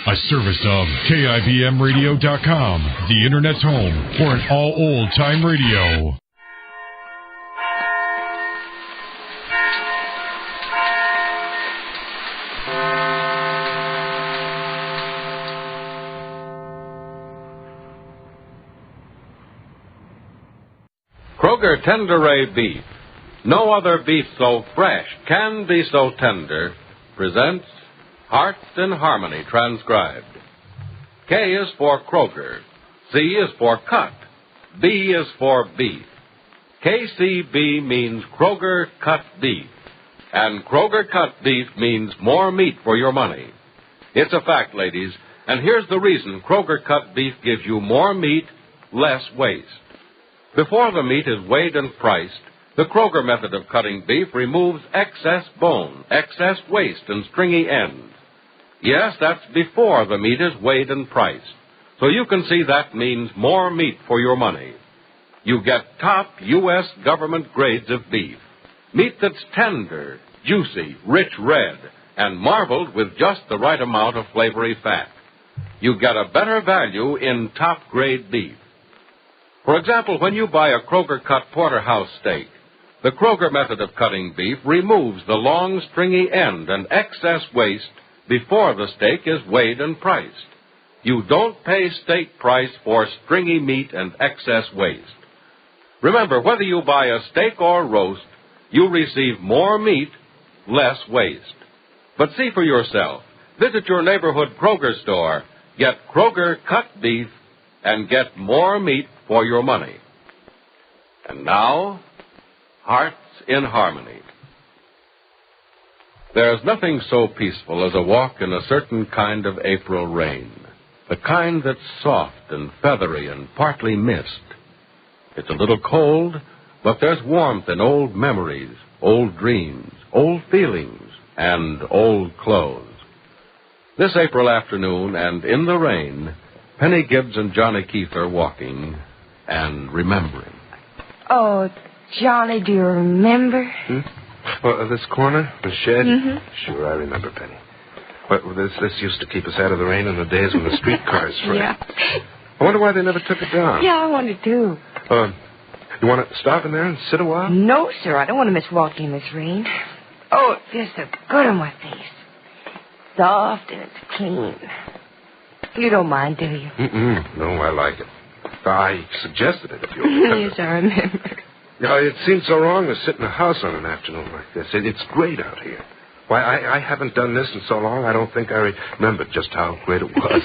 A service of KIBMradio.com, the Internet's home for an all-old-time radio. Kroger Tenderay Beef. No other beef so fresh can be so tender. Presents Hearts in Harmony, transcribed. K is for Kroger. C is for cut. B is for beef. KCB means Kroger cut beef. And Kroger cut beef means more meat for your money. It's a fact, ladies, and here's the reason Kroger cut beef gives you more meat, less waste. Before the meat is weighed and priced, the Kroger method of cutting beef removes excess bone, excess waste, and stringy ends. Yes, that's before the meat is weighed and priced. So you can see that means more meat for your money. You get top U.S. government grades of beef. Meat that's tender, juicy, rich red, and marbled with just the right amount of flavory fat. You get a better value in top-grade beef. For example, when you buy a Kroger-cut porterhouse steak, the Kroger method of cutting beef removes the long, stringy end and excess waste before the steak is weighed and priced. You don't pay steak price for stringy meat and excess waste. Remember, whether you buy a steak or roast, you receive more meat, less waste. But see for yourself. Visit your neighborhood Kroger store, get Kroger cut beef, and get more meat for your money. And now, Hearts in Harmony. There's nothing so peaceful as a walk in a certain kind of April rain, the kind that's soft and feathery and partly mist. It's a little cold, but there's warmth in old memories, old dreams, old feelings, and old clothes. This April afternoon, and in the rain, Penny Gibbs and Johnny Keith are walking and remembering. Oh, Johnny, do you remember? Well, this corner, the shed? Mm-hmm. Sure, I remember, Penny. Well, this used to keep us out of the rain in the days when the streetcars ran. Yeah. I wonder why they never took it down. Yeah, I wonder, too. You want to stop in there and sit a while? No, sir, I don't want to miss walking in this rain. Oh, it feels so good on my face. Soft and it's clean. You don't mind, do you? No, I like it. I suggested it, if you remember. Yes, I remember. It seems so wrong to sit in a house on an afternoon like this. It's great out here. Why, I haven't done this in so long, I don't think I remember just how great it was.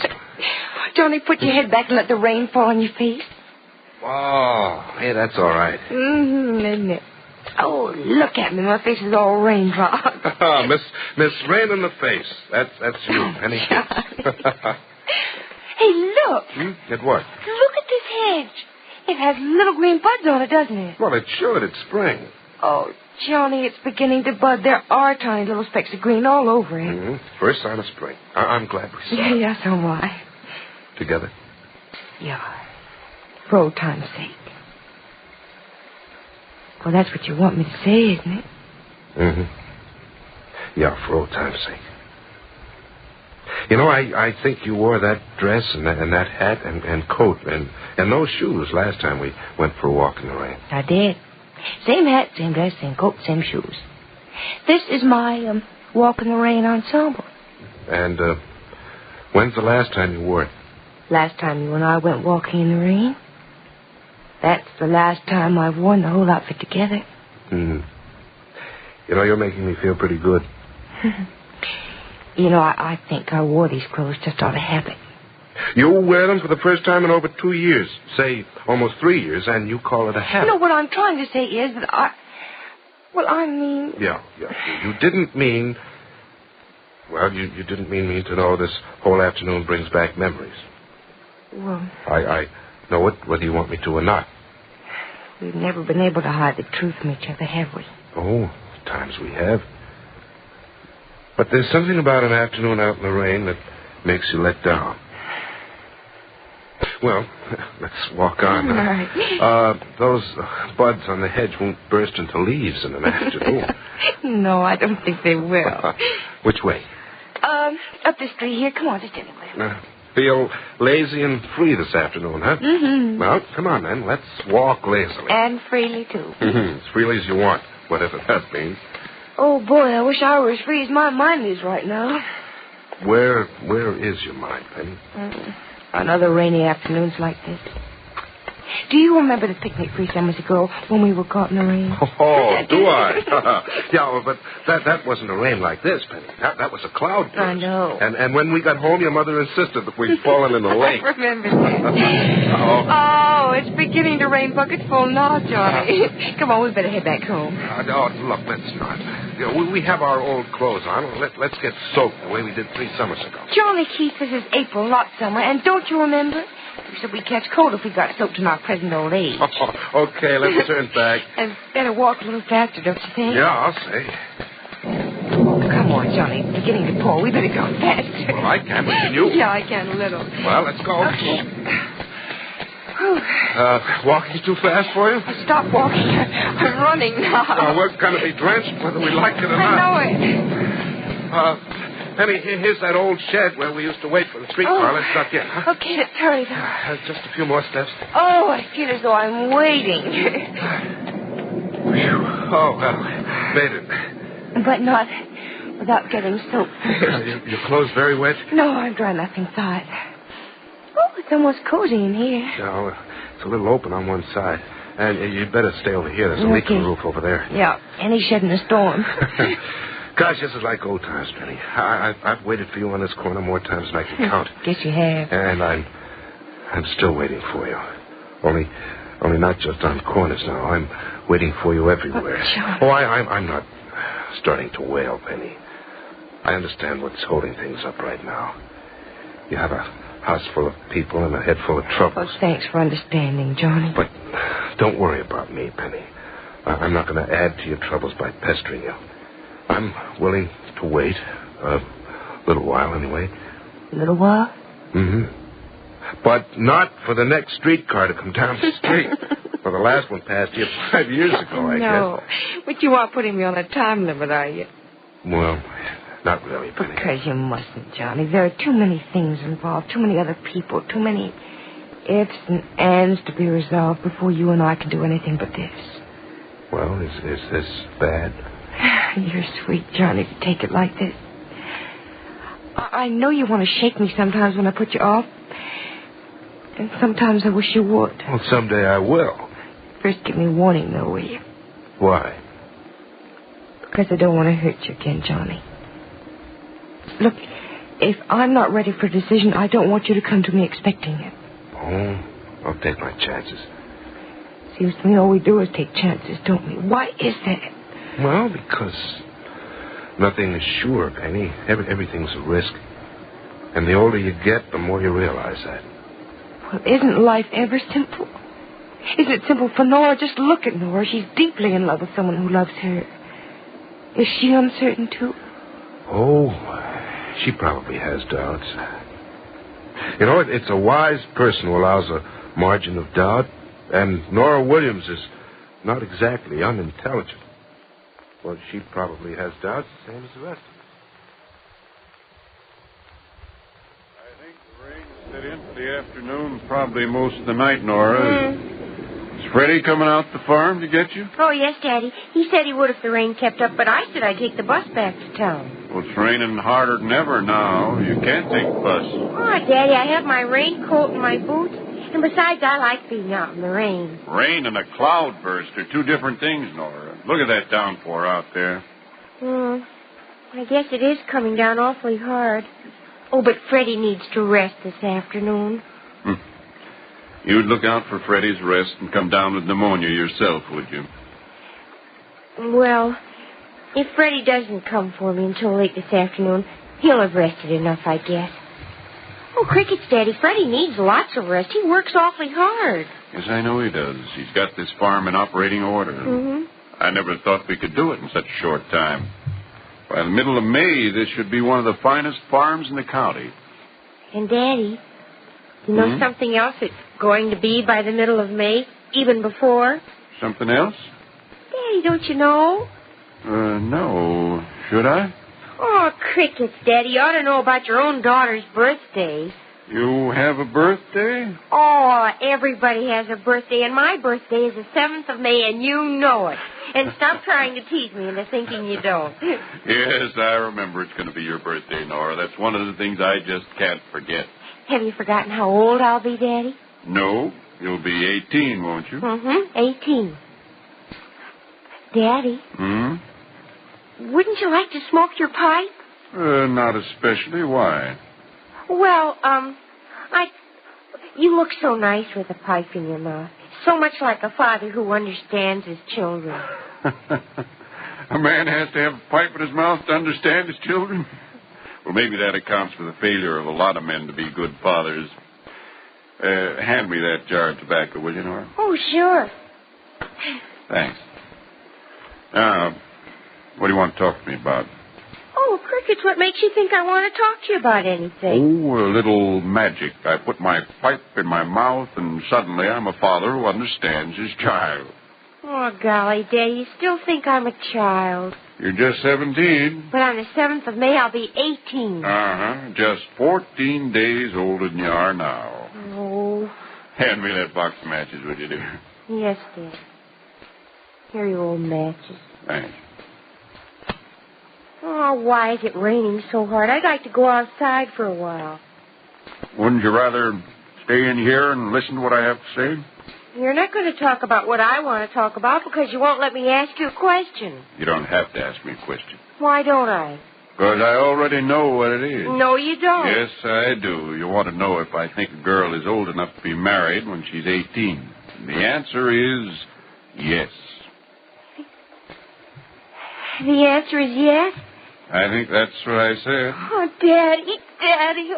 Johnny, put your head back and let the rain fall on your face. Oh, hey, that's all right. Isn't it? Oh, look at me. My face is all raindrops. Miss Rain in the Face. That's you, Penny. Hey, look. At what? Look at this hedge. It has little green buds on it, doesn't it? Well, it should. It's spring. Oh, Johnny, it's beginning to bud. There are tiny little specks of green all over it. First sign of spring. I'm glad we saw it. Yeah, so am I. Together? Yeah. For old time's sake. Well, that's what you want me to say, isn't it? Yeah, for old time's sake. You know, I think you wore that dress and that hat and coat and those shoes last time we went for a walk in the rain. I did. Same hat, same dress, same coat, same shoes. This is my walk in the rain ensemble. And when's the last time you wore it? Last time you and I went walking in the rain. That's the last time I've worn the whole outfit together. You know, you're making me feel pretty good. You know, I think I wore these clothes just out of habit. You wear them for the first time in over 2 years, say almost 3 years, and you call it a habit. No, what I'm trying to say is that I mean... Yeah. You didn't mean... Well, you didn't mean me to know this whole afternoon brings back memories. Well... I know it, whether you want me to or not. We've never been able to hide the truth from each other, have we? Oh, times we have. But there's something about an afternoon out in the rain that makes you let down. Well, let's walk on. All right. Those buds on the hedge won't burst into leaves in an afternoon. No, I don't think they will. Which way? Up the street here. Come on, just anywhere. Feel lazy and free this afternoon, huh? Mm-hmm. Well, come on, then. Let's walk lazily. And freely, too. As freely as you want, whatever that means. Oh, boy, I wish I were as free as my mind is right now. Where is your mind, Penny? Another rainy afternoons like this. Do you remember the picnic 3 summers ago when we were caught in the rain? Oh, do I? Yeah, but that wasn't a rain like this, Penny. That was a cloud burst. I know. And when we got home, your mother insisted that we'd fallen in the lake. I remember that. Oh, it's beginning to rain buckets full now, Johnny. Come on, we better head back home. Look, let's not. You know, we have our old clothes on. Let's get soaked the way we did 3 summers ago. Johnny Keith, this is April, not summer, and don't you remember? We said we'd catch cold if we got soaked in our present old age. Okay, let's turn back. And better walk a little faster, don't you think? Yeah, I'll say. Oh, come on, Johnny. It's beginning to pour. We better go faster. Well, I can, but can you? Yeah, I can a little. Well, let's go. Okay. Walking too fast for you? Stop walking. I'm running now. We're going to be drenched whether we like it or not. I know it. Penny, here's that old shed where we used to wait for the streetcar. Let's duck in, huh? Okay, let's hurry, though. Just a few more steps. Oh, I feel as though I'm waiting. Oh, well, made it. But not without getting soaked. Your clothes very wet? No, I'm dry enough inside. Oh, it's almost cozy in here. No, it's a little open on one side. And you'd better stay over here. There's a leak in the roof over there. Yeah, any shed in a storm. Gosh, this is like old times, Penny. I've waited for you on this corner more times than I can count. Guess you have. And I'm still waiting for you. Only not just on corners now. I'm waiting for you everywhere. Oh, I'm not starting to wail, Penny. I understand what's holding things up right now. You have a house full of people and a head full of troubles. Oh, thanks for understanding, Johnny. But don't worry about me, Penny. I'm not going to add to your troubles by pestering you. I'm willing to wait. A little while, anyway. A little while? Mm-hmm. But not for the next streetcar to come down the street. Well, the last one passed here 5 years ago, I guess. No, but you aren't putting me on a time limit, are you? Well, not really, Penny. Because you mustn't, Johnny. There are too many things involved, too many other people, too many ifs and ands to be resolved before you and I can do anything but this. Well, is this bad? You're sweet, Johnny, to take it like this. I know you want to shake me sometimes when I put you off. And sometimes I wish you would. Well, someday I will. First, give me warning, though, will you? Why? Because I don't want to hurt you again, Johnny. Look, if I'm not ready for a decision, I don't want you to come to me expecting it. Oh, I'll take my chances. Seems to me all we do is take chances, don't we? Why is that? Well, because nothing is sure, Penny. Everything's a risk. And the older you get, the more you realize that. Well, isn't life ever simple? Isn't it simple for Nora? Just look at Nora. She's deeply in love with someone who loves her. Is she uncertain, too? Oh, she probably has doubts. You know, it's a wise person who allows a margin of doubt. And Nora Williams is not exactly unintelligent. Well, she probably has doubts, the same as the rest of us. I think the rain set in for the afternoon, probably most of the night, Nora. Is Freddie coming out the farm to get you? Oh, yes, Daddy. He said he would if the rain kept up, but I said I'd take the bus back to town. Well, it's raining harder than ever now. You can't take the bus. Oh, Daddy, I have my raincoat and my boots. And besides, I like being out in the rain. Rain and a cloud burst are two different things, Nora. Look at that downpour out there. I guess it is coming down awfully hard. Oh, but Freddie needs to rest this afternoon. You'd look out for Freddie's rest and come down with pneumonia yourself, would you? Well, if Freddie doesn't come for me until late this afternoon, he'll have rested enough, I guess. Oh, crickets, Daddy. Freddie needs lots of rest. He works awfully hard. Yes, I know he does. He's got this farm in operating order. Mm-hmm. I never thought we could do it in such a short time. By the middle of May, this should be one of the finest farms in the county. And, Daddy, you know something else it's going to be by the middle of May, even before? Something else? Daddy, don't you know? No. Should I? Oh, crickets, Daddy. You ought to know about your own daughter's birthday. You have a birthday? Oh, everybody has a birthday, and my birthday is the 7th of May, and you know it. And stop trying to tease me into thinking you don't. Yes, I remember it's going to be your birthday, Nora. That's one of the things I just can't forget. Have you forgotten how old I'll be, Daddy? No, you'll be 18, won't you? 18. Daddy, wouldn't you like to smoke your pipe? Not especially. Why? Well, you look so nice with a pipe in your mouth. So much like a father who understands his children. A man has to have a pipe in his mouth to understand his children? Well, maybe that accounts for the failure of a lot of men to be good fathers. Hand me that jar of tobacco, will you, Nora? Oh, sure. Thanks. Now, what do you want to talk to me about? Oh, crickets, what makes you think I want to talk to you about anything? Oh, a little magic. I put my pipe in my mouth, and suddenly I'm a father who understands his child. Oh, golly, Daddy, you still think I'm a child. You're just 17. But on the 7th of May, I'll be 18. Just 14 days older than you are now. Oh. Hand me that box of matches, would you, dear? Yes, Dad. Here are your old matches. Thanks. Oh, why is it raining so hard? I'd like to go outside for a while. Wouldn't you rather stay in here and listen to what I have to say? You're not going to talk about what I want to talk about because you won't let me ask you a question. You don't have to ask me a question. Why don't I? Because I already know what it is. No, you don't. Yes, I do. You want to know if I think a girl is old enough to be married when she's 18. And the answer is yes. The answer is yes? I think that's what I said. Oh, Daddy,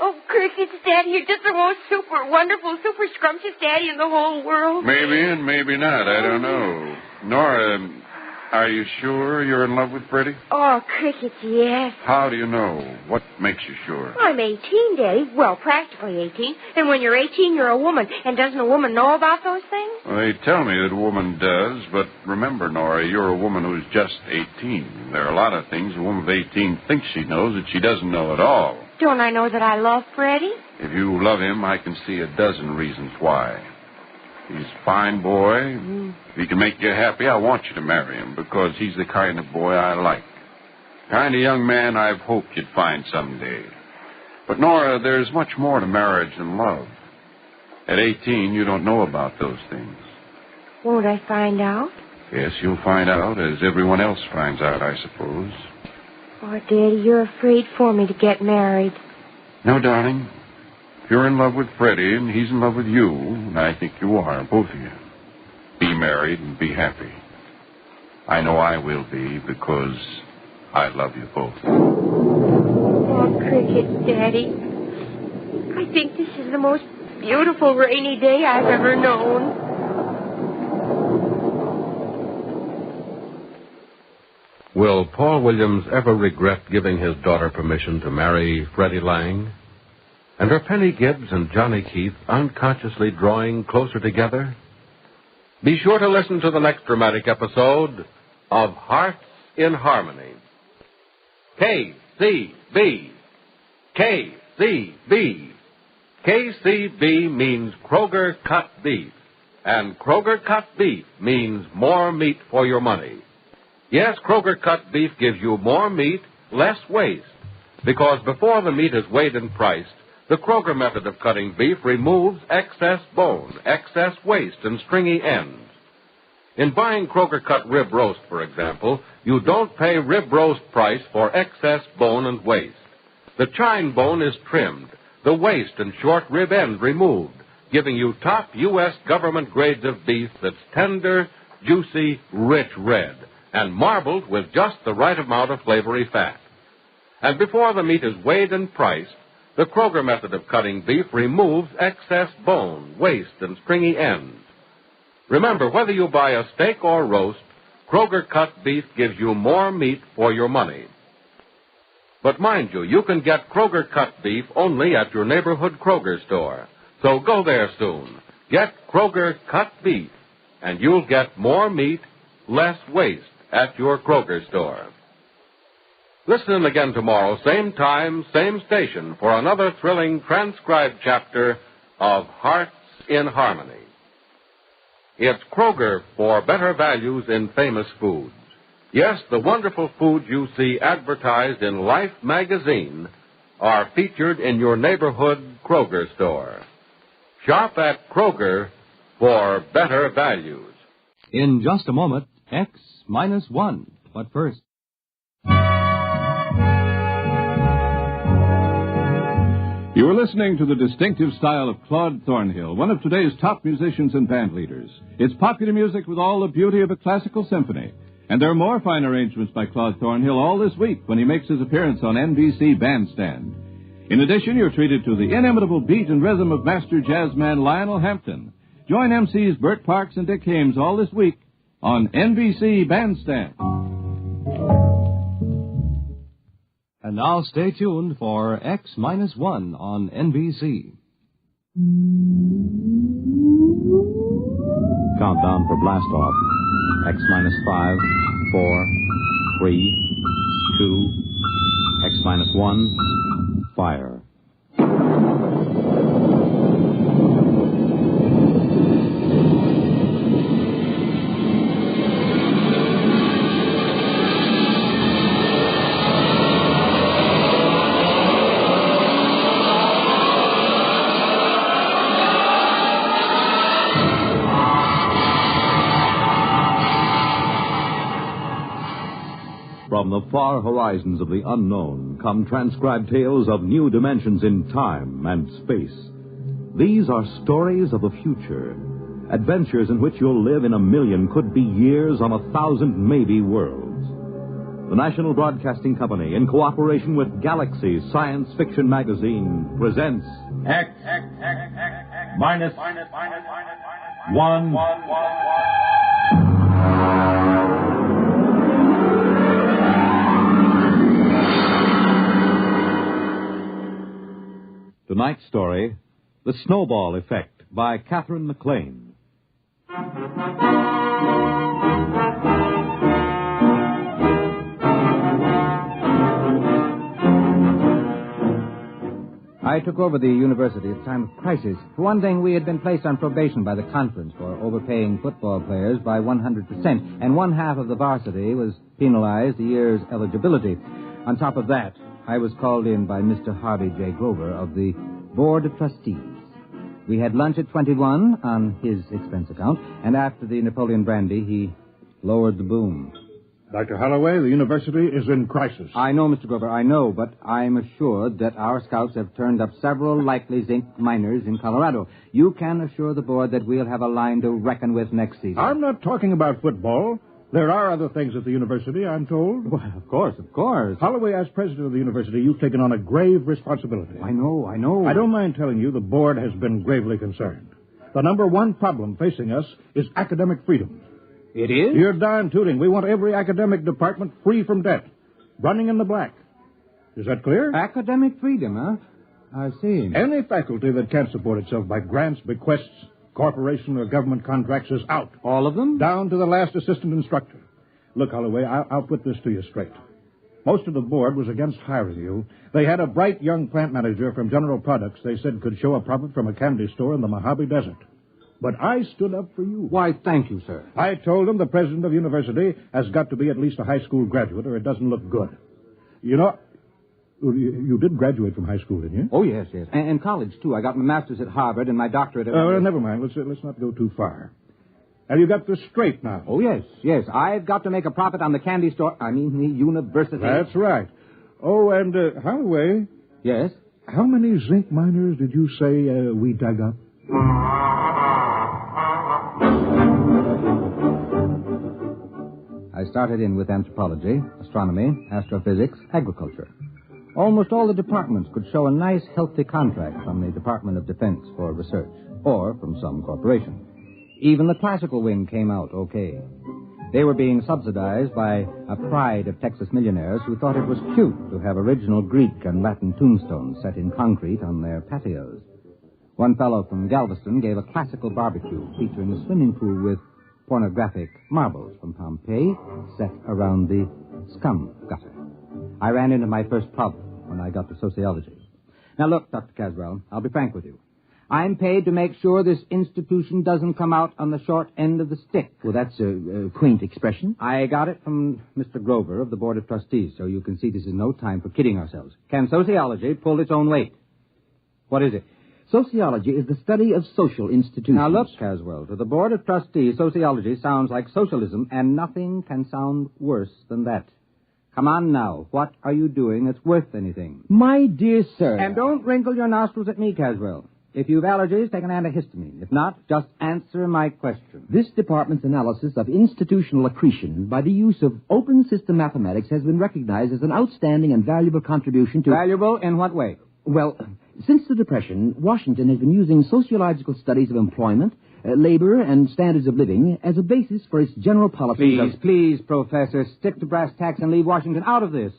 oh, crickets, Daddy, you're just the most super wonderful, super scrumptious daddy in the whole world. Maybe and maybe not, I don't know. Nora, are you sure you're in love with Freddie? Oh, crickets, yes. How do you know? What makes you sure? I'm 18, Daddy. Well, practically 18. And when you're 18, you're a woman. And doesn't a woman know about those things? Well, they tell me that a woman does, but remember, Nora, you're a woman who's just 18. There are a lot of things a woman of 18 thinks she knows that she doesn't know at all. Don't I know that I love Freddie? If you love him, I can see a dozen reasons why. He's a fine boy. If he can make you happy, I want you to marry him because he's the kind of boy I like. Kind of young man I've hoped you'd find someday. But, Nora, there's much more to marriage than love. At 18, you don't know about those things. Won't I find out? Yes, you'll find out, as everyone else finds out, I suppose. Oh, Daddy, you're afraid for me to get married. No, darling. If you're in love with Freddie and he's in love with you, and I think you are, both of you, be married and be happy. I know I will be because I love you both. Oh, crickets, Daddy. I think this is the most beautiful rainy day I've ever known. Will Paul Williams ever regret giving his daughter permission to marry Freddie Lang? And are Penny Gibbs and Johnny Keith unconsciously drawing closer together? Be sure to listen to the next dramatic episode of Hearts in Harmony. KCB. KCB. KCB means Kroger Cut Beef. And Kroger Cut Beef means more meat for your money. Yes, Kroger Cut Beef gives you more meat, less waste. Because before the meat is weighed and priced, the Kroger method of cutting beef removes excess bone, excess waste, and stringy ends. In buying Kroger Cut rib roast, for example, you don't pay rib roast price for excess bone and waste. The chine bone is trimmed, the waste and short rib end removed, giving you top U.S. government grades of beef that's tender, juicy, rich red, and marbled with just the right amount of flavory fat. And before the meat is weighed and priced, the Kroger method of cutting beef removes excess bone, waste, and stringy ends. Remember, whether you buy a steak or roast, Kroger Cut Beef gives you more meat for your money. But mind you, you can get Kroger Cut Beef only at your neighborhood Kroger store. So go there soon. Get Kroger Cut Beef, and you'll get more meat, less waste at your Kroger store. Listen in again tomorrow, same time, same station, for another thrilling transcribed chapter of Hearts in Harmony. It's Kroger for better values in famous foods. Yes, the wonderful foods you see advertised in Life magazine are featured in your neighborhood Kroger store. Shop at Kroger for better values. In just a moment, X-1. But first... You are listening to the distinctive style of Claude Thornhill, one of today's top musicians and band leaders. It's popular music with all the beauty of a classical symphony. And there are more fine arrangements by Claude Thornhill all this week when he makes his appearance on NBC Bandstand. In addition, you're treated to the inimitable beat and rhythm of master jazzman Lionel Hampton. Join MCs Bert Parks and Dick Hames all this week on NBC Bandstand. And now stay tuned for X-1 on NBC. Countdown for blast off. X-5, 4, 3, 2, X-1, fire. From the far horizons of the unknown come transcribed tales of new dimensions in time and space. These are stories of the future, adventures in which you'll live in a million, could be years, on 1,000 maybe worlds. The National Broadcasting Company, in cooperation with Galaxy Science Fiction Magazine, presents X-1. Tonight's story, The Snowball Effect, by Catherine McLean. I took over the university at a time of crisis. For one thing, we had been placed on probation by the conference for overpaying football players by 100%, and one half of the varsity was penalized a year's eligibility. On top of that, I was called in by Mr. Harvey J. Grover of the Board of Trustees. We had lunch at 21 on his expense account, and after the Napoleon brandy, he lowered the boom. Dr. Holloway, the university is in crisis. I know, Mr. Grover, I know, but I'm assured that our scouts have turned up several likely zinc miners in Colorado. You can assure the board that we'll have a line to reckon with next season. I'm not talking about football. There are other things at the university, I'm told. Well, of course. Holloway, as president of the university, you've taken on a grave responsibility. I know. I don't mind telling you the board has been gravely concerned. The number one problem facing us is academic freedom. It is? You're darn tooting. We want every academic department free from debt, running in the black. Is that clear? Academic freedom, huh? I see. Any faculty that can't support itself by grants, bequests, corporation or government contracts is out. All of them? Down to the last assistant instructor. Look, Holloway, I'll put this to you straight. Most of the board was against hiring you. They had a bright young plant manager from General Products they said could show a profit from a candy store in the Mojave Desert. But I stood up for you. Why, thank you, sir. I told them the president of the university has got to be at least a high school graduate or it doesn't look good. You know, you did graduate from high school, didn't you? Oh, yes. And college, too. I got my master's at Harvard and my doctorate at... Never mind. Let's not go too far. Have you got this straight now? Oh, yes. I've got to make a profit on the candy store. I mean, the university. That's right. Oh, and, Holloway. Yes? How many zinc miners did you say we dug up? I started in with anthropology, astronomy, astrophysics, agriculture. Almost all the departments could show a nice, healthy contract from the Department of Defense for research, or from some corporation. Even the classical wing came out okay. They were being subsidized by a pride of Texas millionaires who thought it was cute to have original Greek and Latin tombstones set in concrete on their patios. One fellow from Galveston gave a classical barbecue featuring a swimming pool with pornographic marbles from Pompeii set around the scum gutter. I ran into my first problem when I got to sociology. Now, look, Dr. Caswell, I'll be frank with you. I'm paid to make sure this institution doesn't come out on the short end of the stick. Well, that's a quaint expression. I got it from Mr. Grover of the Board of Trustees, so you can see this is no time for kidding ourselves. Can sociology pull its own weight? What is it? Sociology is the study of social institutions. Now, look, Caswell, to the Board of Trustees, sociology sounds like socialism, and nothing can sound worse than that. Come on now. What are you doing that's worth anything? My dear sir. And don't wrinkle your nostrils at me, Caswell. If you've allergies, take an antihistamine. If not, just answer my question. This department's analysis of institutional accretion by the use of open system mathematics has been recognized as an outstanding and valuable contribution to... Valuable in what way? Well, since the Depression, Washington has been using sociological studies of employment, labor, and standards of living as a basis for its general policies. Please, Professor, stick to brass tacks and leave Washington out of this.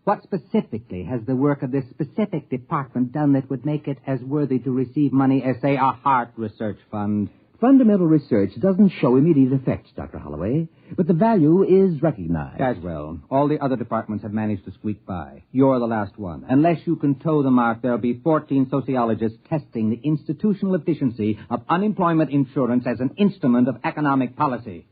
What specifically has the work of this specific department done that would make it as worthy to receive money as, say, a heart research fund? Fundamental research doesn't show immediate effects, Dr. Holloway, but the value is recognized. Caswell, all the other departments have managed to squeak by. You're the last one. Unless you can toe the mark, there'll be 14 sociologists testing the institutional efficiency of unemployment insurance as an instrument of economic policy.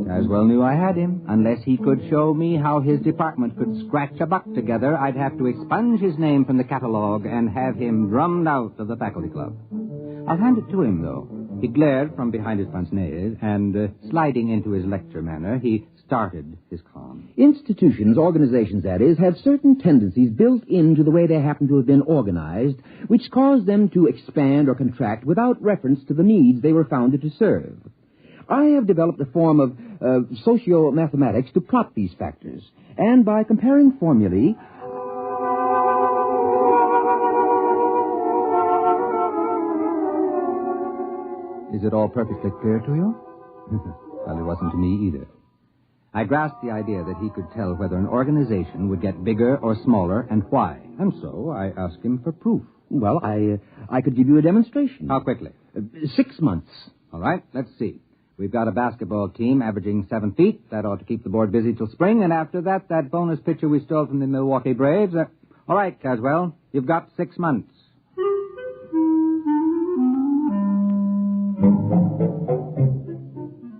Caswell knew I had him. Unless he could show me how his department could scratch a buck together, I'd have to expunge his name from the catalog and have him drummed out of the faculty club. I'll hand it to him, though. He glared from behind his pince-nez, and sliding into his lecture manner, he started his calm. Institutions, organizations, that is, have certain tendencies built into the way they happen to have been organized, which cause them to expand or contract without reference to the needs they were founded to serve. I have developed a form of socio-mathematics to plot these factors, and by comparing formulae... Is it all perfectly clear to you? Well, it wasn't to me either. I grasped the idea that he could tell whether an organization would get bigger or smaller and why. And so I asked him for proof. Well, I could give you a demonstration. How quickly? 6 months. All right, let's see. We've got a basketball team averaging 7 feet. That ought to keep the board busy till spring. And after that bonus pitcher we stole from the Milwaukee Braves. All right, Caswell, you've got 6 months.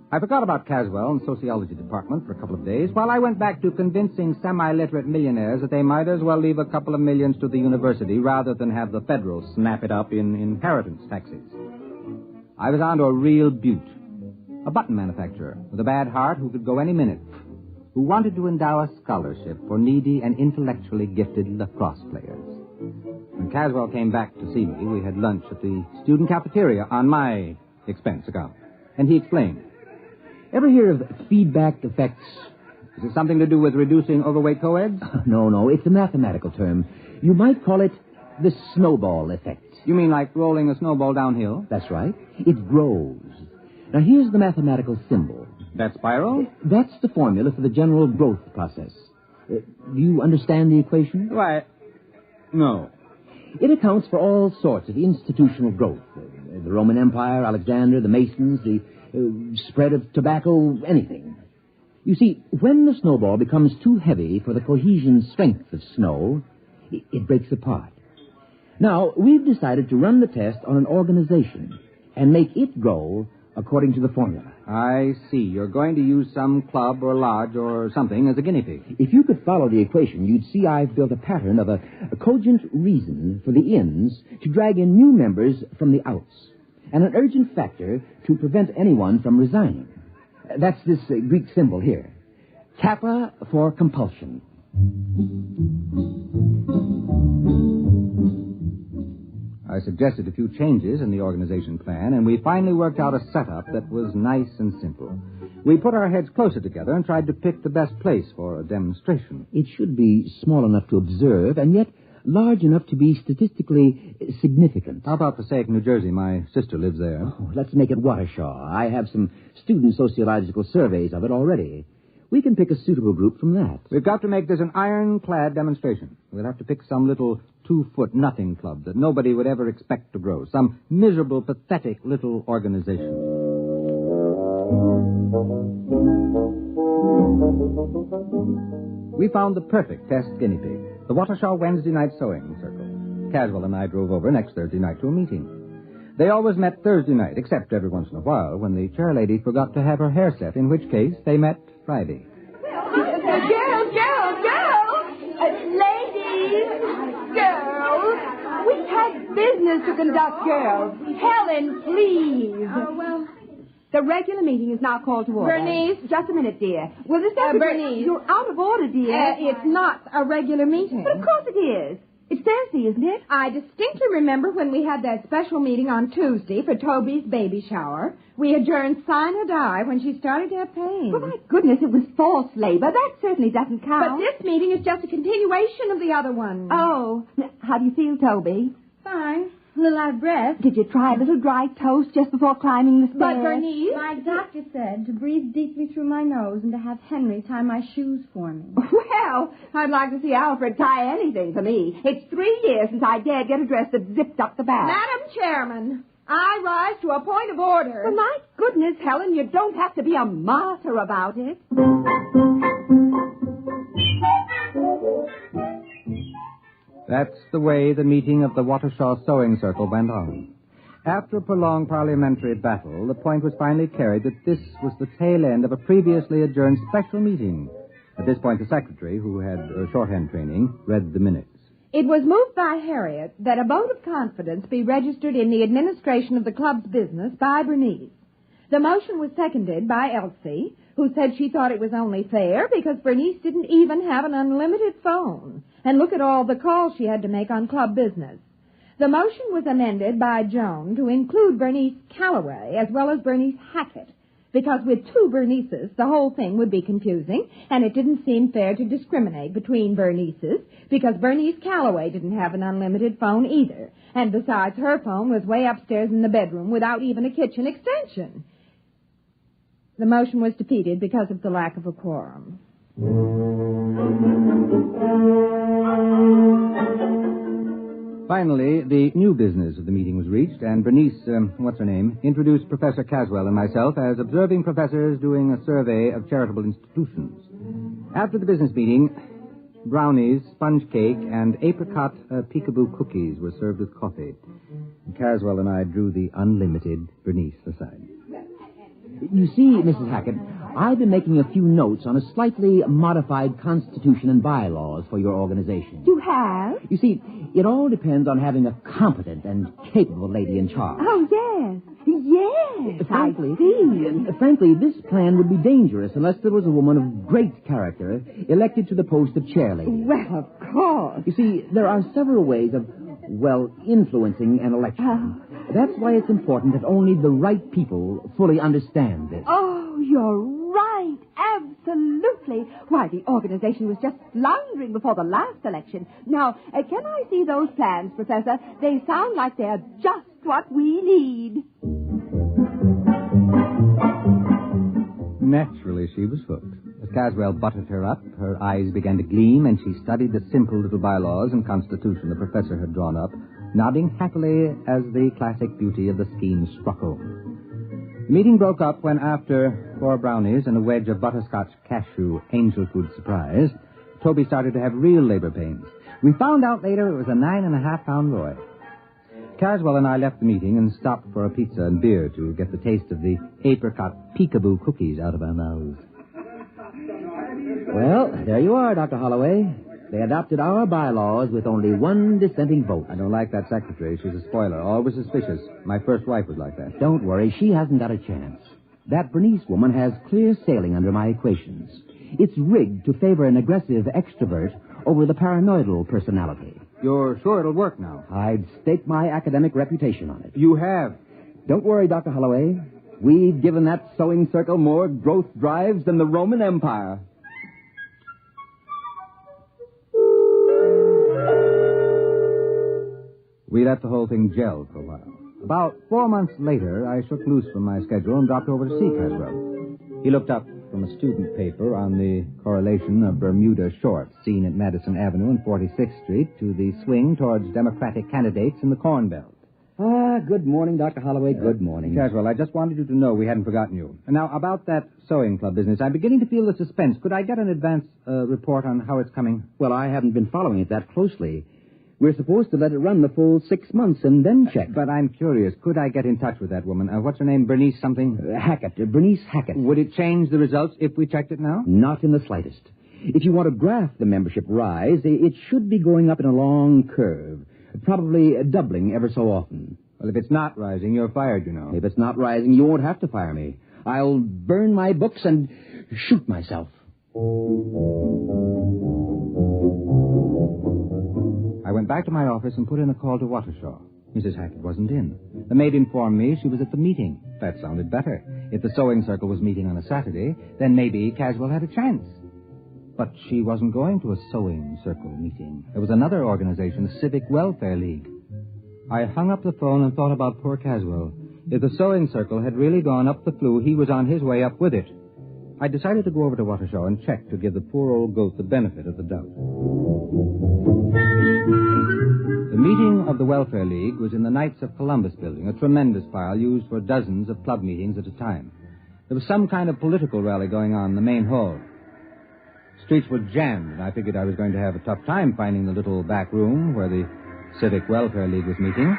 I forgot about Caswell and the sociology department for a couple of days while I went back to convincing semi-literate millionaires that they might as well leave a couple of millions to the university rather than have the federal snap it up in inheritance taxes. I was on to a real beaut. A button manufacturer with a bad heart who could go any minute, who wanted to endow a scholarship for needy and intellectually gifted lacrosse players. When Caswell came back to see me, we had lunch at the student cafeteria on my expense account. And he explained. Ever hear of feedback effects? Is it something to do with reducing overweight co-eds? No, it's a mathematical term. You might call it the snowball effect. You mean like rolling a snowball downhill? That's right. It grows. Now, here's the mathematical symbol. That spiral? That's the formula for the general growth process. Do you understand the equation? Why, no. It accounts for all sorts of institutional growth. The Roman Empire, Alexander, the Masons, the spread of tobacco, anything. You see, when the snowball becomes too heavy for the cohesion strength of snow, it breaks apart. Now, we've decided to run the test on an organization and make it grow according to the formula. I see. You're going to use some club or lodge or something as a guinea pig. If you could follow the equation, you'd see I've built a pattern of a cogent reason for the ins to drag in new members from the outs, and an urgent factor to prevent anyone from resigning. That's this Greek symbol here. Kappa for compulsion. I suggested a few changes in the organization plan, and we finally worked out a setup that was nice and simple. We put our heads closer together and tried to pick the best place for a demonstration. It should be small enough to observe, and yet large enough to be statistically significant. How about Passaic, New Jersey? My sister lives there. Oh, let's make it Watershaw. I have some student sociological surveys of it already. We can pick a suitable group from that. We've got to make this an ironclad demonstration. We'll have to pick some little 2-foot-nothing club that nobody would ever expect to grow. Some miserable, pathetic little organization. We found the perfect test guinea pig, the Watershaw Wednesday night sewing circle. Caswell and I drove over next Thursday night to a meeting. They always met Thursday night, except every once in a while when the chairlady forgot to have her hair set, in which case they met Friday. Girls! Ladies! Girls! We have business to conduct, girls. Helen, please. Oh, well, the regular meeting is now called to order. Bernice. Just a minute, dear. Will this Bernice. You're out of order, dear. It's not a regular meeting. But of course it is. It's Thursday, isn't it? I distinctly remember when we had that special meeting on Tuesday for Toby's baby shower. We adjourned sine or die when she started to have pain. Oh, my goodness, it was false labor. That certainly doesn't count. But this meeting is just a continuation of the other one. Oh. How do you feel, Toby? Fine. A little out of breath. Did you try a little dry toast just before climbing the stairs? But, Bernice... My doctor said to breathe deeply through my nose and to have Henry tie my shoes for me. Well, I'd like to see Alfred tie anything for me. It's 3 years since I dared get a dress that zipped up the back. Madam Chairman, I rise to a point of order. Well, my goodness, Helen, you don't have to be a martyr about it. That's the way the meeting of the Watershaw Sewing Circle went on. After a prolonged parliamentary battle, the point was finally carried that this was the tail end of a previously adjourned special meeting. At this point, the secretary, who had shorthand training, read the minutes. It was moved by Harriet that a vote of confidence be registered in the administration of the club's business by Bernice. The motion was seconded by Elsie, who said she thought it was only fair because Bernice didn't even have an unlimited phone. And look at all the calls she had to make on club business. The motion was amended by Joan to include Bernice Calloway as well as Bernice Hackett, because with 2 Bernices, the whole thing would be confusing, and it didn't seem fair to discriminate between Bernices, because Bernice Calloway didn't have an unlimited phone either, and besides, her phone was way upstairs in the bedroom without even a kitchen extension. The motion was defeated because of the lack of a quorum. Finally, the new business of the meeting was reached, and Bernice, introduced Professor Caswell and myself as observing professors doing a survey of charitable institutions. After the business meeting, brownies, sponge cake, and apricot peekaboo cookies were served with coffee. Caswell and I drew the unlimited Bernice aside. You see, Mrs. Hackett, I've been making a few notes on a slightly modified constitution and bylaws for your organization. You have? You see, it all depends on having a competent and capable lady in charge. Oh, yes. Yes, Frankly, this plan would be dangerous unless there was a woman of great character elected to the post of chairlady. Well, of course. You see, there are several ways of, influencing an election. That's why it's important that only the right people fully understand this. Oh, you're right. Absolutely. Why, the organization was just floundering before the last election. Now, can I see those plans, Professor? They sound like they're just what we need. Naturally, she was hooked. As Caswell buttered her up, her eyes began to gleam, and she studied the simple little bylaws and constitution the professor had drawn up, nodding happily as the classic beauty of the scheme struck home. The meeting broke up when, after 4 brownies and a wedge of butterscotch cashew angel food surprise, Toby started to have real labor pains. We found out later it was a 9.5-pound boy. Caswell and I left the meeting and stopped for a pizza and beer to get the taste of the apricot peekaboo cookies out of our mouths. Well, there you are, Dr. Holloway. They adopted our bylaws with only 1 dissenting vote. I don't like that secretary. She's a spoiler, always suspicious. My first wife was like that. Don't worry, she hasn't got a chance. That Bernice woman has clear sailing under my equations. It's rigged to favor an aggressive extrovert over the paranoidal personality. You're sure it'll work now? I'd stake my academic reputation on it. You have? Don't worry, Dr. Holloway. We've given that sewing circle more growth drives than the Roman Empire. We let the whole thing gel for a while. About 4 months later, I shook loose from my schedule and dropped over to see Caswell. He looked up from a student paper on the correlation of Bermuda shorts seen at Madison Avenue and 46th Street to the swing towards Democratic candidates in the Corn Belt. Good morning, Dr. Holloway. Good morning. Caswell, I just wanted you to know we hadn't forgotten you. And now, about that sewing club business, I'm beginning to feel the suspense. Could I get an advance report on how it's coming? Well, I haven't been following it that closely. We're supposed to let it run the full 6 months and then check. But I'm curious. Could I get in touch with that woman? What's her name? Bernice something? Hackett. Bernice Hackett. Would it change the results if we checked it now? Not in the slightest. If you want to graph the membership rise, it should be going up in a long curve, probably doubling ever so often. Well, if it's not rising, you're fired, you know. If it's not rising, you won't have to fire me. I'll burn my books and shoot myself. I went back to my office and put in a call to Watershaw. Mrs. Hackett wasn't in. The maid informed me she was at the meeting. That sounded better. If the sewing circle was meeting on a Saturday, then maybe Caswell had a chance. But she wasn't going to a sewing circle meeting. There was another organization, the Civic Welfare League. I hung up the phone and thought about poor Caswell. If the sewing circle had really gone up the flue, he was on his way up with it. I decided to go over to Watershaw and check to give the poor old goat the benefit of the doubt. The meeting of the Welfare League was in the Knights of Columbus building, a tremendous pile used for dozens of club meetings at a time. There was some kind of political rally going on in the main hall. Streets were jammed, and I figured I was going to have a tough time finding the little back room where the Civic Welfare League was meeting.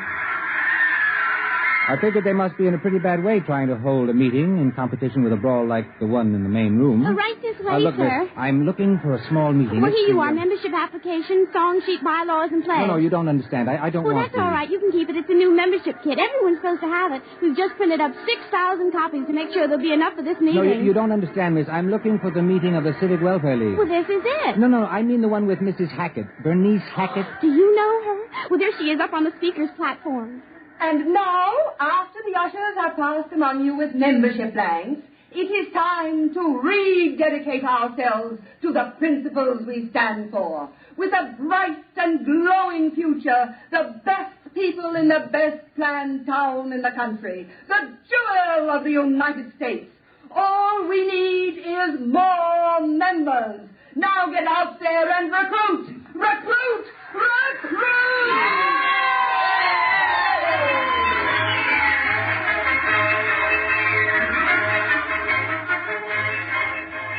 I figured they must be in a pretty bad way trying to hold a meeting in competition with a brawl like the one in the main room. Right this way, look, sir. Miss, I'm looking for a small meeting. Well, here you are, membership application, song sheet, bylaws, and plans. No, you don't understand. I don't want Well, that's all right. You can keep it. It's a new membership kit. Everyone's supposed to have it. We've just printed up 6,000 copies to make sure there'll be enough for this meeting. No, you don't understand, miss. I'm looking for the meeting of the Civic Welfare League. Well, this is it. No, I mean the one with Mrs. Hackett. Bernice Hackett. Do you know her? Well, there she is up on the speaker's platform. And now, after the ushers have passed among you with membership blanks, it is time to rededicate ourselves to the principles we stand for. With a bright and glowing future, the best people in the best planned town in the country, the jewel of the United States. All we need is more members. Now get out there and recruit! Recruit! Recruit!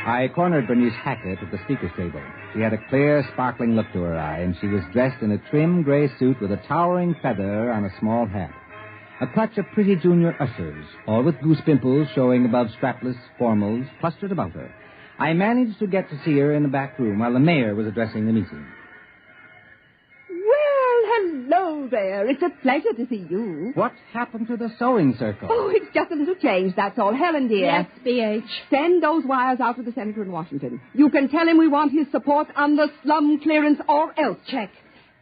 I cornered Bernice Hackett at the speaker's table. She had a clear, sparkling look to her eye, and she was dressed in a trim gray suit with a towering feather on a small hat. A clutch of pretty junior ushers, all with goose pimples showing above strapless formals, clustered about her. I managed to get to see her in the back room while the mayor was addressing the meeting. Hello there. It's a pleasure to see you. What happened to the sewing circle? Oh, it's just a little change, that's all. Helen, dear. Yes, B.H. Send those wires out to the senator in Washington. You can tell him we want his support on the slum clearance or else. Check.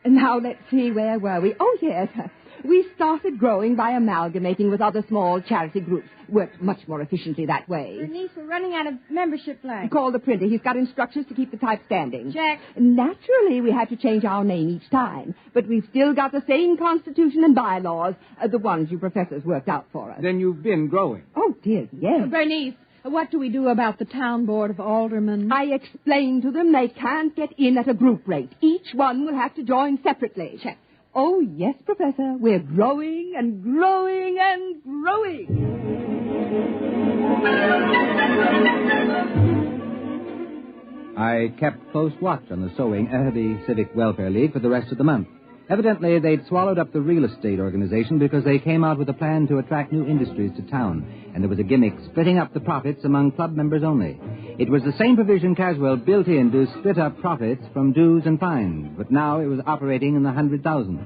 Now, let's see, where were we? Oh, yes. We started growing by amalgamating with other small charity groups. Worked much more efficiently that way. Bernice, we're running out of membership blanks. Call the printer. He's got instructions to keep the type standing. Check. Naturally, we had to change our name each time, but we've still got the same constitution and bylaws, the ones you professors worked out for us. Then you've been growing. Oh, dear, yes. Bernice, what do we do about the town board of aldermen? I explained to them they can't get in at a group rate. Each one will have to join separately. Check. Oh, yes, Professor. We're growing and growing and growing. I kept close watch on the sewing at the Civic Welfare League for the rest of the month. Evidently, they'd swallowed up the real estate organization because they came out with a plan to attract new industries to town, and there was a gimmick splitting up the profits among club members only. It was the same provision Caswell built in to split up profits from dues and fines, but now it was operating in the 100,000s.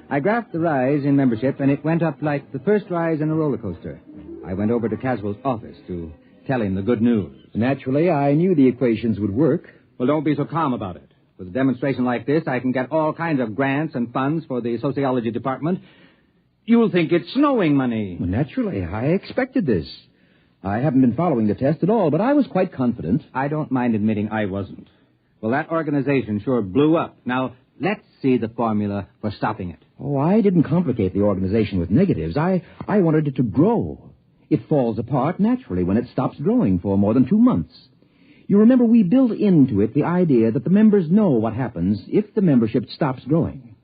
I graphed the rise in membership, and it went up like the first rise in a roller coaster. I went over to Caswell's office to tell him the good news. Naturally, I knew the equations would work. Well, don't be so calm about it. With a demonstration like this, I can get all kinds of grants and funds for the sociology department. You'll think it's snowing money. Well, naturally, I expected this. I haven't been following the test at all, but I was quite confident. I don't mind admitting I wasn't. Well, that organization sure blew up. Now, let's see the formula for stopping it. Oh, I didn't complicate the organization with negatives. I wanted it to grow. It falls apart naturally when it stops growing for more than 2 months. You remember we built into it the idea that the members know what happens if the membership stops growing.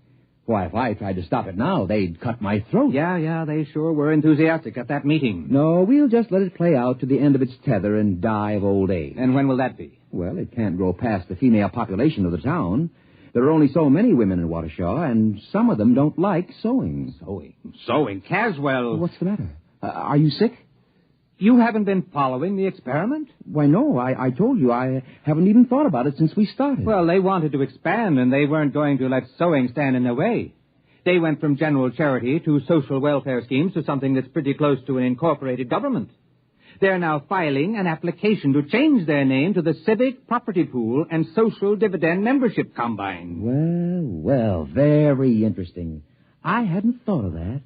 Why, if I tried to stop it now, they'd cut my throat. Yeah, they sure were enthusiastic at that meeting. No, we'll just let it play out to the end of its tether and die of old age. And when will that be? Well, it can't grow past the female population of the town. There are only so many women in Waukesha, and some of them don't like sewing. Sewing? Caswell. What's the matter? Are you sick? You haven't been following the experiment? Why, no. I told you I haven't even thought about it since we started. Well, they wanted to expand, and they weren't going to let sewing stand in their way. They went from general charity to social welfare schemes to something that's pretty close to an incorporated government. They're now filing an application to change their name to the Civic Property Pool and Social Dividend Membership Combine. Well, very interesting. I hadn't thought of that.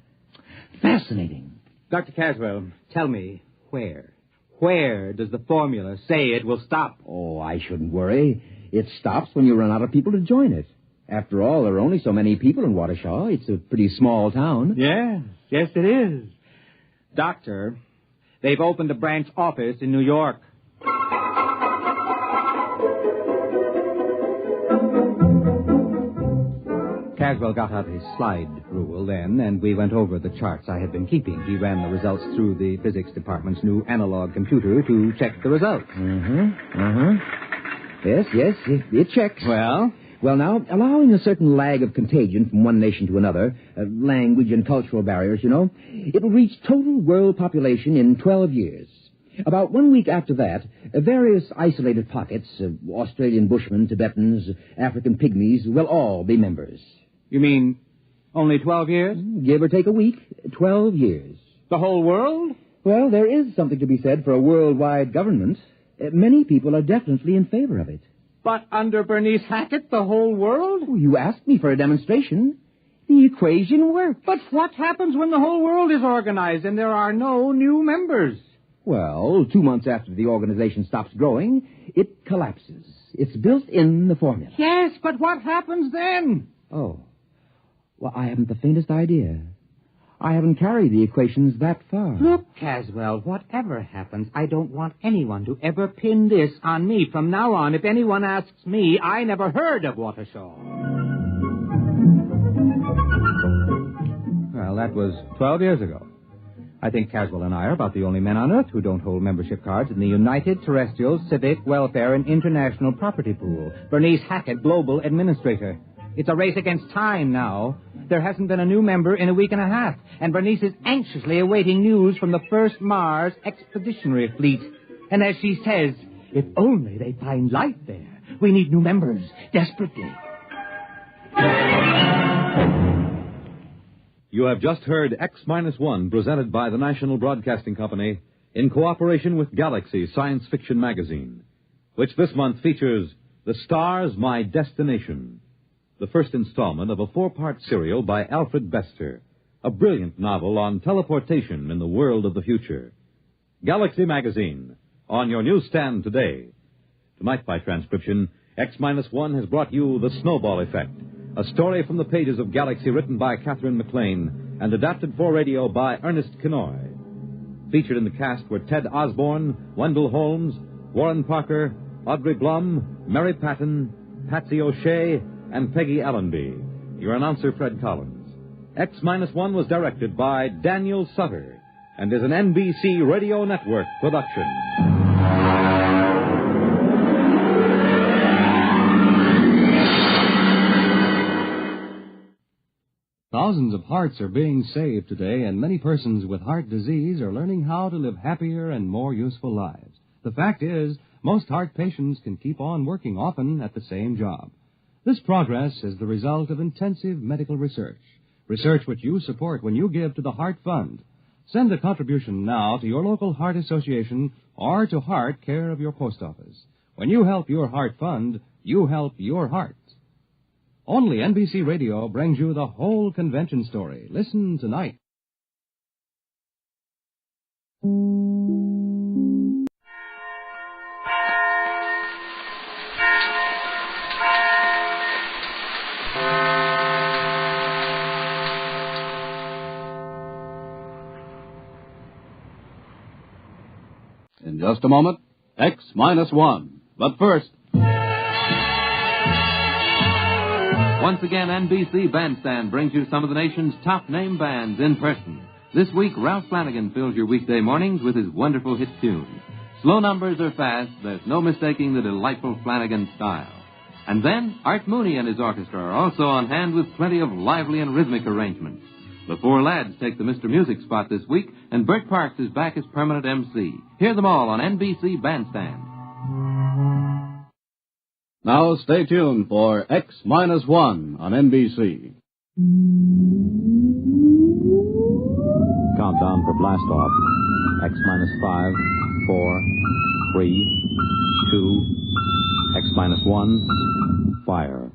Fascinating. Dr. Caswell, tell me, where does the formula say it will stop? Oh, I shouldn't worry. It stops when you run out of people to join it. After all, there are only so many people in Waukesha. It's a pretty small town. Yes, it is. Doctor, they've opened a branch office in New York. Caswell got out his slide rule then, and we went over the charts I had been keeping. He ran the results through the physics department's new analog computer to check the results. Yes, it checks. Well, now, allowing a certain lag of contagion from one nation to another, language and cultural barriers, it will reach total world population in 12 years. About 1 week after that, various isolated pockets, Australian Bushmen, Tibetans, African Pygmies, will all be members. You mean only 12 years? Give or take a week, 12 years. The whole world? Well, there is something to be said for a worldwide government. Many people are definitely in favor of it. But under Bernice Hackett, the whole world? Oh, you asked me for a demonstration. The equation works. But what happens when the whole world is organized and there are no new members? Well, 2 months after the organization stops growing, it collapses. It's built in the formula. Yes, but what happens then? Oh. Well, I haven't the faintest idea. I haven't carried the equations that far. Look, Caswell, whatever happens, I don't want anyone to ever pin this on me. From now on, if anyone asks me, I never heard of Waukesha. Well, that was 12 years ago. I think Caswell and I are about the only men on Earth who don't hold membership cards in the United Terrestrial Civic Welfare and International Property Pool. Bernice Hackett, Global Administrator. It's a race against time now. There hasn't been a new member in a week and a half, and Bernice is anxiously awaiting news from the first Mars Expeditionary Fleet. And as she says, if only they find life there. We need new members, desperately. You have just heard X-1, presented by the National Broadcasting Company in cooperation with Galaxy Science Fiction Magazine, which this month features The Stars, My Destination, the first installment of a 4-part serial by Alfred Bester, a brilliant novel on teleportation in the world of the future. Galaxy Magazine, on your newsstand today. Tonight, by transcription, X-1 has brought you The Snowball Effect, a story from the pages of Galaxy written by Catherine MacLean and adapted for radio by Ernest Kenoy. Featured in the cast were Ted Osborne, Wendell Holmes, Warren Parker, Audrey Blum, Mary Patton, Patsy O'Shea, and Peggy Allenby. Your announcer, Fred Collins. X-1 was directed by Daniel Sutter and is an NBC Radio Network production. Thousands of hearts are being saved today, and many persons with heart disease are learning how to live happier and more useful lives. The fact is, most heart patients can keep on working often at the same job. This progress is the result of intensive medical research which you support when you give to the Heart Fund. Send a contribution now to your local Heart Association or to Heart, care of your post office. When you help your Heart Fund, you help your heart. Only NBC Radio brings you the whole convention story. Listen tonight. In just a moment, X-1. But first, Once again, NBC Bandstand brings you some of the nation's top name bands in person. This week, Ralph Flanagan fills your weekday mornings with his wonderful hit tunes. Slow numbers or fast, there's no mistaking the delightful Flanagan style. And then, Art Mooney and his orchestra are also on hand with plenty of lively and rhythmic arrangements. The four lads take the Mr. Music spot this week, and Bert Parks is back as permanent MC. Hear them all on NBC Bandstand. Now stay tuned for X-1 on NBC. Countdown for blast off. X-5, 4, 3, 2, X-1, fire.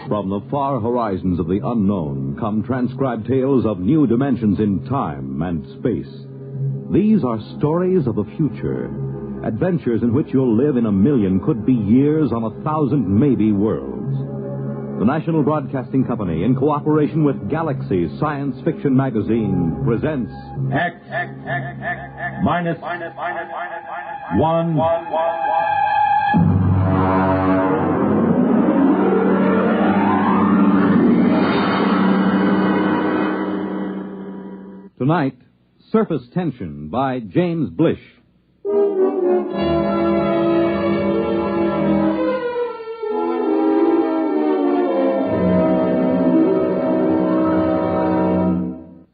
From the far horizons of the unknown come transcribed tales of new dimensions in time and space. These are stories of the future, adventures in which you'll live in a million, could be years, on 1,000 maybe worlds. The National Broadcasting Company, in cooperation with Galaxy Science Fiction Magazine, presents X-1. Tonight, Surface Tension by James Blish.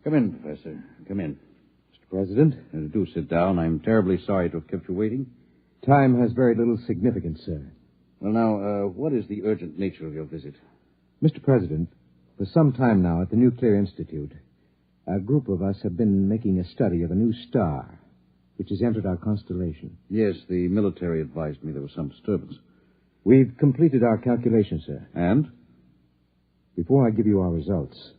Come in, Professor. Come in. Mr. President, do sit down. I'm terribly sorry to have kept you waiting. Time has very little significance, sir. Well, now, what is the urgent nature of your visit? Mr. President, for some time now at the Nuclear Institute, a group of us have been making a study of a new star, which has entered our constellation. Yes, the military advised me there was some disturbance. We've completed our calculations, sir. And? Before I give you our results,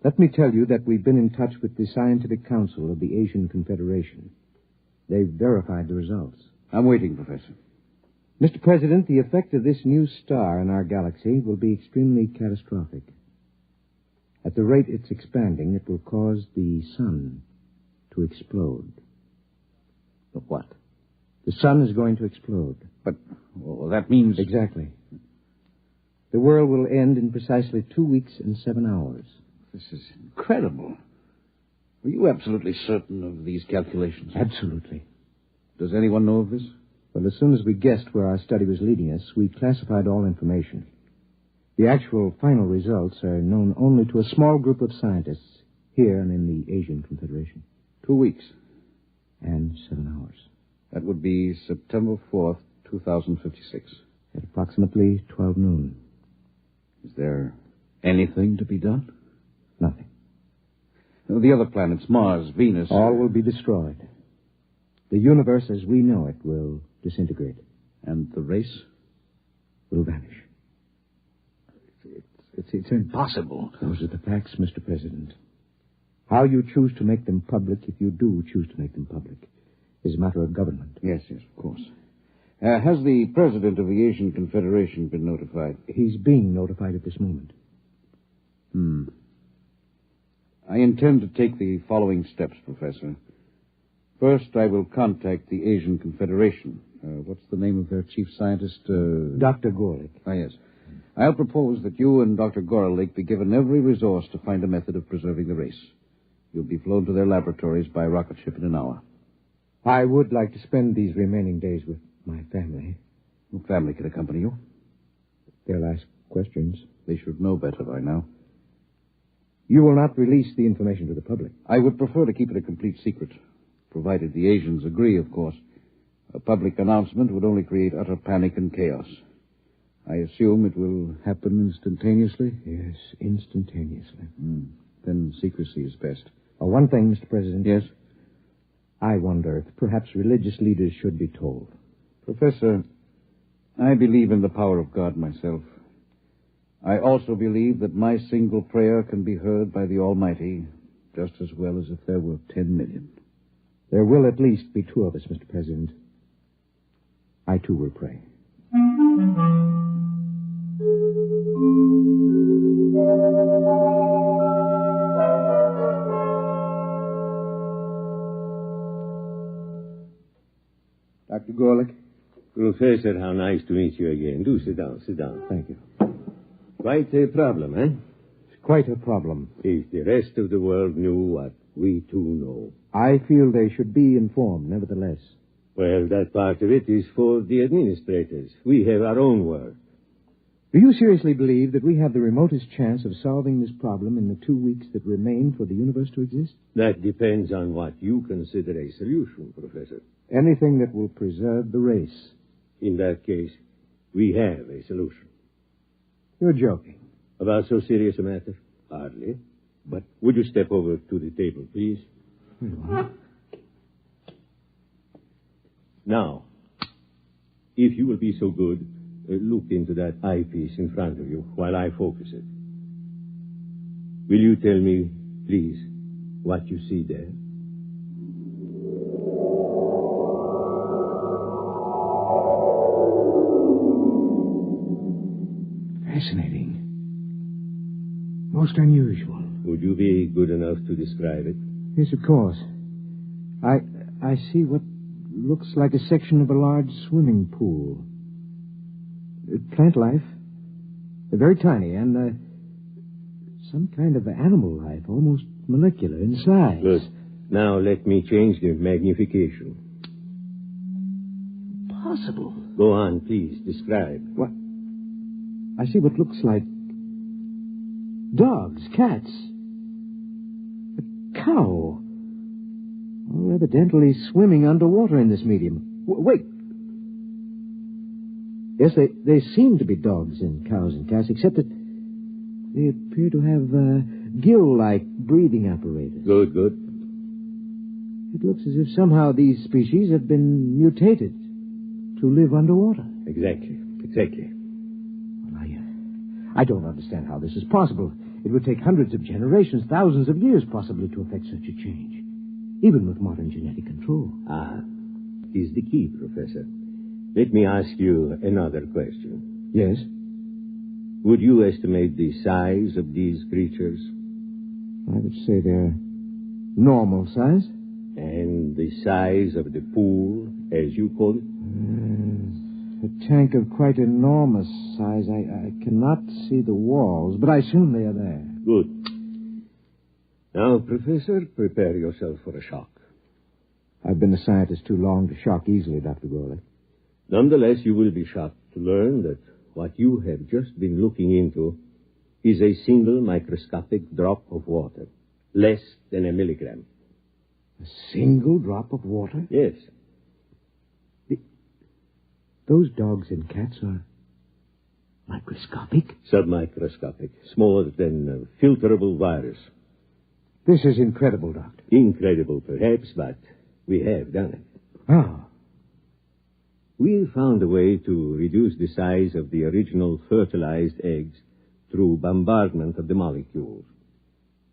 let me tell you that we've been in touch with the Scientific Council of the Asian Confederation. They've verified the results. I'm waiting, Professor. Mr. President, the effect of this new star in our galaxy will be extremely catastrophic. At the rate it's expanding, it will cause the sun to explode. The what? The sun is going to explode. But, well, that means... Exactly. The world will end in precisely 2 weeks and 7 hours. This is incredible. Are you absolutely certain of these calculations? Absolutely. Does anyone know of this? Well, as soon as we guessed where our study was leading us, we classified all information. The actual final results are known only to a small group of scientists here and in the Asian Confederation. 2 weeks. And 7 hours. That would be September 4th, 2056. At approximately 12 noon. Is there anything to be done? Nothing. The other planets, Mars, Venus... All will be destroyed. The universe as we know it will disintegrate. And the race? Will vanish. It's impossible. Those are the facts, Mr. President. How you choose to make them public, if you do choose to make them public, is a matter of government. Yes, of course. Has the president of the Asian Confederation been notified? He's being notified at this moment. I intend to take the following steps, Professor. First, I will contact the Asian Confederation. What's the name of their chief scientist? Dr. Gorlick. Ah, yes. I'll propose that you and Dr. Gorlick be given every resource to find a method of preserving the race. You'll be flown to their laboratories by rocket ship in an hour. I would like to spend these remaining days with my family. Your family can accompany you. They'll ask questions. They should know better by now. You will not release the information to the public. I would prefer to keep it a complete secret, provided the Asians agree, of course. A public announcement would only create utter panic and chaos. I assume it will happen instantaneously? Yes, instantaneously. Then secrecy is best. One thing, Mr. President. Yes? I wonder if perhaps religious leaders should be told. Professor, I believe in the power of God myself. I also believe that my single prayer can be heard by the Almighty just as well as if there were 10 million. There will at least be 2 of us, Mr. President. I, too, will pray. Dr. Gorlick? Professor, how nice to meet you again. Do sit down, sit down. Thank you. Quite a problem, eh? It's quite a problem. If the rest of the world knew what we too know. I feel they should be informed, nevertheless. Well, that part of it is for the administrators. We have our own work. Do you seriously believe that we have the remotest chance of solving this problem in the 2 weeks that remain for the universe to exist? That depends on what you consider a solution, Professor. Anything that will preserve the race. In that case, we have a solution. You're joking. About so serious a matter? Hardly. But would you step over to the table, please? Now, if you will be so good, look into that eyepiece in front of you while I focus it. Will you tell me, please, what you see there? Fascinating. Most unusual. Would you be good enough to describe it? Yes, of course. I see what looks like a section of a large swimming pool. Plant life. Very tiny, and some kind of animal life, almost molecular in size. Good. Now let me change the magnification. Possible. Go on, please. Describe. What? I see what looks like dogs, cats, a cow. All evidently swimming underwater in this medium. Wait. Yes, they seem to be dogs and cows and cats, except that they appear to have gill-like breathing apparatus. Good, good. It looks as if somehow these species have been mutated to live underwater. Exactly. Well, I don't understand how this is possible. It would take hundreds of generations, thousands of years possibly to effect such a change, even with modern genetic control. Is the key, Professor. Let me ask you another question. Yes? Would you estimate the size of these creatures? I would say they're normal size. And the size of the pool, as you call it? A tank of quite enormous size. I cannot see the walls, but I assume they are there. Good. Now, Professor, prepare yourself for a shock. I've been a scientist too long to shock easily, Dr. Gorley. Nonetheless, you will be shocked to learn that what you have just been looking into is a single microscopic drop of water, less than a milligram. A single drop of water? Yes. Those dogs and cats are microscopic? Submicroscopic, smaller than a filterable virus. This is incredible, Doctor. Incredible, perhaps, but we have done it. How? We found a way to reduce the size of the original fertilized eggs through bombardment of the molecules.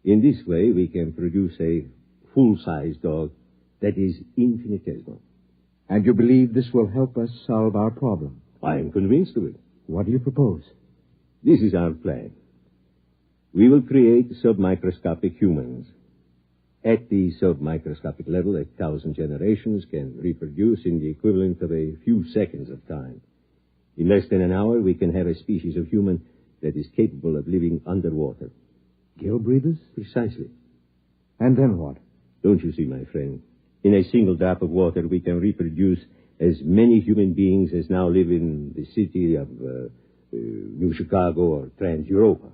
In this way, we can produce a full-size dog that is infinitesimal. And you believe this will help us solve our problem? I am convinced of it. What do you propose? This is our plan. We will create submicroscopic humans. At the submicroscopic level, 1,000 generations can reproduce in the equivalent of a few seconds of time. In less than an hour, we can have a species of human that is capable of living underwater. Gill breathers? Precisely. And then what? Don't you see, my friend? In a single drop of water, we can reproduce as many human beings as now live in the city of New Chicago or Trans-Europa.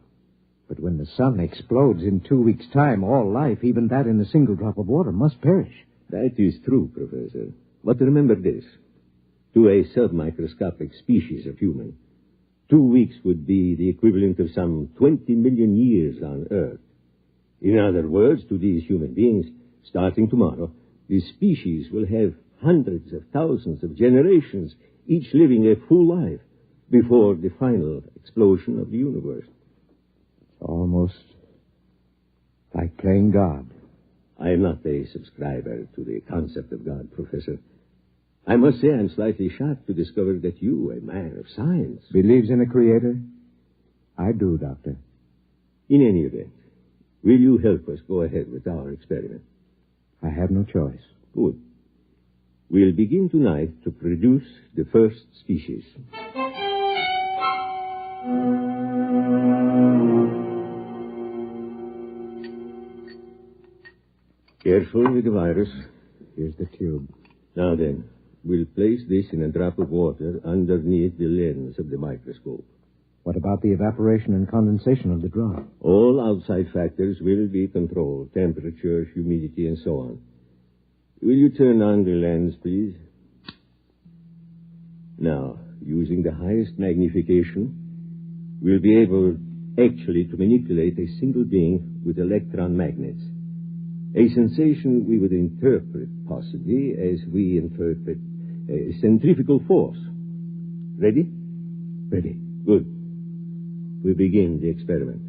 But when the sun explodes in 2 weeks' time, all life, even that in a single drop of water, must perish. That is true, Professor. But remember this. To a submicroscopic species of human, 2 weeks would be the equivalent of some 20 million years on Earth. In other words, to these human beings, starting tomorrow, the species will have hundreds of thousands of generations, each living a full life, before the final explosion of the universe. It's almost like playing God. I am not a subscriber to the concept of God, Professor. I must say I'm slightly shocked to discover that you, a man of science... Believes in a creator? I do, Doctor. In any event, will you help us go ahead with our experiment? I have no choice. Good. We'll begin tonight to produce the first species. Careful with the virus. Here's the tube. Now then, we'll place this in a drop of water underneath the lens of the microscope. What about the evaporation and condensation of the drop? All outside factors will be controlled. Temperature, humidity, and so on. Will you turn on the lens, please? Now, using the highest magnification, we'll be able actually to manipulate a single being with electron magnets. A sensation we would interpret, possibly, as we interpret a centrifugal force. Ready? Ready. Good. We begin the experiment.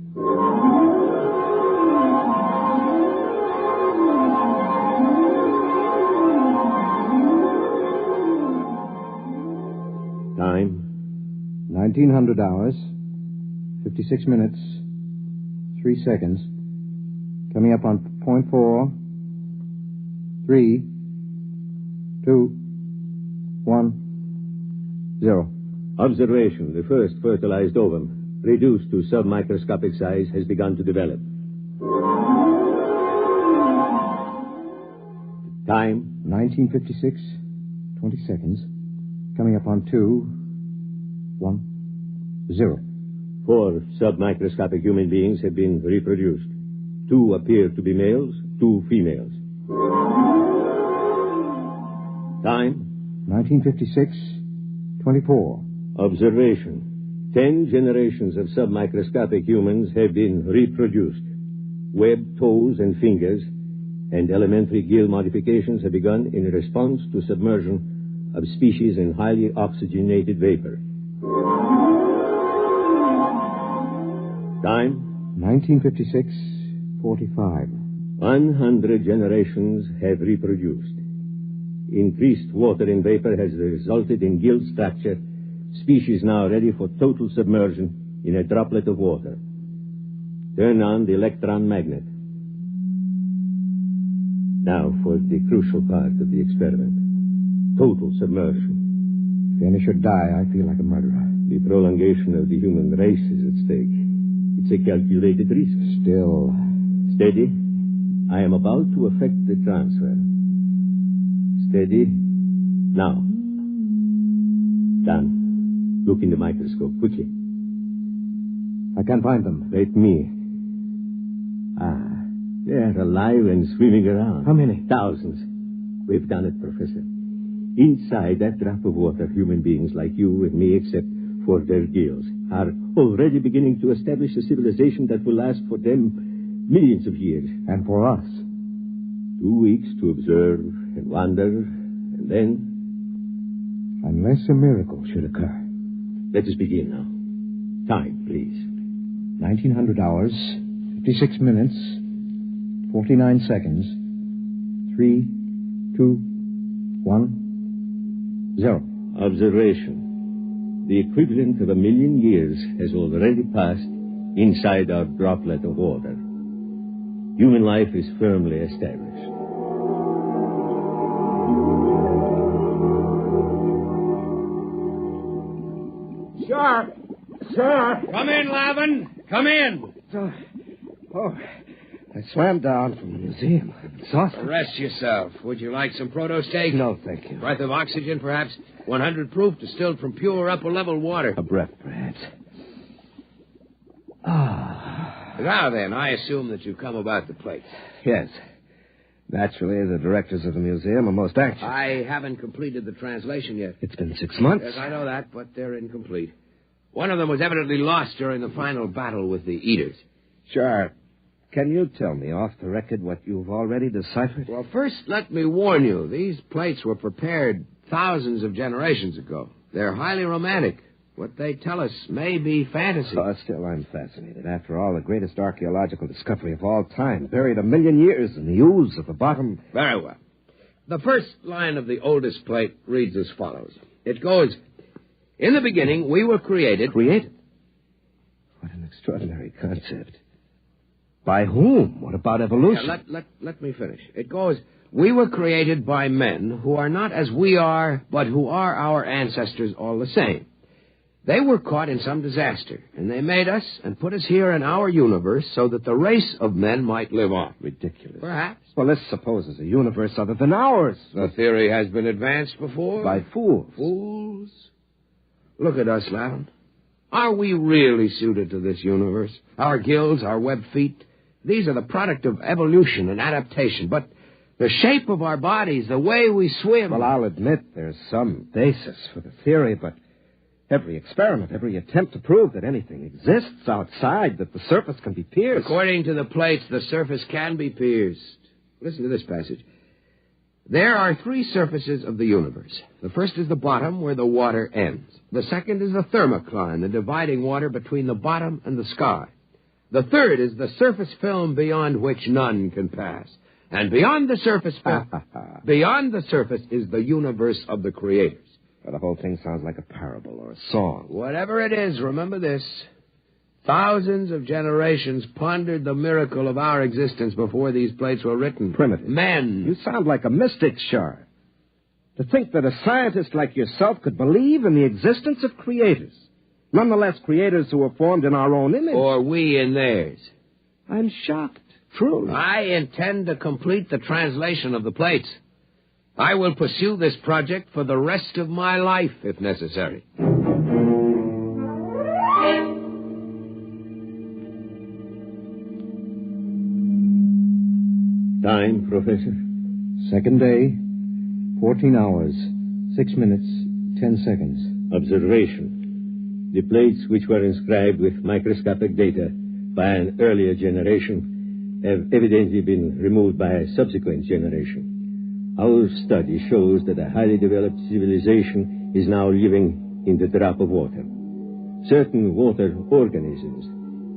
Time? 1900 hours, 56 minutes, 3 seconds. Coming up on 0.4, 3, 2, 1, 0. Observation. The first fertilized ovum, reduced to submicroscopic size, has begun to develop. Time? 1956, 20 seconds. Coming up on 2, 1, 0. 4 submicroscopic human beings have been reproduced. 2 appear to be males, 2 females. Time? 1956, 24. Observation. 10 generations of submicroscopic humans have been reproduced. Webbed toes and fingers and elementary gill modifications have begun in response to submersion of species in highly oxygenated vapor. Time? 1956, 45. 100 generations have reproduced. Increased water in vapor has resulted in gill structure, species now ready for total submersion in a droplet of water. Turn on the electron magnet. Now for the crucial part of the experiment. Total submersion. If any should die, I feel like a murderer. The prolongation of the human race is at stake. It's a calculated risk. Still. Steady. I am about to effect the transfer. Steady. Now. Done. Look in the microscope, quickly. I can't find them. Let me. Ah, they're alive and swimming around. How many? Thousands. We've done it, Professor. Inside that drop of water, human beings like you and me, except for their gills, are already beginning to establish a civilization that will last for them millions of years. And for us? 2 weeks to observe and wonder, and then... Unless a miracle should occur. Let us begin now. Time, please. 1900 hours, 56 minutes, 49 seconds, 3, 2, 1, 0. Observation. The equivalent of 1,000,000 years has already passed inside our droplet of water. Human life is firmly established. Sir! Sir! Come in, Lavin. Come in. I swam down from the museum. Exhausted. Rest yourself. Would you like some proto steak? No, thank you. Breath of oxygen, perhaps? 100 proof, distilled from pure upper-level water. A breath, perhaps. Now then, I assume that you've come about the plate. Yes. Naturally, the directors of the museum are most anxious. I haven't completed the translation yet. It's been 6 months. Yes, I know that, but they're incomplete. One of them was evidently lost during the final battle with the Eaters. Sure. Can you tell me off the record what you've already deciphered? Well, first, let me warn you. These plates were prepared thousands of generations ago. They're highly romantic, What they tell us may be fantasy. Still, I'm fascinated. After all, the greatest archaeological discovery of all time, buried 1 million years in the ooze of the bottom. Very well. The first line of the oldest plate reads as follows. It goes, "In the beginning, we were created." Created? What an extraordinary concept. By whom? What about evolution? Yeah, let me finish. It goes, "We were created by men who are not as we are, but who are our ancestors all the same. They were caught in some disaster, and they made us and put us here in our universe so that the race of men might live on." Ridiculous. Perhaps. Well, let's suppose there's a universe other than ours. The theory has been advanced before. By fools. Fools? Look at us, Lavin. Are we really suited to this universe? Our gills, our webbed feet, these are the product of evolution and adaptation. But the shape of our bodies, the way we swim... Well, I'll admit there's some basis for the theory, but every experiment, every attempt to prove that anything exists outside, that the surface can be pierced... According to the plates, the surface can be pierced. Listen to this passage. There are 3 surfaces of the universe. The first is the bottom, where the water ends. The second is the thermocline, the dividing water between the bottom and the sky. The third is the surface film beyond which none can pass. And beyond the surface film, beyond the surface is the universe of the creators. Well, the whole thing sounds like a parable or a song. Whatever it is, remember this. Thousands of generations pondered the miracle of our existence before these plates were written. Primitive. Men. You sound like a mystic, Shar. To think that a scientist like yourself could believe in the existence of creators. Nonetheless, creators who were formed in our own image. Or we in theirs. I'm shocked, truly. I intend to complete the translation of the plates. I will pursue this project for the rest of my life, if necessary. Time, Professor? Second day, 14 hours, 6 minutes, 10 seconds. Observation. The plates which were inscribed with microscopic data by an earlier generation have evidently been removed by a subsequent generation. Our study shows that a highly developed civilization is now living in the drop of water. Certain water organisms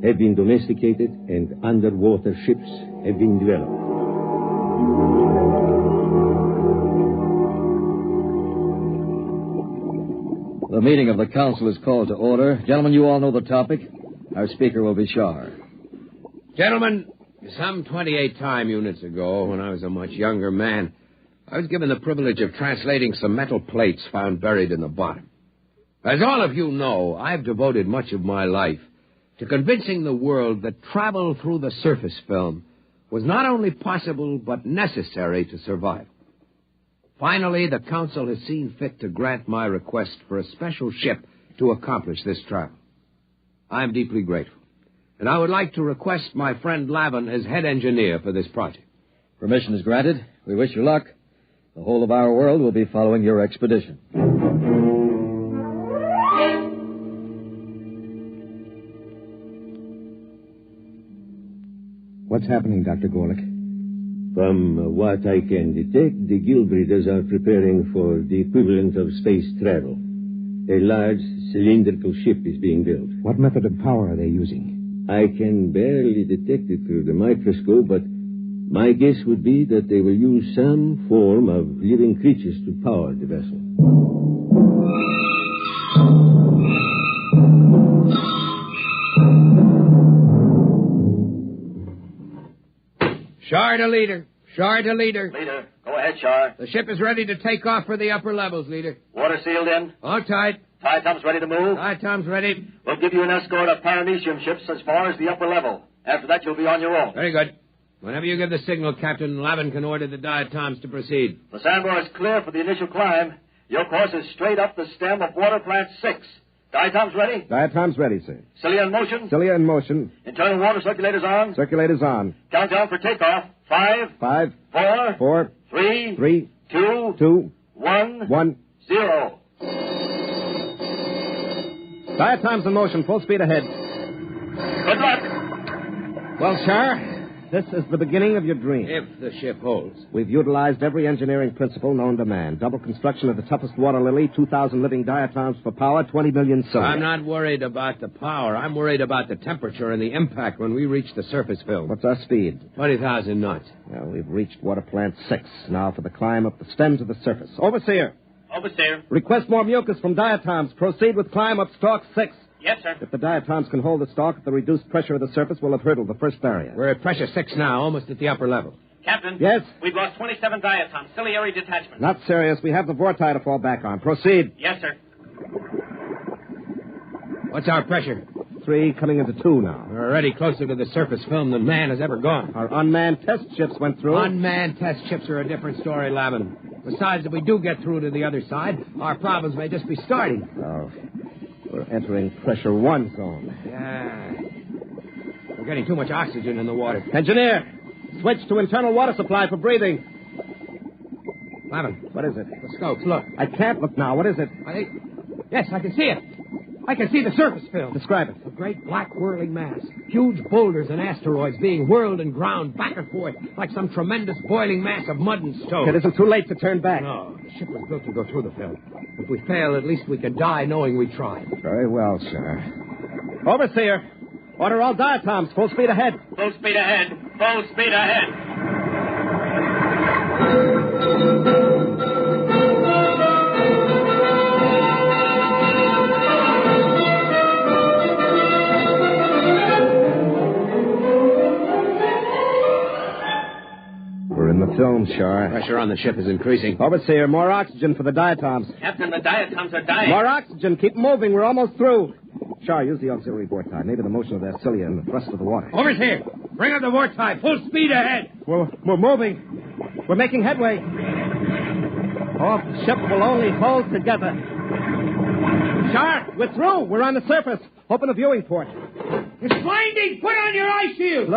have been domesticated and underwater ships have been developed. The meeting of the council is called to order. Gentlemen, you all know the topic. Our speaker will be Shar. Gentlemen, some 28 time units ago, when I was a much younger man, I was given the privilege of translating some metal plates found buried in the bottom. As all of you know, I've devoted much of my life to convincing the world that travel through the surface film was not only possible but necessary to survival. Finally, the council has seen fit to grant my request for a special ship to accomplish this travel. I'm deeply grateful, and I would like to request my friend Lavin as head engineer for this project. Permission is granted. We wish you luck. The whole of our world will be following your expedition. What's happening, Dr. Gorlick? From what I can detect, the gill breeders are preparing for the equivalent of space travel. A large cylindrical ship is being built. What method of power are they using? I can barely detect it through the microscope, but my guess would be that they will use some form of living creatures to power the vessel. Shar to leader. Shar to leader. Leader, go ahead, Shar. The ship is ready to take off for the upper levels, leader. Water sealed in? All tight. Diatom's ready to move? Diatom's ready. We'll give you an escort of paramecium ships as far as the upper level. After that, you'll be on your own. Very good. Whenever you give the signal, Captain, Lavin can order the diatoms to proceed. The sandbar is clear for the initial climb. Your course is straight up the stem of water plant 6. Diatoms ready? Diatom's ready, sir. Cilia in motion? Cilia in motion. Internal water circulators on? Circulators on. Countdown for takeoff. 5. 5. 4. 4. 3. 3. 2. 2. 1. 1. 0. Diatom's in motion. Full speed ahead. Good luck. Well, Shar, This is the beginning of your dream. If the ship holds. We've utilized every engineering principle known to man. Double construction of the toughest water lily, 2,000 living diatoms for power, 20 million solar. I'm not worried about the power. I'm worried about the temperature and the impact when we reach the surface film. What's our speed? 20,000 knots. Well, we've reached water plant 6. Now for the climb up the stem to the surface. Overseer. Overseer. Request more mucus from diatoms. Proceed with climb up stalk 6. Yes, sir. If the diatoms can hold the stalk at the reduced pressure of the surface, we'll have hurdled the first barrier. We're at pressure 6 now, almost at the upper level. Captain. Yes? We've lost 27 diatoms. Ciliary detachment. Not serious. We have the vorti to fall back on. Proceed. Yes, sir. What's our pressure? 3 coming into 2 now. We're already closer to the surface film than man has ever gone. Our unmanned test ships went through. Unmanned test ships are a different story, Lavin. Besides, if we do get through to the other side, our problems may just be starting. Oh. We're entering pressure 1 zone. Yeah. We're getting too much oxygen in the water. Engineer, switch to internal water supply for breathing. Lavin. What is it? The scopes, look. I can't look now. What is it? Yes, I can see it. I can see the surface film. Describe it. A great black whirling mass. Huge boulders and asteroids being whirled and ground back and forth like some tremendous boiling mass of mud and stone. It isn't too late to turn back. No, the ship was built to go through the film. If we fail, at least we can die knowing we tried. Very well, sir. Overseer, order all diatoms. Full speed ahead. Full speed ahead. Full speed ahead. The film, Shar. Pressure on the ship is increasing. Overseer, more oxygen for the diatoms. Captain, the diatoms are dying. More oxygen. Keep moving. We're almost through. Shar, use the auxiliary vorti. Maybe the motion of their cilia and the thrust of the water. Overseer, bring up the vorti. Full speed ahead. We're moving. We're making headway. Oh, the ship will only hold together. Shar, we're through. We're on the surface. Open a viewing port. It's blinding. Put on your eye shield.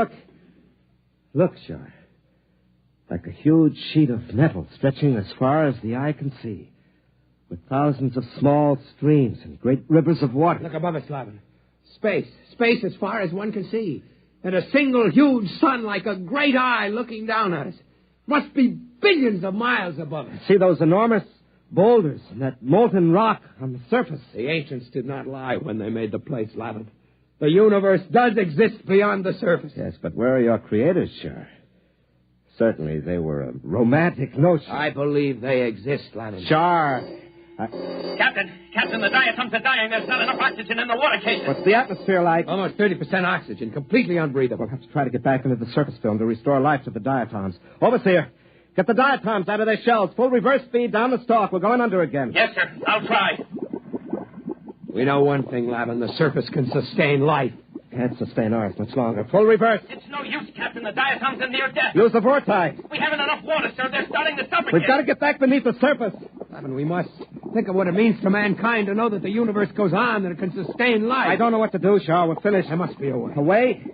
Look, Shar. Like a huge sheet of metal stretching as far as the eye can see, with thousands of small streams and great rivers of water. Look above us, Lavin. Space as far as one can see, and a single huge sun like a great eye looking down at us. Must be billions of miles above us. See those enormous boulders and that molten rock on the surface? The ancients did not lie when they made the place, Lavin. The universe does exist beyond the surface. Yes, but where are your creators, sure? Certainly, they were a romantic notion. I believe they exist, Lavin. Shar. Captain, the diatoms are dying. There's not enough oxygen in the water cases. What's the atmosphere like? Almost 30% oxygen, completely unbreathable. We'll have to try to get back into the surface film to restore life to the diatoms. Overseer, get the diatoms out of their shells. Full reverse speed down the stalk. We're going under again. Yes, sir. I'll try. We know one thing, Lavin. The surface can sustain life. Can't sustain ours much longer. Full reverse. It's no use, Captain. The diatoms are near death. Use the vortex. We haven't enough water, sir. They're starting to suffocate. We've got to get back beneath the surface. Lavin, we must think of what it means to mankind to know that the universe goes on, that it can sustain life. I don't know what to do, Shaw. We're finished. There must be a way. A way?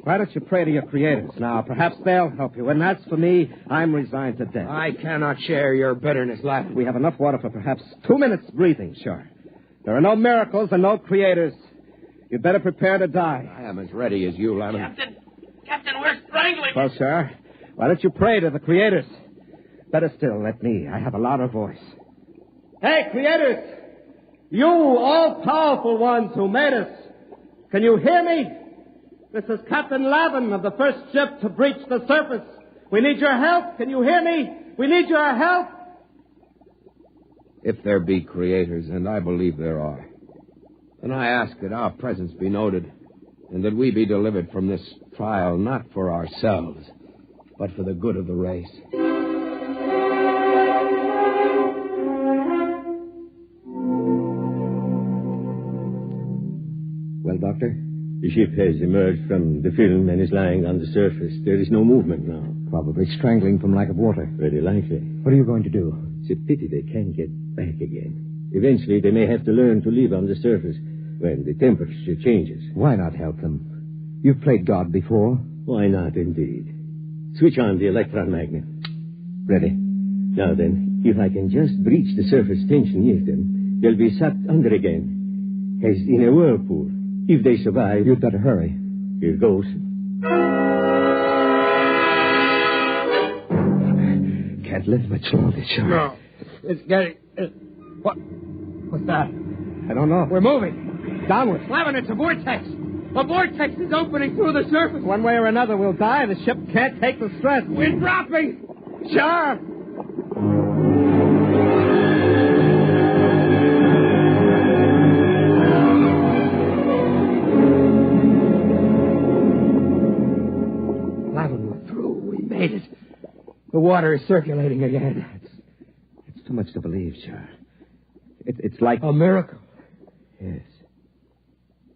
Why don't you pray to your creators now? Perhaps they'll help you. And as for me, I'm resigned to death. I cannot share your bitterness, Lavin. We have enough water for perhaps 2 minutes breathing, Shaw. There are no miracles and no creators. You'd better prepare to die. I am as ready as you, Lavin. Captain, we're strangling. Well, sir, why don't you pray to the creators? Better still, let me. I have a louder voice. Hey, creators! You all-powerful ones who made us, can you hear me? This is Captain Lavin of the first ship to breach the surface. We need your help. Can you hear me? We need your help. If there be creators, and I believe there are, then I ask that our presence be noted, and that we be delivered from this trial not for ourselves, but for the good of the race. Well, Doctor? The ship has emerged from the film and is lying on the surface. There is no movement now. Probably strangling from lack of water. Very likely. What are you going to do? It's a pity they can't get back again. Eventually, they may have to learn to live on the surface when the temperature changes. Why not help them? You've played God before. Why not, indeed? Switch on the electron magnet. Ready. Now then, if I can just breach the surface tension near them, they'll be sucked under again, as in a whirlpool. If they survive... You'd better hurry. Here goes. can't live much longer, Charlie. No. It's getting... What's that? I don't know. We're moving. Downward. Slavin, it's a vortex. A vortex is opening through the surface. One way or another, we'll die. The ship can't take the stress. We're dropping. Sure. Slavin, we're through. We made it. The water is circulating again. It's too much to believe, sure. It's like... A miracle. Yes.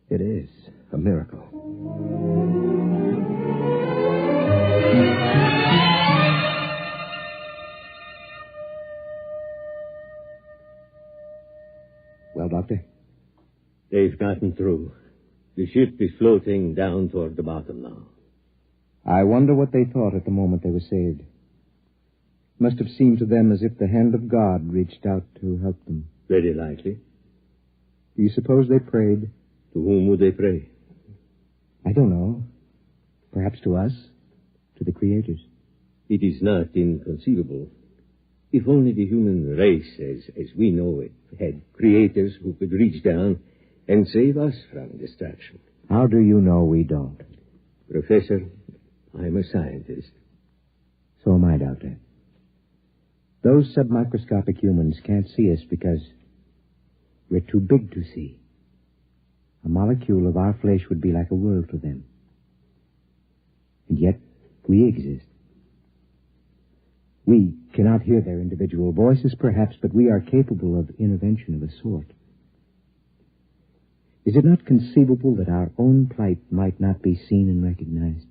It is a miracle. Well, Doctor? They've gotten through. The ship is floating down toward the bottom now. I wonder what they thought at the moment they were saved. Must have seemed to them as if the hand of God reached out to help them. Very likely. Do you suppose they prayed? To whom would they pray? I don't know. Perhaps to us? To the creators? It is not inconceivable. If only the human race, as we know it, had creators who could reach down and save us from destruction. How do you know we don't? Professor, I'm a scientist. So am I, Doctor. Those submicroscopic humans can't see us because we're too big to see. A molecule of our flesh would be like a world to them. And yet, we exist. We cannot hear their individual voices, perhaps, but we are capable of intervention of a sort. Is it not conceivable that our own plight might not be seen and recognized?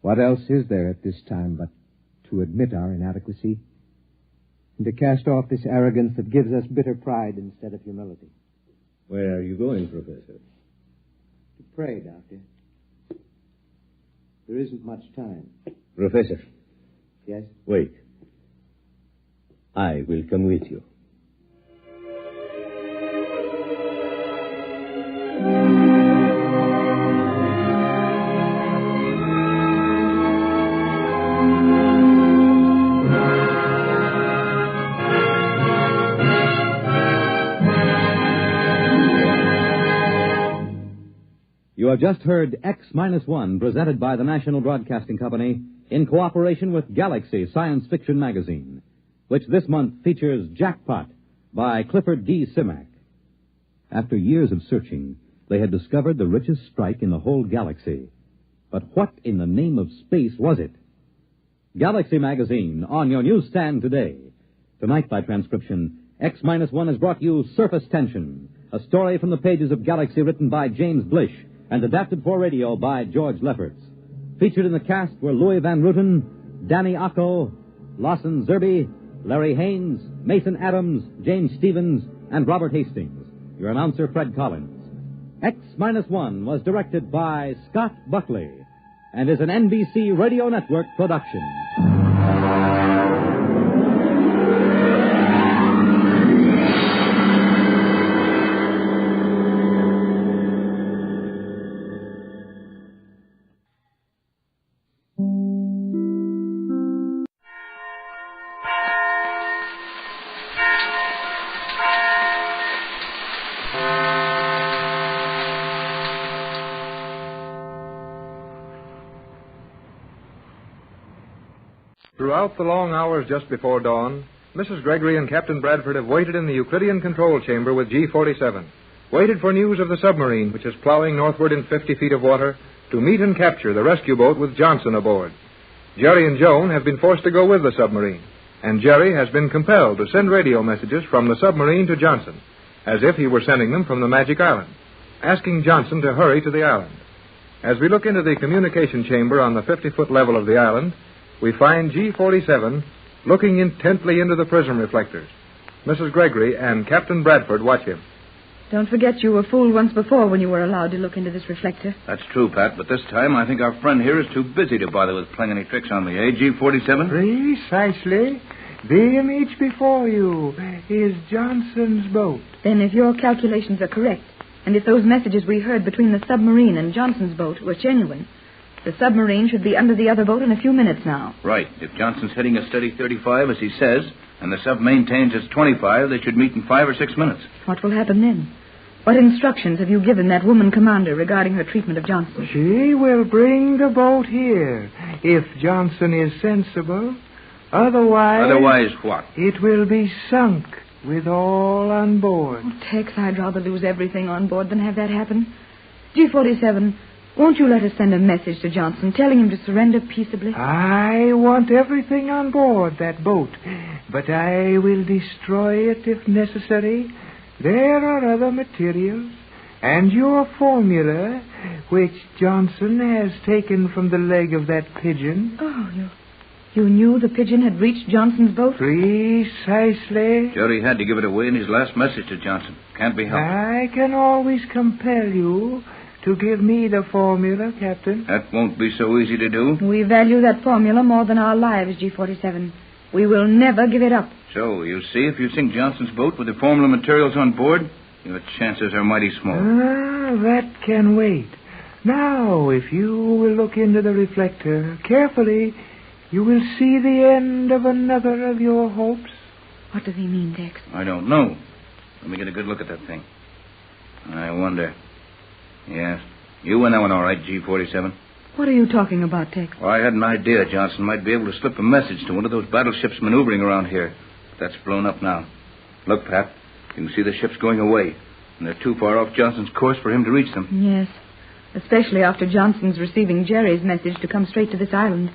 What else is there at this time but to admit our inadequacy and to cast off this arrogance that gives us bitter pride instead of humility? Where are you going, Professor? To pray, Doctor. There isn't much time. Professor. Yes? Wait. I will come with you. You have just heard X-1, presented by the National Broadcasting Company in cooperation with Galaxy Science Fiction Magazine, which this month features Jackpot by Clifford D. Simak. After years of searching, they had discovered the richest strike in the whole galaxy. But what in the name of space was it? Galaxy Magazine, on your newsstand today. Tonight, by transcription, X-1 has brought you Surface Tension, a story from the pages of Galaxy written by James Blish and adapted for radio by George Lefferts. Featured in the cast were Louis Van Ruten, Danny Acco, Lawson Zerby, Larry Haynes, Mason Adams, James Stevens, and Robert Hastings. Your announcer, Fred Collins. X-1 was directed by Scott Buckley and is an NBC Radio Network production. Throughout the long hours just before dawn, Mrs. Gregory and Captain Bradford have waited in the Euclidean control chamber with G-47, waited for news of the submarine, which is plowing northward in 50 feet of water, to meet and capture the rescue boat with Johnson aboard. Jerry and Joan have been forced to go with the submarine, and Jerry has been compelled to send radio messages from the submarine to Johnson, as if he were sending them from the Magic Island, asking Johnson to hurry to the island. As we look into the communication chamber on the 50-foot level of the island, we find G-47 looking intently into the prism reflectors. Mrs. Gregory and Captain Bradford watch him. Don't forget you were fooled once before when you were allowed to look into this reflector. That's true, Pat, but this time I think our friend here is too busy to bother with playing any tricks on me, eh, G-47? Precisely. The image before you is Johnson's boat. Then if your calculations are correct, and if those messages we heard between the submarine and Johnson's boat were genuine, The submarine should be under the other boat in a few minutes now. Right. If Johnson's heading a steady 35, as he says, and the sub maintains its 25, they should meet in 5 or 6 minutes. What will happen then? What instructions have you given that woman commander regarding her treatment of Johnson? She will bring the boat here, if Johnson is sensible. Otherwise... Otherwise what? It will be sunk with all on board. Oh, Tex, I'd rather lose everything on board than have that happen. G47, won't you let us send a message to Johnson telling him to surrender peaceably? I want everything on board that boat, but I will destroy it if necessary. There are other materials, and your formula, which Johnson has taken from the leg of that pigeon. Oh, you knew the pigeon had reached Johnson's boat? Precisely. Jerry had to give it away in his last message to Johnson. Can't be helped. I can always compel you to give me the formula, Captain. That won't be so easy to do. We value that formula more than our lives, G47. We will never give it up. So, you see, if you sink Johnson's boat with the formula materials on board, your chances are mighty small. That can wait. Now, if you will look into the reflector carefully, you will see the end of another of your hopes. What does he mean, Tex? I don't know. Let me get a good look at that thing. I wonder. Yes, you win that one all right, G47. What are you talking about, Tex? Well, I had an idea Johnson might be able to slip a message to one of those battleships maneuvering around here. That's blown up now. Look, Pat, you can see the ships going away, and they're too far off Johnson's course for him to reach them. Yes, especially after Johnson's receiving Jerry's message to come straight to this island.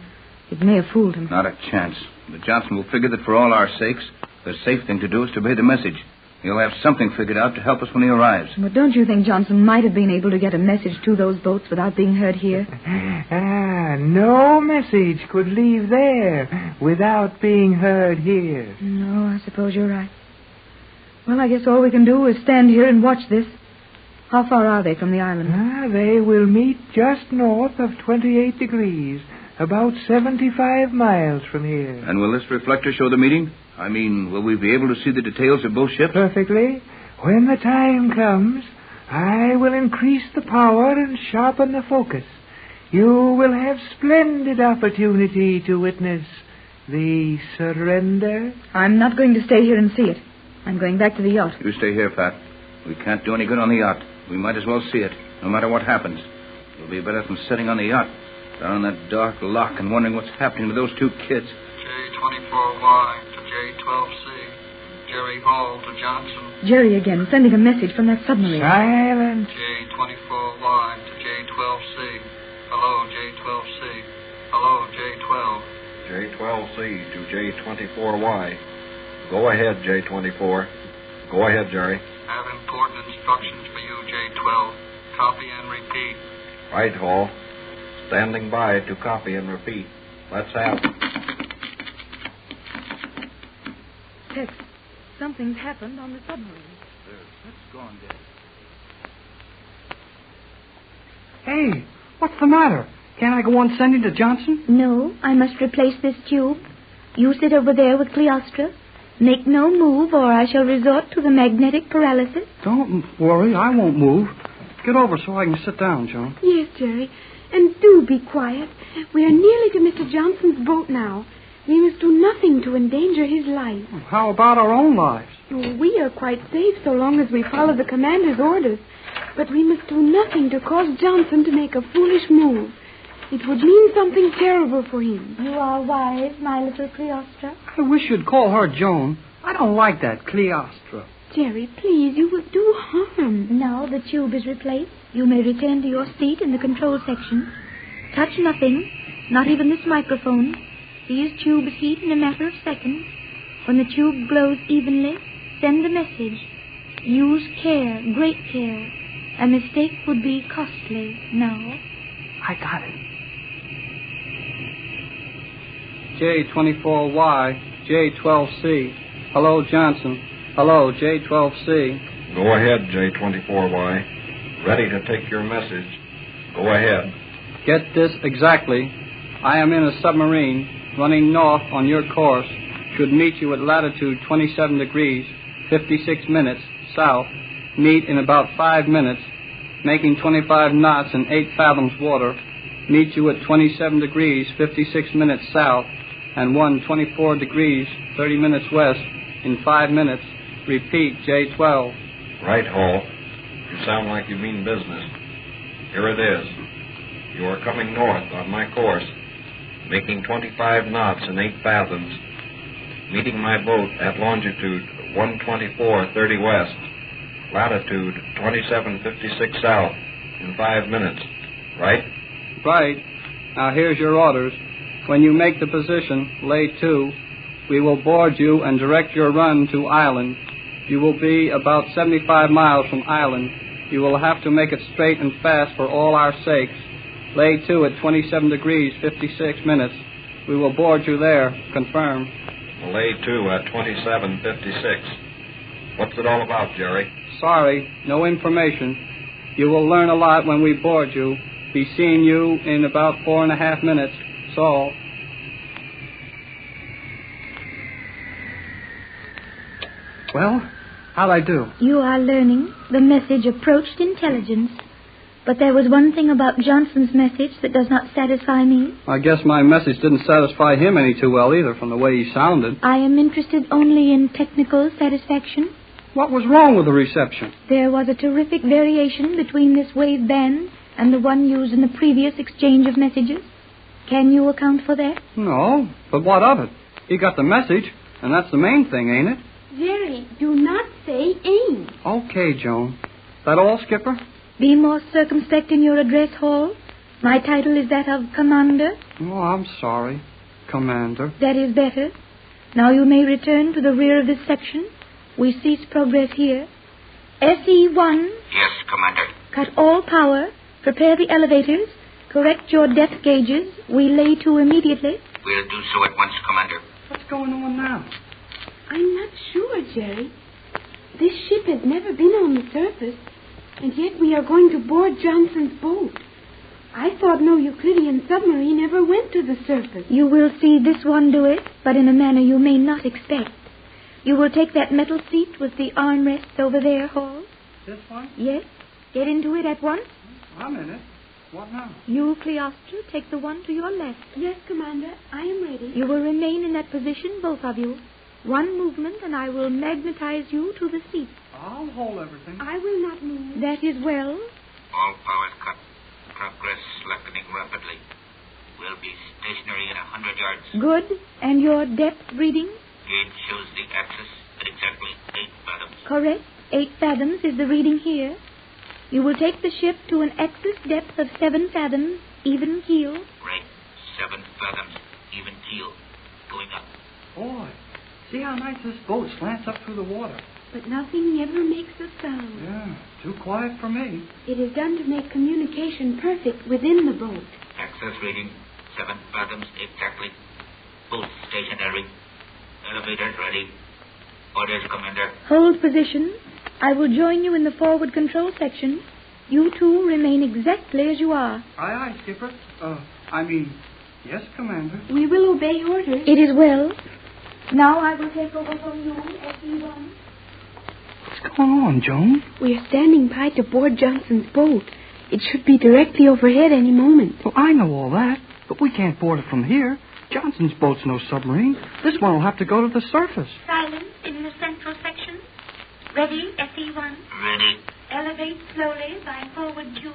It may have fooled him. Not a chance. But Johnson will figure that for all our sakes, the safe thing to do is to obey the message. He'll have something figured out to help us when he arrives. But don't you think Johnson might have been able to get a message to those boats without being heard here? No message could leave there without being heard here. No, I suppose you're right. Well, I guess all we can do is stand here and watch this. How far are they from the island? They will meet just north of 28 degrees, about 75 miles from here. And will this reflector show the meeting? I mean, will we be able to see the details of both ships? Perfectly. When the time comes, I will increase the power and sharpen the focus. You will have splendid opportunity to witness the surrender. I'm not going to stay here and see it. I'm going back to the yacht. You stay here, Pat. We can't do any good on the yacht. We might as well see it, no matter what happens. It'll be better than sitting on the yacht, down in that dark lock and wondering what's happening to those two kids. J24Y to J12C. Jerry Hall to Johnson. Jerry again, sending a message from that submarine. Silent. J24Y to J12C. Hello, J12C. Hello, J12. J12C to J24Y. Go ahead, J24. Go ahead, Jerry. Have important instructions for you, J12. Copy and repeat. Right, Hall. Standing by to copy and repeat. Let's have it. Tex, something's happened on the submarine. Let's go on deck. Hey, what's the matter? Can't I go on sending to Johnson? No, I must replace this tube. You sit over there with Cleostra. Make no move, or I shall resort to the magnetic paralysis. Don't worry, I won't move. Get over so I can sit down, Joan. Yes, Jerry. And do be quiet. We are nearly to Mr. Johnson's boat now. We must do nothing to endanger his life. How about our own lives? We are quite safe so long as we follow the commander's orders. But we must do nothing to cause Johnson to make a foolish move. It would mean something terrible for him. You are wise, my little Cleostra. I wish you'd call her Joan. I don't like that, Cleostra. Jerry, please, you will do harm. Now the tube is replaced. You may return to your seat in the control section. Touch nothing, not even this microphone. These tubes heat in a matter of seconds. When the tube glows evenly, send the message. Use care, great care. A mistake would be costly. Now. I got it. J24Y, J12C. Hello, Johnson. Hello, J12C. Go ahead, J24Y. Ready to take your message. Go ahead. Get this exactly. I am in a submarine running north on your course. Should meet you at latitude 27 degrees, 56 minutes, south. Meet in about 5 minutes, making 25 knots in 8 fathoms water. meet you at 27 degrees, 56 minutes south, and 124 degrees, 30 minutes west in 5 minutes. Repeat, J12. Right, Hall. You sound like you mean business. Here it is. You are coming north on my course, making 25 knots in 8 fathoms, meeting my boat at longitude 124.30 west, latitude 27.56 south in 5 minutes. Right? Right. Now here's your orders. When you make the position, lay to, we will board you and direct your run to island. You will be about 75 miles from island. You will have to make it straight and fast for all our sakes. Lay to at 27 degrees, 56 minutes. We will board you there. Confirm. Lay to at 27.56. What's it all about, Jerry? Sorry, no information. You will learn a lot when we board you. Be seeing you in about 4.5 minutes. That's all. Well, how'd I do? You are learning. The message approached intelligence. But there was one thing about Johnson's message that does not satisfy me. I guess my message didn't satisfy him any too well either from the way he sounded. I am interested only in technical satisfaction. What was wrong with the reception? There was a terrific variation between this wave band and the one used in the previous exchange of messages. Can you account for that? No, but what of it? He got the message, and that's the main thing, ain't it? Jerry, do not say ain't. Okay, Joan. That all, Skipper? Be more circumspect in your address, Hall. My title is that of Commander. Oh, I'm sorry, Commander. That is better. Now you may return to the rear of this section. We cease progress here. SE-1. Yes, Commander. Cut all power. Prepare the elevators. Correct your depth gauges. We lay to immediately. We'll do so at once, Commander. What's going on now? I'm not sure, Jerry. This ship has never been on the surface, and yet we are going to board Johnson's boat. I thought no Euclidean submarine ever went to the surface. You will see this one do it, but in a manner you may not expect. You will take that metal seat with the armrests over there, Hall. This one? Yes. Get into it at once. I'm in it. What now? You, Cleostra, take the one to your left. Yes, Commander. I am ready. You will remain in that position, both of you. One movement, and I will magnetize you to the seat. I'll hold everything. I will not move. That is well. All powers cut. Progress slackening rapidly. We'll be stationary in 100 yards. Good. And your depth reading? Gauge shows the axis at exactly 8 fathoms. Correct. 8 fathoms is the reading here. You will take the ship to an axis depth of 7 fathoms, even keel. Right. 7 fathoms, even keel. Going up. Boy, see how nice this boat slants up through the water. But nothing ever makes a sound. Yeah, too quiet for me. It is done to make communication perfect within the boat. Access reading 7 fathoms exactly. Both stationary. Elevators ready. Orders, Commander. Hold position. I will join you in the forward control section. You two remain exactly as you are. Aye, aye, Skipper. Yes, Commander. We will obey orders. It is well. Now I will take over from you, SE-1. What's going on, Joan? We are standing by to board Johnson's boat. It should be directly overhead any moment. Well, I know all that, but we can't board it from here. Johnson's boat's no submarine. This one will have to go to the surface. Silence in the central section. Ready, SE-1. Ready. Elevate slowly by forward tube.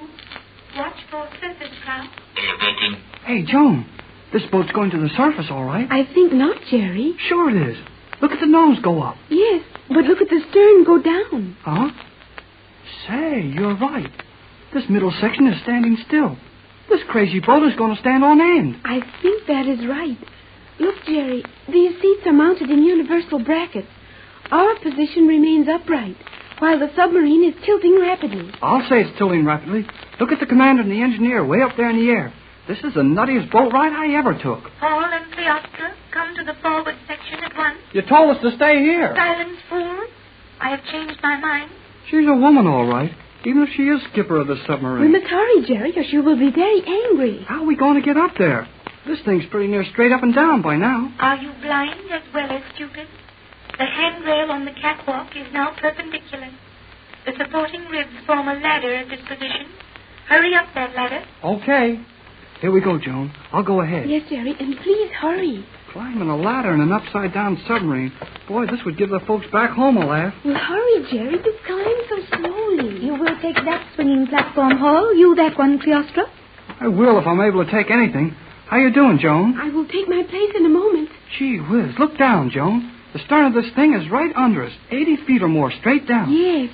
Watch for surface craft. Elevating. Hey, Joan, this boat's going to the surface, all right? I think not, Jerry. Sure it is. Look at the nose go up. Yes, but look at the stern go down. Huh? Say, you're right. This middle section is standing still. This crazy boat is going to stand on end. I think that is right. Look, Jerry, these seats are mounted in universal brackets. Our position remains upright, while the submarine is tilting rapidly. I'll say it's tilting rapidly. Look at the commander and the engineer way up there in the air. This is the nuttiest boat ride I ever took. Paul and Cleostra, come to the forward section at once. You told us to stay here. Silence, fool. I have changed my mind. She's a woman, all right, even if she is skipper of the submarine. We must hurry, Jerry, or she will be very angry. How are we going to get up there? This thing's pretty near straight up and down by now. Are you blind as well as stupid? The handrail on the catwalk is now perpendicular. The supporting ribs form a ladder at this position. Hurry up that ladder. Okay. Here we go, Joan. I'll go ahead. Yes, Jerry, and please hurry. Climbing a ladder in an upside-down submarine. Boy, this would give the folks back home a laugh. Well, hurry, Jerry. Just climb so slowly. You will take that swinging platform, Hall. You that one, Cleostra. I will if I'm able to take anything. How you doing, Joan? I will take my place in a moment. Gee whiz, look down, Joan. The stern of this thing is right under us, 80 feet or more, straight down. Yes,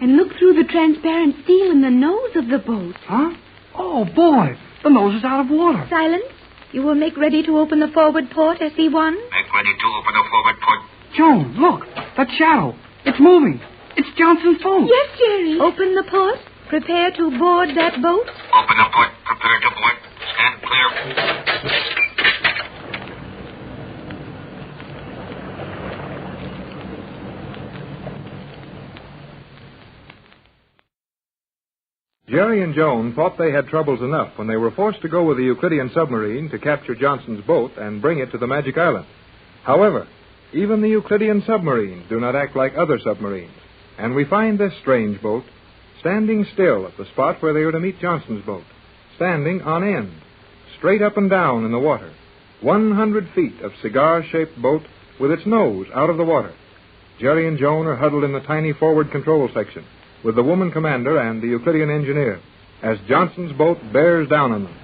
and look through the transparent steel in the nose of the boat. Huh? Oh, boy, the nose is out of water. Silence. You will make ready to open the forward port, SE-1. Make ready to open the forward port. Joan, look, that shadow. It's moving. It's Johnson's boat. Yes, Jerry. Open the port. Prepare to board that boat. Open the port. Prepare to board. Stand clear. Jerry and Joan thought they had troubles enough when they were forced to go with the Euclidean submarine to capture Johnson's boat and bring it to the Magic Island. However, even the Euclidean submarines do not act like other submarines, and we find this strange boat standing still at the spot where they are to meet Johnson's boat, standing on end, straight up and down in the water, 100 feet of cigar-shaped boat with its nose out of the water. Jerry and Joan are huddled in the tiny forward control section, with the woman commander and the Euclidean engineer, as Johnson's boat bears down on them.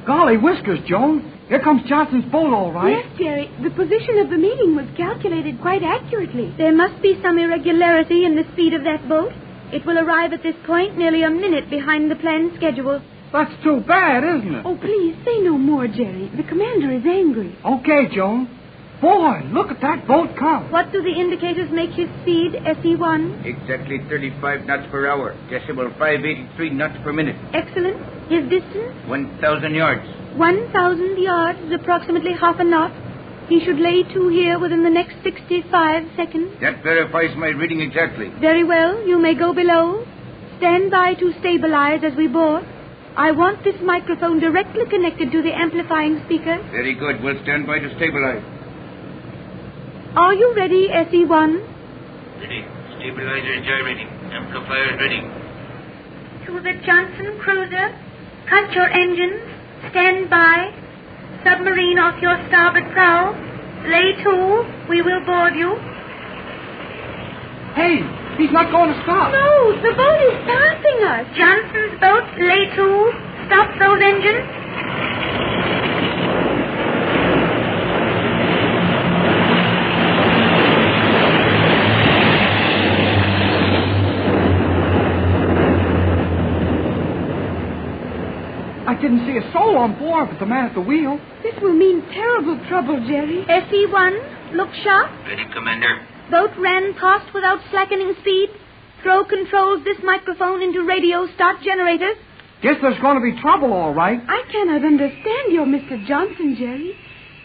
Golly whiskers, Joan. Here comes Johnson's boat, all right. Yes, Jerry. The position of the meeting was calculated quite accurately. There must be some irregularity in the speed of that boat. It will arrive at this point nearly a minute behind the planned schedule. That's too bad, isn't it? Oh, please, say no more, Jerry. The commander is angry. Okay, Joan. Boy, look at that boat come. What do the indicators make his speed, SE-1? Exactly 35 knots per hour. Decimal 583 knots per minute. Excellent. His distance? 1,000 yards. 1,000 yards is approximately half a knot. He should lay to here within the next 65 seconds. That verifies my reading exactly. Very well. You may go below. Stand by to stabilize as we board. I want this microphone directly connected to the amplifying speaker. Very good. We'll stand by to stabilize. Are you ready, SE-1? Ready. Stabilizers gyrating. Amplifiers ready. To the Johnson cruiser, cut your engines. Stand by. Submarine off your starboard prow. Lay to. We will board you. Hey, he's not going to stop. No, the boat is passing us. Johnson's boat, lay to. Stop those engines. I didn't see a soul on board but the man at the wheel. This will mean terrible trouble, Jerry. SE-1, look sharp. Ready, Commander. Boat ran past without slackening speed. Throw controls this microphone into radio start generators. Guess there's going to be trouble, all right. I cannot understand your Mr. Johnson, Jerry.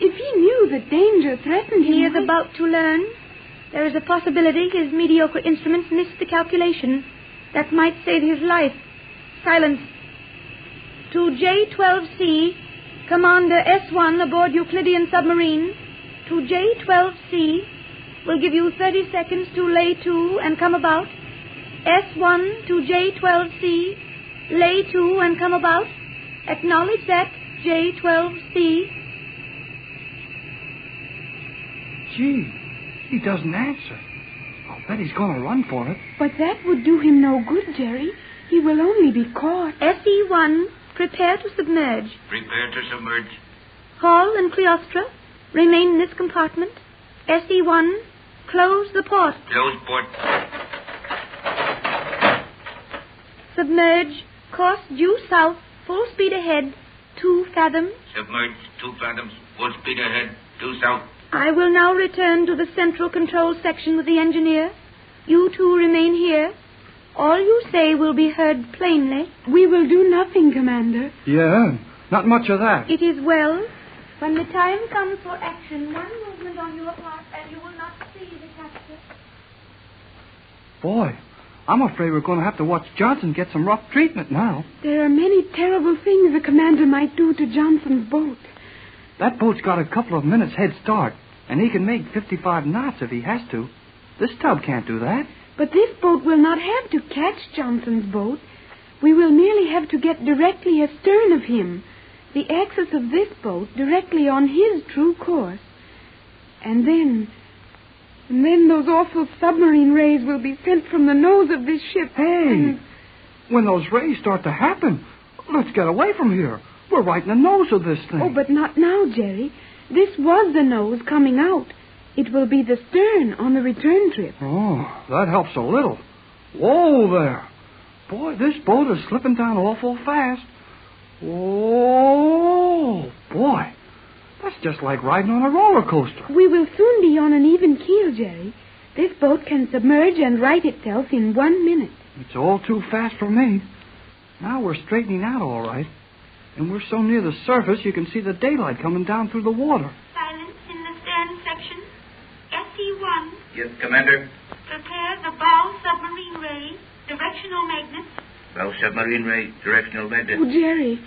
If he knew that danger threatened him... He is about to learn. There is a possibility his mediocre instruments missed the calculation. That might save his life. Silence. To J-12C, Commander S-1 aboard Euclidean submarine. To J-12C, will give you 30 seconds to lay to and come about. S-1 to J-12C, lay to and come about. Acknowledge that, J-12C. Gee, he doesn't answer. I'll bet he's going to run for it. But that would do him no good, Jerry. He will only be caught. SE-1, prepare to submerge. Prepare to submerge. Hall and Cleostra, remain in this compartment. SE-1, close the port. Close port. Submerge. Course due south. Full speed ahead. 2 fathoms. Submerge 2 fathoms. Full speed ahead. Due south. I will now return to the central control section with the engineer. You two remain here. All you say will be heard plainly. We will do nothing, Commander. Yeah, not much of that. It is well. When the time comes for action, one movement on your part and you will not see the capture. Boy, I'm afraid we're going to have to watch Johnson get some rough treatment now. There are many terrible things the commander might do to Johnson's boat. That boat's got a couple of minutes head start, and he can make 55 knots if he has to. This tub can't do that. But this boat will not have to catch Johnson's boat. We will merely have to get directly astern of him, the axis of this boat directly on his true course. And then those awful submarine rays will be sent from the nose of this ship. Hey, when those rays start to happen, let's get away from here. We're right in the nose of this thing. Oh, but not now, Jerry. This was the nose coming out. It will be the stern on the return trip. Oh, that helps a little. Whoa there. Boy, this boat is slipping down awful fast. Oh, boy. That's just like riding on a roller coaster. We will soon be on an even keel, Jerry. This boat can submerge and right itself in 1 minute. It's all too fast for me. Now we're straightening out all right. And we're so near the surface you can see the daylight coming down through the water. Silence in the stern section. SE-1. Yes, Commander. Prepare the bow submarine ray, directional magnets. Bow submarine ray, directional magnet. Oh, Jerry,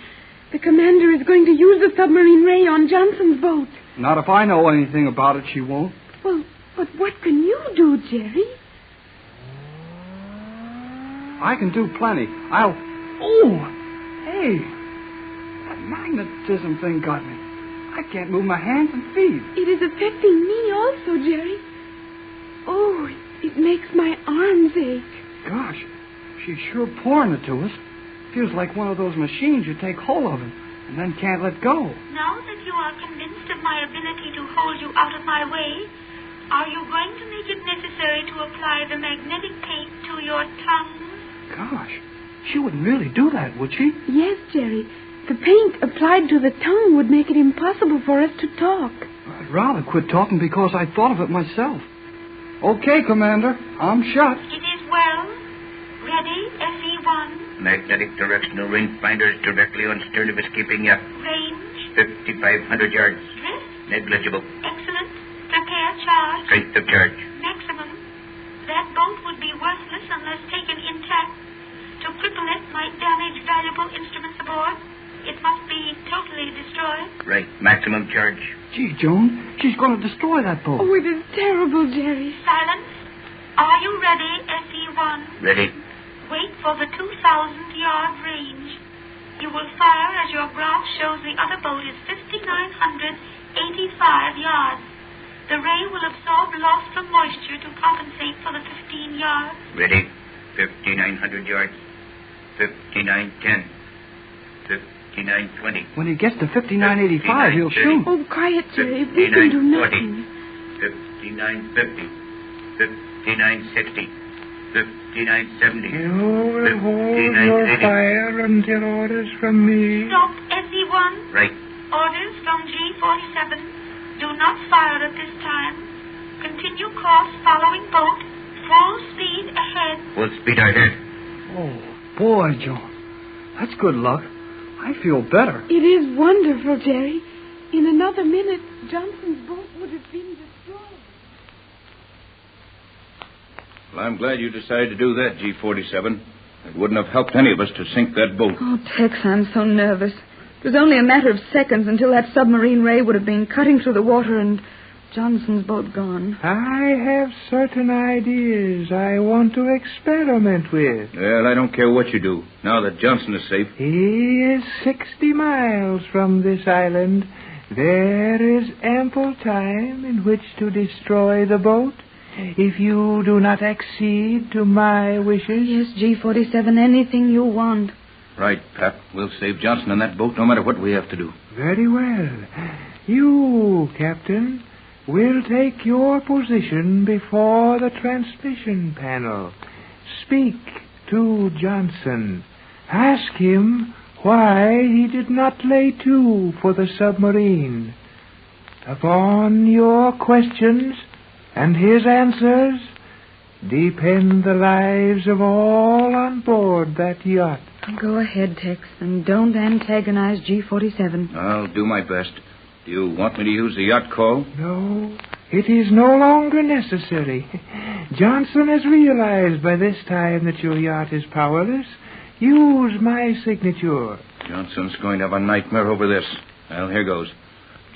the commander is going to use the submarine ray on Johnson's boat. Not if I know anything about it, she won't. Well, but what can you do, Jerry? I can do plenty. Hey, that magnetism thing got me. I can't move my hands and feet. It is affecting me also, Jerry. Oh, it makes my arms ache. Gosh, she's sure pouring it to us. Feels like one of those machines you take hold of and then can't let go. Now that you are convinced of my ability to hold you out of my way, are you going to make it necessary to apply the magnetic paint to your tongue? Gosh, she wouldn't really do that, would she? Yes, Jerry. The paint applied to the tongue would make it impossible for us to talk. I'd rather quit talking because I thought of it myself. Okay, Commander. I'm shut. It is well. Ready, SE-1. Magnetic directional rangefinders directly on stern of escaping yacht. Range. 5,500 yards. Drift. Negligible. Excellent. Prepare charge. Strength of charge. Maximum. That boat would be worthless unless taken intact. To cripple it might damage valuable instruments aboard. It must be totally destroyed. Right. Maximum charge. Gee, Joan, she's going to destroy that boat. Oh, it is terrible, Jerry. Silence. Are you ready, SE-1? Ready. Wait for the 2,000-yard range. You will fire as your graph shows the other boat is 5,985 yards. The ray will absorb loss from moisture to compensate for the 15 yards. Ready. 5,900 yards. 5,910. 5,920. When he gets to 5,985, he'll shoot. Oh, quiet, Jerry. We can do nothing. 5,950. 5,960. 5,970. You will hold your fire until orders from me. Stop, SE-1. Right. Orders from G47. Do not fire at this time. Continue course following boat. Full speed ahead. Full speed ahead. Oh, boy, John. That's good luck. I feel better. It is wonderful, Jerry. In another minute, Johnson's boat would have been destroyed. Well, I'm glad you decided to do that, G47. It wouldn't have helped any of us to sink that boat. Oh, Tex, I'm so nervous. It was only a matter of seconds until that submarine ray would have been cutting through the water and Johnson's boat gone. I have certain ideas I want to experiment with. Well, I don't care what you do, now that Johnson is safe. He is 60 miles from this island. There is ample time in which to destroy the boat if you do not accede to my wishes. Yes, G47, anything you want. Right, Pap. We'll save Johnson and that boat no matter what we have to do. Very well. You, Captain, will take your position before the transmission panel. Speak to Johnson. Ask him why he did not lay to for the submarine. Upon your questions and his answers depend the lives of all on board that yacht. Go ahead, Tex, and don't antagonize G47. I'll do my best. Do you want me to use the yacht call? No, it is no longer necessary. Johnson has realized by this time that your yacht is powerless. Use my signature. Johnson's going to have a nightmare over this. Well, here goes.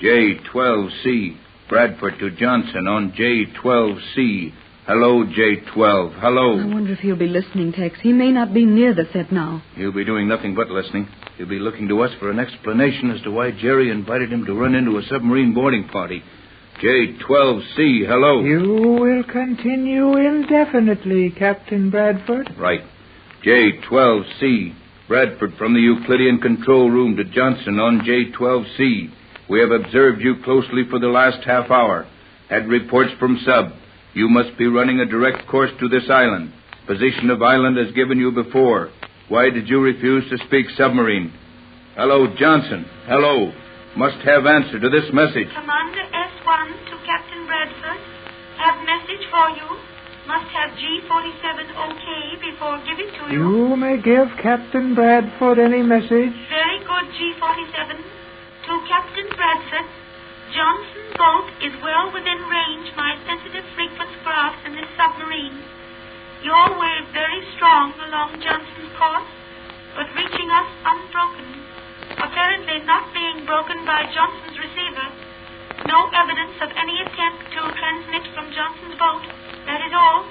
J12C, Bradford to Johnson on J12C. Hello, J12. Hello. I wonder if he'll be listening, Tex. He may not be near the set now. He'll be doing nothing but listening. He'll be looking to us for an explanation as to why Jerry invited him to run into a submarine boarding party. J12C, hello. You will continue indefinitely, Captain Bradford. Right. J12C, Bradford from the Euclidean control room to Johnson on J12C. We have observed you closely for the last half hour. Had reports from Sub. You must be running a direct course to this island. Position of island as given you before. Why did you refuse to speak submarine? Hello, Johnson. Hello. Must have answer to this message. Commander S1 to Captain Bradford. Have message for you. Must have G47 okay before give it to you. You may give Captain Bradford any message. Very good, G47. To Captain Bradford. Johnson's boat is well within range my sensitive frequency graphs in this submarine. Your wave very strong along Johnson's course, but reaching us unbroken. Apparently not being broken by Johnson's receiver. No evidence of any attempt to transmit from Johnson's boat. That is all.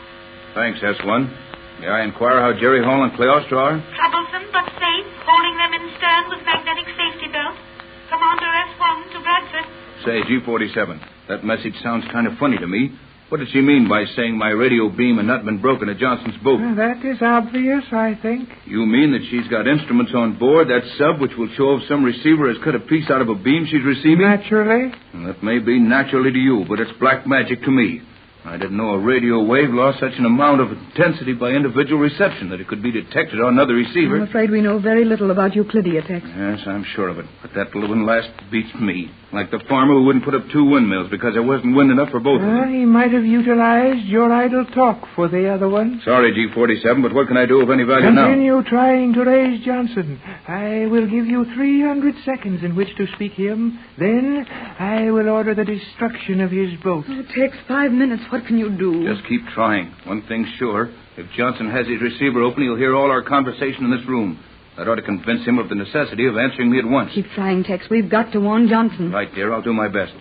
Thanks, S1. May I inquire how Jerry Hall and Cleostra are? Troublesome but safe, holding them in stern with magnetic safety belt. Commander S1 to Bradford. Say, G47, that message sounds kind of funny to me. What did she mean by saying my radio beam had not been broken at Johnson's boat? That is obvious, I think. You mean that she's got instruments on board, that sub, which will show if some receiver has cut a piece out of a beam she's receiving? Naturally. Well, that may be naturally to you, but it's black magic to me. I didn't know a radio wave lost such an amount of intensity by individual reception that it could be detected on another receiver. I'm afraid we know very little about Euclidia, Tex. Yes, I'm sure of it. But that little one last beats me. Like the farmer who wouldn't put up 2 windmills because there wasn't wind enough for both of them. He might have utilized your idle talk for the other one. Sorry, G47, but what can I do of any value now? Continue trying to raise Johnson. I will give you 300 seconds in which to speak him. Then I will order the destruction of his boat. It takes 5 minutes. What can you do? Just keep trying. One thing's sure. If Johnson has his receiver open, he'll hear all our conversation in this room. That ought to convince him of the necessity of answering me at once. Keep trying, Tex. We've got to warn Johnson. Right, dear. I'll do my best.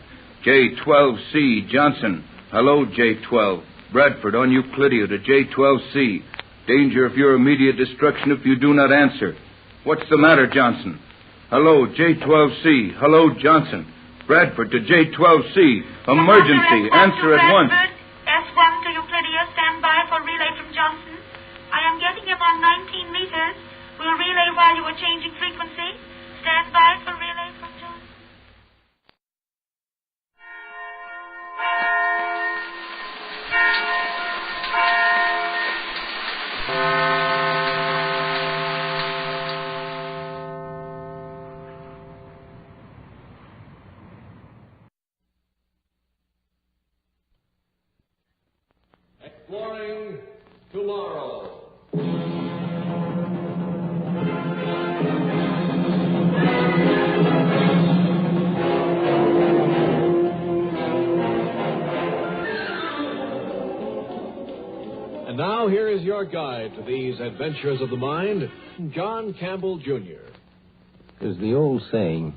J12C, Johnson. Hello, J12. Bradford on Euclidia to J12C. Danger of your immediate destruction if you do not answer. What's the matter, Johnson? Hello, J12C. Hello, Johnson. Bradford to J12C. Emergency. Answer at once. S1 to Euclidia. Stand by for relay from Johnson. I am getting him on 19 meters. We'll relay while you are changing frequency. Stand by for relay from Johnson. Exploring tomorrow. And now here is your guide to these adventures of the mind, John Campbell, Jr. There's the old saying,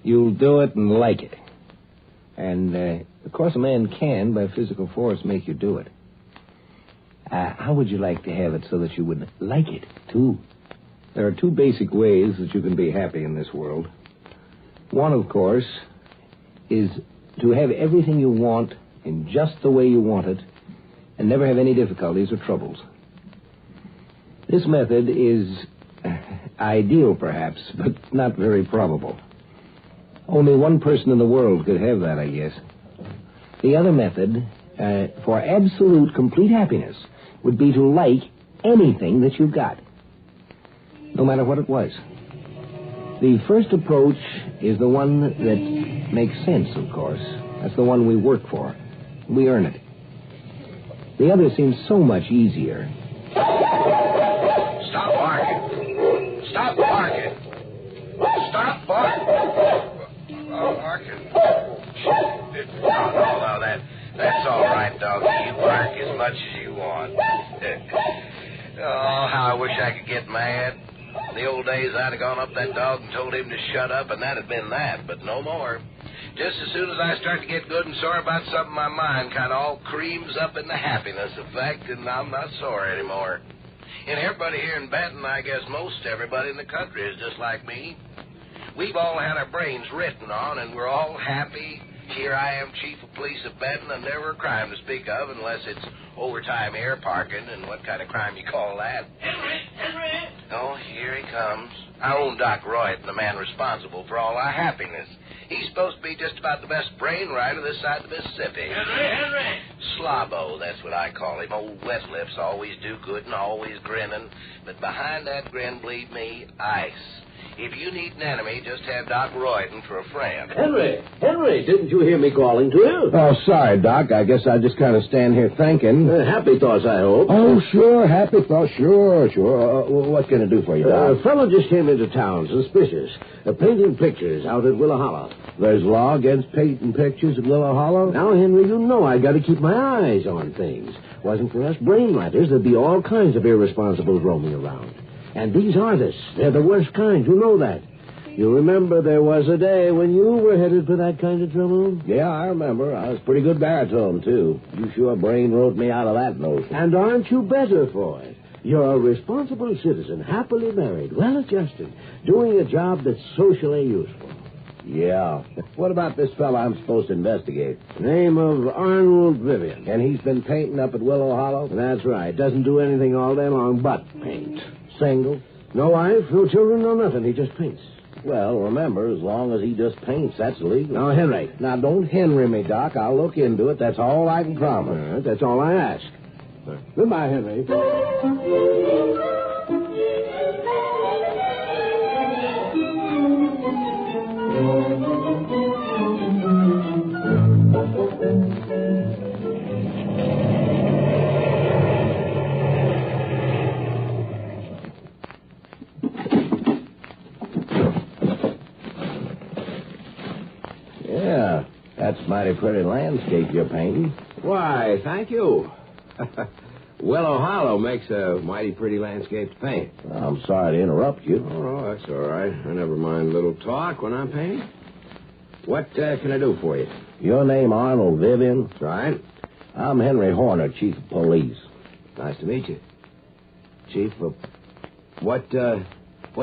you'll do it and like it. And, of course, a man can, by physical force, make you do it. How would you like to have it so that you would like it, too? There are 2 basic ways that you can be happy in this world. One, of course, is to have everything you want in just the way you want it and never have any difficulties or troubles. This method is ideal, perhaps, but not very probable. Only one person in the world could have that, I guess. The other method, for absolute, complete happiness, would be to like anything that you got, no matter what it was. The first approach is the one that makes sense, of course. That's the one we work for. We earn it. The other seems so much easier. Stop barking. Stop barking. Stop barking. Oh, barking. Oh, no, that's all right, doggy. You bark as much as you want. Oh, how I wish I could get mad. In the old days, I'd have gone up that dog and told him to shut up, and that'd have been that, but no more. Just as soon as I start to get good and sore about something, my mind kind of all creams up in the happiness effect, and I'm not sore anymore. And everybody here in Benton, I guess most everybody in the country is just like me. We've all had our brains written on, and we're all happy. Here I am, chief of police of Benton, and never a crime to speak of unless it's overtime air parking, and what kind of crime you call that? Henry! Oh, here he comes. Our own Doc Royd, the man responsible for all our happiness. He's supposed to be just about the best brain rider this side of the Mississippi. Henry! Slobbo, that's what I call him. Old wet lips, always do good and always grinning. But behind that grin, believe me, ice. If you need an enemy, just have Doc Royden for a friend. Henry, didn't you hear me calling to you? Oh, sorry, Doc. I guess I just kind of stand here thinking. Happy thoughts, I hope. Oh, sure, happy thoughts, sure. What can I do for you, Doc? A fellow just came into town, suspicious. Painting pictures out at Willow Hollow. There's law against painting pictures at Willow Hollow? Now, Henry, you know I got to keep my eyes on things. Wasn't for us brain writers, there'd be all kinds of irresponsibles roaming around. And these artists, they're the worst kind. You know that. You remember there was a day when you were headed for that kind of trouble? Yeah, I remember. I was pretty good baritone, too. You sure brain wrote me out of that notion. And aren't you better for it? You're a responsible citizen, happily married, well-adjusted, doing a job that's socially useful. Yeah. What about this fella I'm supposed to investigate? Name of Arnold Vivian. And he's been painting up at Willow Hollow? That's right. Doesn't do anything all day long but paint. Single? No wife, no children, no nothing. He just paints. Well, remember, as long as he just paints, that's legal. Now, Henry. Now, don't Henry me, Doc. I'll look into it. That's all I can promise. That's all I ask. Goodbye, Henry. Yeah, that's a mighty pretty landscape you're painting. Why, thank you. Willow Hollow makes a mighty pretty landscape to paint. I'm sorry to interrupt you. Oh, no, that's all right. I never mind a little talk when I'm painting. What can I do for you? Your name Arnold Vivian? That's right. I'm Henry Horner, chief of police. Nice to meet you. Chief of... What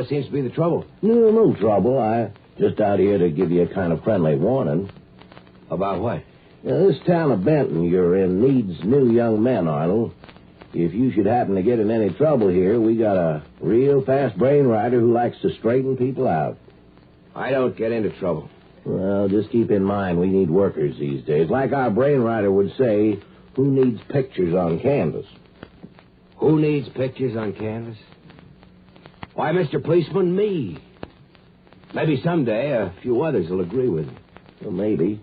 seems to be the trouble? No trouble. I just out here to give you a kind of friendly warning. About what? This town of Benton you're in needs new young men, Arnold. If you should happen to get in any trouble here, we got a real fast brain rider who likes to straighten people out. I don't get into trouble. Well, just keep in mind we need workers these days. Like our brain rider would say, who needs pictures on canvas? Who needs pictures on canvas? Why, Mr. Policeman, me. Maybe someday a few others will agree with me. Well, maybe.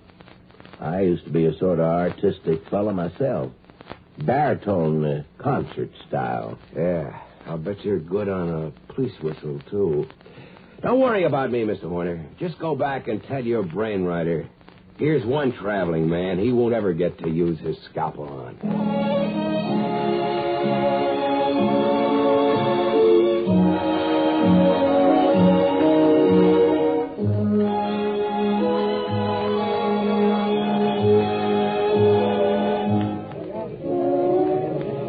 I used to be a sort of artistic fella myself. Baritone concert style. Yeah, I'll bet you're good on a police whistle, too. Don't worry about me, Mr. Horner. Just go back and tell your brain rider. Here's one traveling man he won't ever get to use his scalpel on.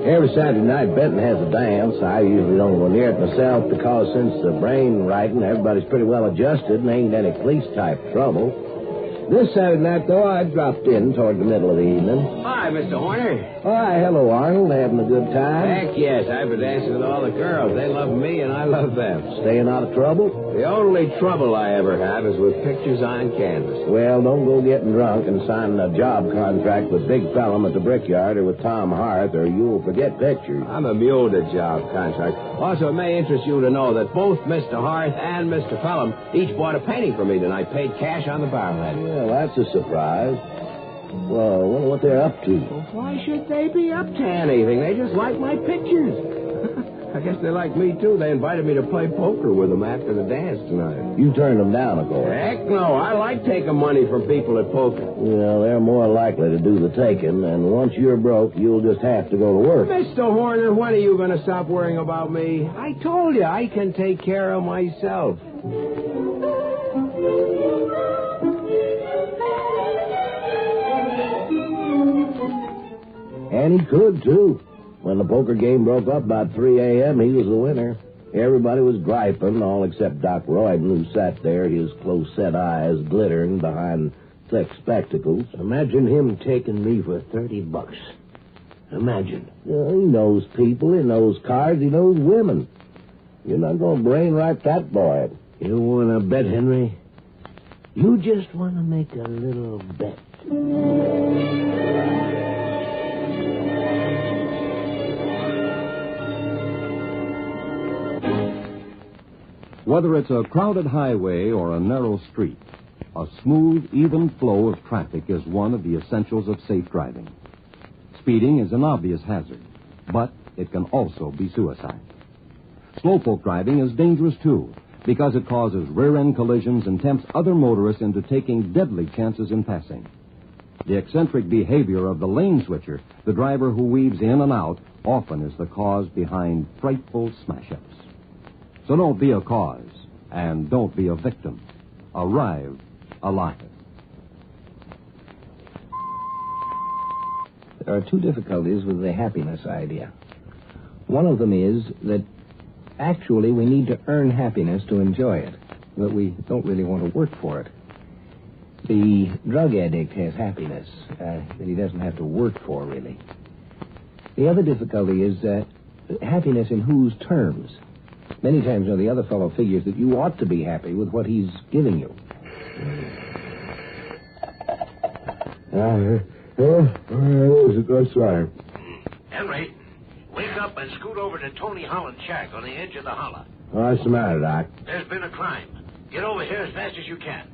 Every Saturday night, Benton has a dance. I usually don't go near it myself because since the brain writing, everybody's pretty well adjusted and ain't any police-type trouble. This Saturday night, though, I dropped in toward the middle of the evening. Hi, Mr. Horner. Hi, hello, Arnold. Having a good time? Heck yes. I've been dancing with all the girls. They love me, and I love them. Staying out of trouble? The only trouble I ever have is with pictures on canvas. Well, don't go getting drunk and signing a job contract with Big Fellum at the Brickyard or with Tom Hart, or you'll forget pictures. I'm immune to job contracts. Also, it may interest you to know that both Mr. Hart and Mr. Fellum each bought a painting from me tonight, paid cash on the barrelhead. Well, that's a surprise. Well, I wonder what they're up to. Well, why should they be up to anything? They just like my pictures. I guess they like me, too. They invited me to play poker with them after the dance tonight. You turned them down, of course. Heck no. I like taking money from people at poker. Well, they're more likely to do the taking, and once you're broke, you'll just have to go to work. Mr. Horner, when are you going to stop worrying about me? I told you I can take care of myself. And he could, too. When the poker game broke up about 3 a.m., he was the winner. Everybody was griping, all except Doc Royden, who sat there, his close-set eyes glittering behind thick spectacles. Imagine him taking me for $30. Imagine. He knows people, he knows cards, he knows women. You're not going to brainwrite that boy. You want to bet, Henry? You just want to make a little bet. Whether it's a crowded highway or a narrow street, a smooth, even flow of traffic is one of the essentials of safe driving. Speeding is an obvious hazard, but it can also be suicide. Slowpoke driving is dangerous, too, because it causes rear-end collisions and tempts other motorists into taking deadly chances in passing. The eccentric behavior of the lane switcher, the driver who weaves in and out, often is the cause behind frightful smash-ups. So don't be a cause, and don't be a victim. Arrive alive. There are two difficulties with the happiness idea. One of them is that actually we need to earn happiness to enjoy it, but we don't really want to work for it. The drug addict has happiness that he doesn't have to work for, really. The other difficulty is happiness in whose terms? Many times, the other fellow figures that you ought to be happy with what he's giving you. That's right. Henry, wake up and scoot over to Tony Holland's shack on the edge of the holler. What's the matter, Doc? There's been a crime. Get over here as fast as you can.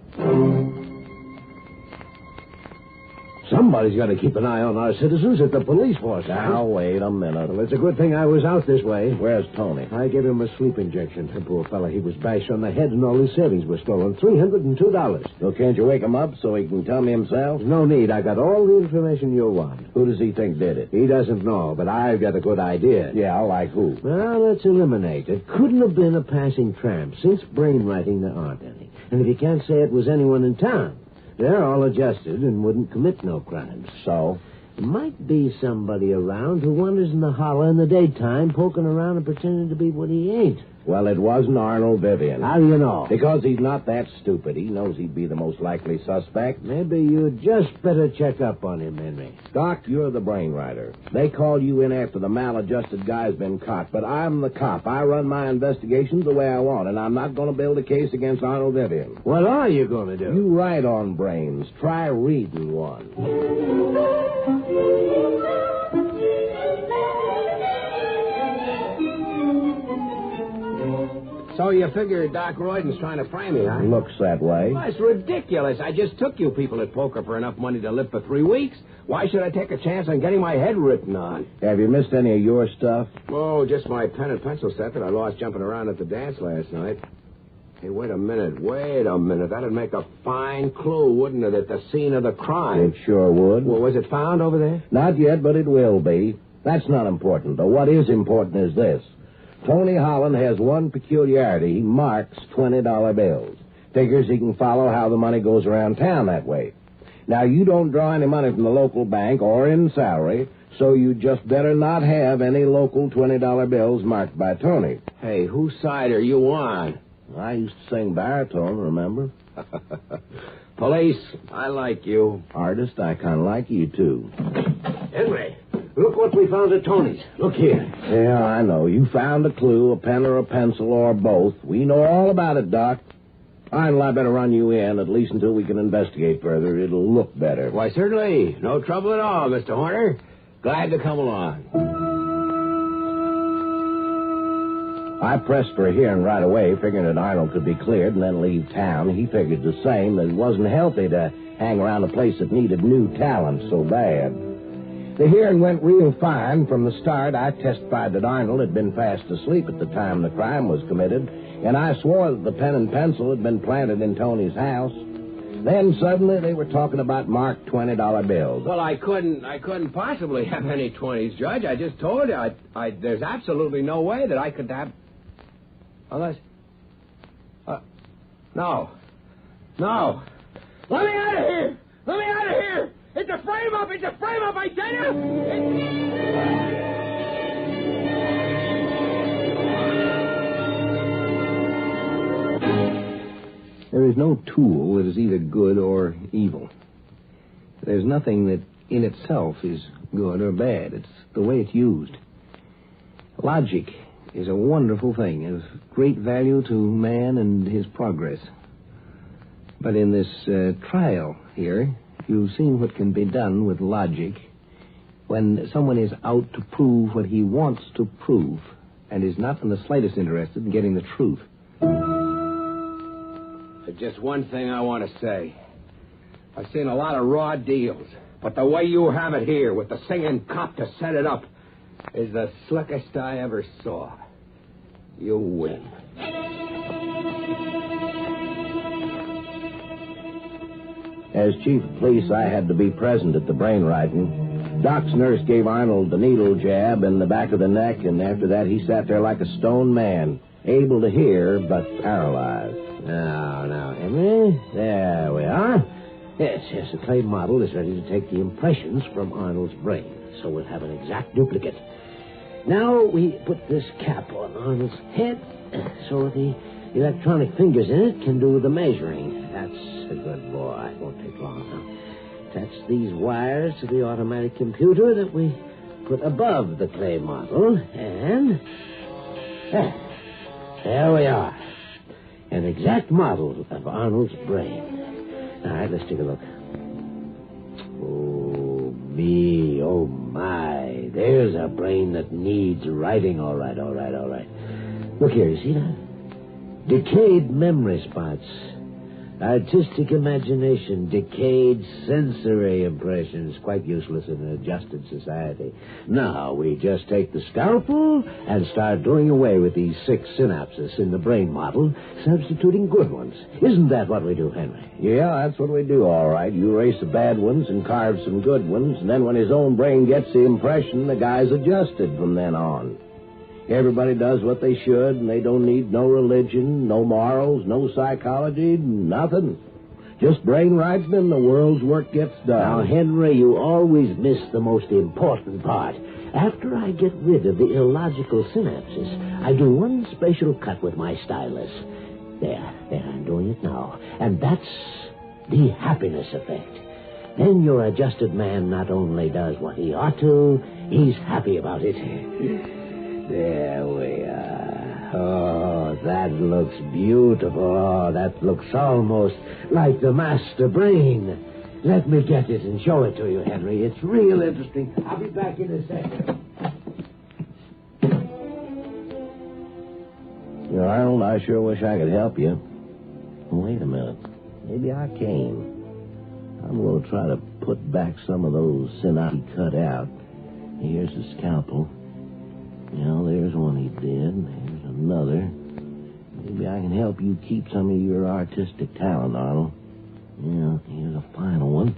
Somebody's got to keep an eye on our citizens at the police force. Now, wait a minute. Well, it's a good thing I was out this way. Where's Tony? I gave him a sleep injection. The poor fella, he was bashed on the head and all his savings were stolen. $302. So can't you wake him up so he can tell me himself? No need. I got all the information you'll want. Who does he think did it? He doesn't know, but I've got a good idea. Yeah, like who? Well, let's eliminate. It couldn't have been a passing tramp. Since brainwriting, there aren't any. And if you can't say it was anyone in town, they're all adjusted and wouldn't commit no crimes. So? There might be somebody around who wanders in the holler in the daytime, poking around and pretending to be what he ain't. Well, it wasn't Arnold Vivian. How do you know? Because he's not that stupid. He knows he'd be the most likely suspect. Maybe you'd just better check up on him, Henry. Doc, you're the brainwriter. They call you in after the maladjusted guy's been caught, but I'm the cop. I run my investigations the way I want, and I'm not going to build a case against Arnold Vivian. What are you going to do? You write on brains. Try reading one. So you figure Doc Royden's trying to frame me, huh? Looks that way. Well, it's ridiculous. I just took you people at poker for enough money to live for 3 weeks. Why should I take a chance on getting my head written on? Have you missed any of your stuff? Oh, just my pen and pencil set that I lost jumping around at the dance last night. Hey, wait a minute. That'd make a fine clue, wouldn't it, at the scene of the crime? It sure would. Well, was it found over there? Not yet, but it will be. That's not important, though. What is important is this. Tony Holland has one peculiarity. He marks $20 bills. Figures he can follow how the money goes around town that way. Now, you don't draw any money from the local bank or in salary, so you just better not have any local $20 bills marked by Tony. Hey, whose side are you on? I used to sing baritone, remember? Police, I like you. Artist, I kind of like you, too. Henry, look what we found at Tony's. Look here. Yeah, I know. You found a clue, a pen or a pencil or both. We know all about it, Doc. I better run you in, at least until we can investigate further. It'll look better. Why, certainly. No trouble at all, Mr. Horner. Glad to come along. I pressed for a hearing right away, figuring that Arnold could be cleared and then leave town. He figured the same, that it wasn't healthy to hang around a place that needed new talent so bad. The hearing went real fine. From the start, I testified that Arnold had been fast asleep at the time the crime was committed, and I swore that the pen and pencil had been planted in Tony's house. Then suddenly they were talking about marked $20 bills. Well, I couldn't possibly have any 20s, Judge. I just told you, there's absolutely no way that I could have... Unless... No. Let me out of here! It's a frame-up! It's a frame-up, I tell you! There is no tool that is either good or evil. There's nothing that in itself is good or bad. It's the way it's used. Logic is a wonderful thing, of great value to man and his progress. But in this trial here, you've seen what can be done with logic when someone is out to prove what he wants to prove and is not in the slightest interested in getting the truth. Just one thing I want to say. I've seen a lot of raw deals, but the way you have it here with the singing cop to set it up is the slickest I ever saw. You win. As chief of police, I had to be present at the brain writing. Doc's nurse gave Arnold the needle jab in the back of the neck, and after that he sat there like a stone man, able to hear but paralyzed. Now, Henry, there we are. Yes, the clay model is ready to take the impressions from Arnold's brain, so we'll have an exact duplicate. Now we put this cap on Arnold's head so the electronic fingers in it can do the measuring. That's a good boy. It won't take long now. Attach these wires to the automatic computer that we put above the clay model, and there we are. An exact model of Arnold's brain. All right, let's take a look. Oh, me, oh, my. There's a brain that needs writing. All right. Look here, you see that? Decayed memory spots. Artistic imagination, decayed sensory impressions, quite useless in an adjusted society. Now, we just take the scalpel and start doing away with these 6 synapses in the brain model, substituting good ones. Isn't that what we do, Henry? Yeah, that's what we do, all right. You erase the bad ones and carve some good ones, and then when his own brain gets the impression, the guy's adjusted from then on. Everybody does what they should, and they don't need no religion, no morals, no psychology, nothing. Just brain writing and the world's work gets done. Now, Henry, you always miss the most important part. After I get rid of the illogical synapses, I do one special cut with my stylus. There, I'm doing it now. And that's the happiness effect. Then your adjusted man not only does what he ought to, he's happy about it. There we are. Oh, that looks beautiful. Oh, that looks almost like the master brain. Let me get it and show it to you, Henry. It's real interesting. I'll be back in a second. You know, Arnold, I sure wish I could help you. Wait a minute. Maybe I can. I'm going to try to put back some of those synapses he cut out. Here's the scalpel. Well, there's one he did. There's another. Maybe I can help you keep some of your artistic talent, Arnold. Yeah, here's a final one.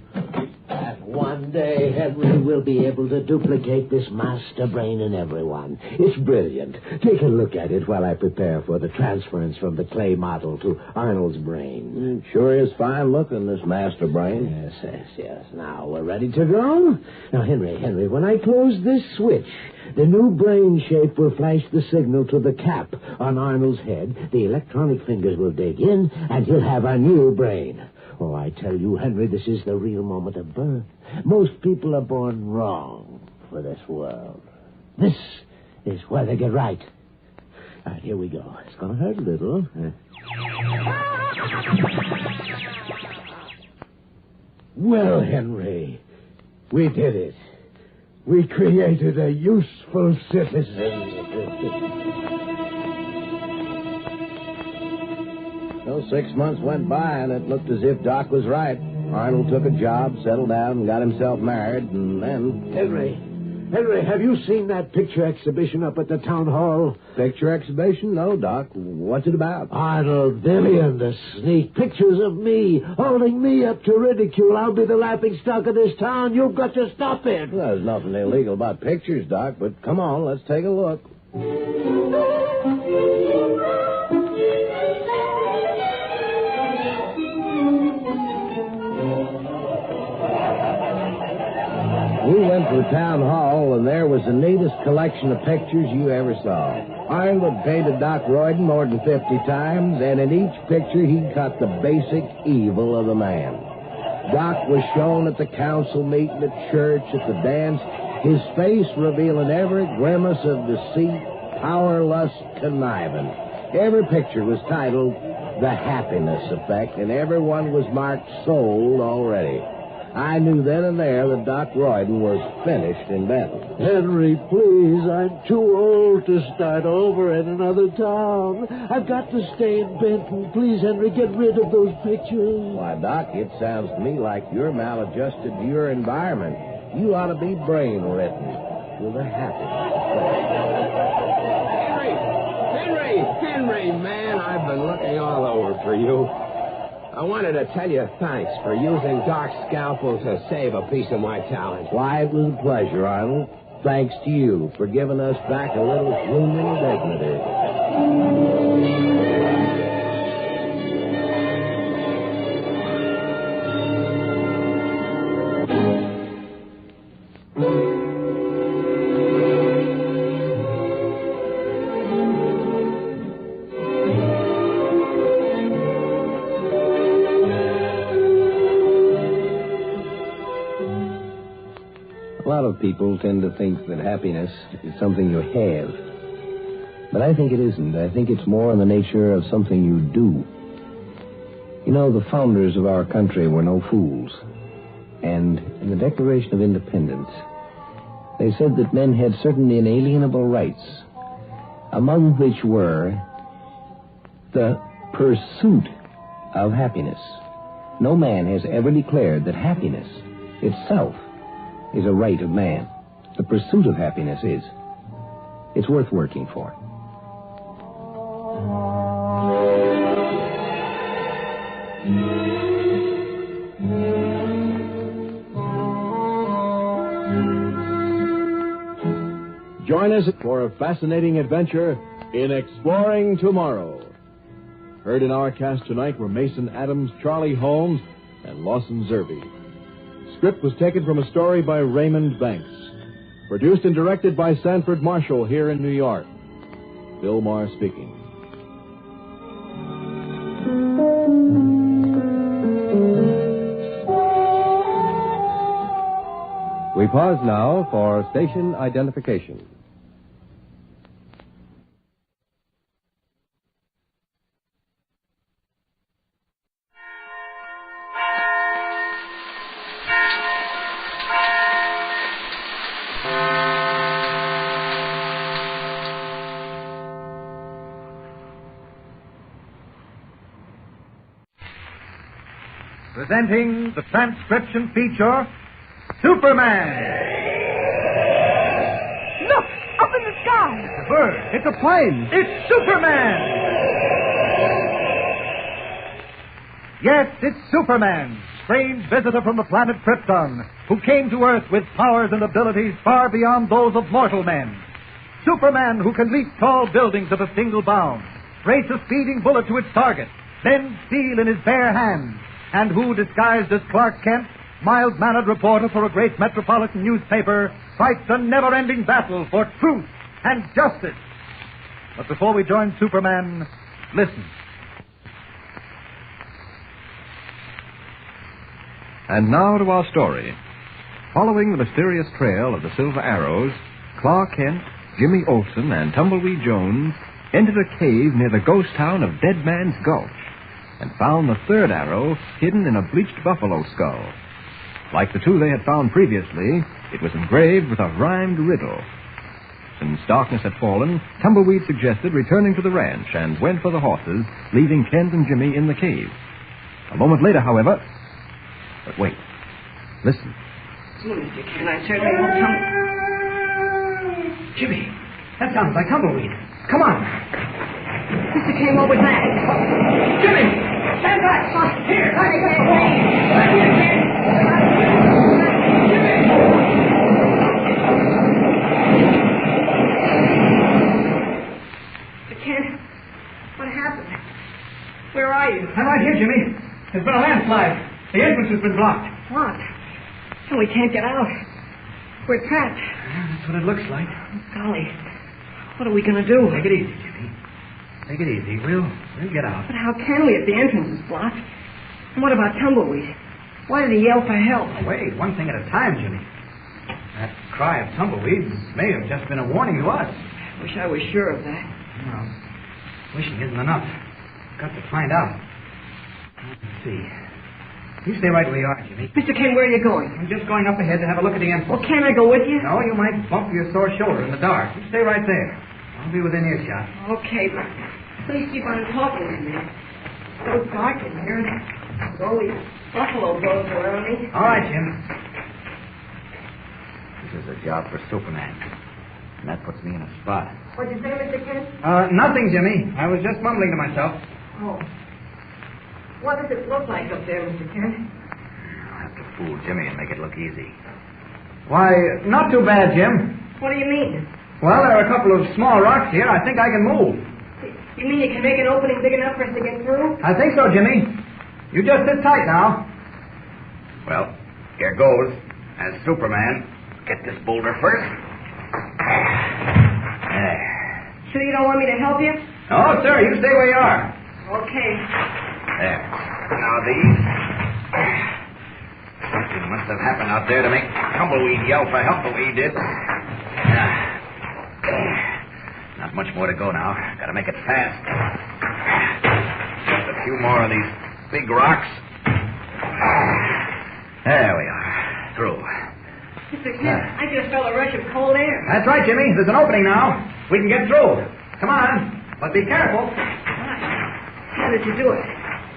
And one day, Henry will be able to duplicate this master brain in everyone. It's brilliant. Take a look at it while I prepare for the transference from the clay model to Arnold's brain. It sure is fine looking, this master brain. Yes. Now, we're ready to go? Now, Henry, when I close this switch, the new brain shape will flash the signal to the cap on Arnold's head. The electronic fingers will dig in, and he'll have a new brain. Oh, I tell you, Henry, this is the real moment of birth. Most people are born wrong for this world. This is where they get right. All right, here we go. It's going to hurt a little. Well, Henry, we did it. We created a useful citizen. Well, 6 months went by, and it looked as if Doc was right. Arnold took a job, settled down, and got himself married, and then... Henry, have you seen that picture exhibition up at the town hall? Picture exhibition? No, Doc. What's it about? Arnold, Vivian, the sneak pictures of me, holding me up to ridicule. I'll be the laughingstock of this town. You've got to stop it. Well, there's nothing illegal about pictures, Doc, but come on, let's take a look. We went to the town hall, and there was the neatest collection of pictures you ever saw. Arnold had painted Doc Royden more than 50 times, and in each picture he caught the basic evil of the man. Doc was shown at the council meeting, at church, at the dance, his face revealing every grimace of deceit, power, lust, conniving. Every picture was titled The Happiness Effect, and everyone was marked sold already. I knew then and there that Doc Royden was finished in Benton. Henry, please, I'm too old to start over in another town. I've got to stay in Benton. Please, Henry, get rid of those pictures. Why, Doc, it sounds to me like you're maladjusted to your environment. You ought to be brain-ridden with a happiness effect. Henry, man, I've been looking all over for you. I wanted to tell you thanks for using Doc's scalpel to save a piece of my talent. Why, it was a pleasure, Arnold. Thanks to you for giving us back a little human dignity. A lot of people tend to think that happiness is something you have. But I think it isn't. I think it's more in the nature of something you do. You know, the founders of our country were no fools. And in the Declaration of Independence, they said that men had certain inalienable rights, among which were the pursuit of happiness. No man has ever declared that happiness itself is a right of man. The pursuit of happiness is. It's worth working for. Join us for a fascinating adventure in Exploring Tomorrow. Heard in our cast tonight were Mason Adams, Charlie Holmes, and Lawson Zerbe. Script was taken from a story by Raymond Banks. Produced and directed by Sanford Marshall here in New York. Bill Maher speaking. We pause now for station identification. Presenting the transcription feature, Superman. Look, up in the sky. It's a bird. It's a plane. It's Superman. Yes, it's Superman, strange visitor from the planet Krypton, who came to Earth with powers and abilities far beyond those of mortal men. Superman, who can leap tall buildings at a single bound, race a speeding bullet to its target, bend steel in his bare hands, and who, disguised as Clark Kent, mild-mannered reporter for a great metropolitan newspaper, fights a never-ending battle for truth and justice. But before we join Superman, listen. And now to our story. Following the mysterious trail of the Silver Arrows, Clark Kent, Jimmy Olsen, and Tumbleweed Jones entered a cave near the ghost town of Dead Man's Gulch and found the third arrow hidden in a bleached buffalo skull. Like the two they had found previously, it was engraved with a rhymed riddle. Since darkness had fallen, Tumbleweed suggested returning to the ranch and went for the horses, leaving Kent and Jimmy in the cave. A moment later, however... But wait. Listen. If you can, I certainly won't come. Jimmy, that sounds like Tumbleweed. Come on. Mr. Kane won't be back. Jimmy, stand back. Here, let me get away. Let me again. Jimmy. Mr. Kent, what happened? Where are you? I'm right here, Jimmy. There's been a landslide. The entrance has been blocked. What? Oh, we can't get out. We're trapped. That's what it looks like. Golly. What are we going to do? Take it easy, Jimmy. Take it easy. We'll get out. But how can we if the entrance is blocked? And what about Tumbleweed? Why did he yell for help? Wait, one thing at a time, Jimmy. That cry of Tumbleweed may have just been a warning to us. Wish I was sure of that. Well, wishing isn't enough. Got to find out. Let's see. You stay right where you are, Jimmy. Mr. Ken, where are you going? I'm just going up ahead to have a look at the entrance. Well, can I go with you? No, you might bump your sore shoulder in the dark. You stay right there. I'll be within earshot. Okay, but please keep on talking to me. It's so dark in here. There's all these buffalo bones around me. All right, Jim. This is a job for Superman. And that puts me in a spot. What'd you say, Mr. Ken? Nothing, Jimmy. I was just mumbling to myself. Oh. What does it look like up there, Mr. Ken? I'll have to fool Jimmy and make it look easy. Why, not too bad, Jim. What do you mean? Well, there are a couple of small rocks here. I think I can move. You mean you can make an opening big enough for us to get through? I think so, Jimmy. You just sit tight now. Well, here goes. As Superman, get this boulder first. There. Sure you don't want me to help you? No, sir. You stay where you are. Okay. There. Now these. Something must have happened out there to make Tumbleweed yell for help the way he did. Not much more to go now. Gotta make it fast. Just a few more of these big rocks. There we are. Through. Mr. Ken, I just felt a rush of cold air. That's right, Jimmy. There's an opening now. We can get through. Come on. But be careful. How did you do it?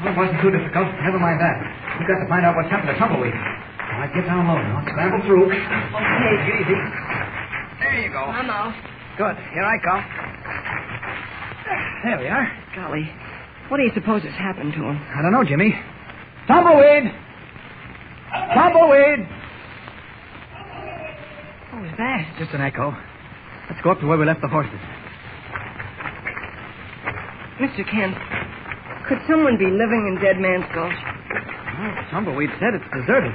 Well, it wasn't too difficult. Never mind that. We've got to find out what's happened to Tumbleweed. All right, get down low now. Scramble through. Okay. Take it easy. There you go. I'm out. Good. Here I come. There we are. Golly. What do you suppose has happened to him? I don't know, Jimmy. Tumbleweed! Tumbleweed! What was that? Just an echo. Let's go up to where we left the horses. Mr. Ken, could someone be living in Dead Man's Gulch? Well, Tumbleweed said it's deserted.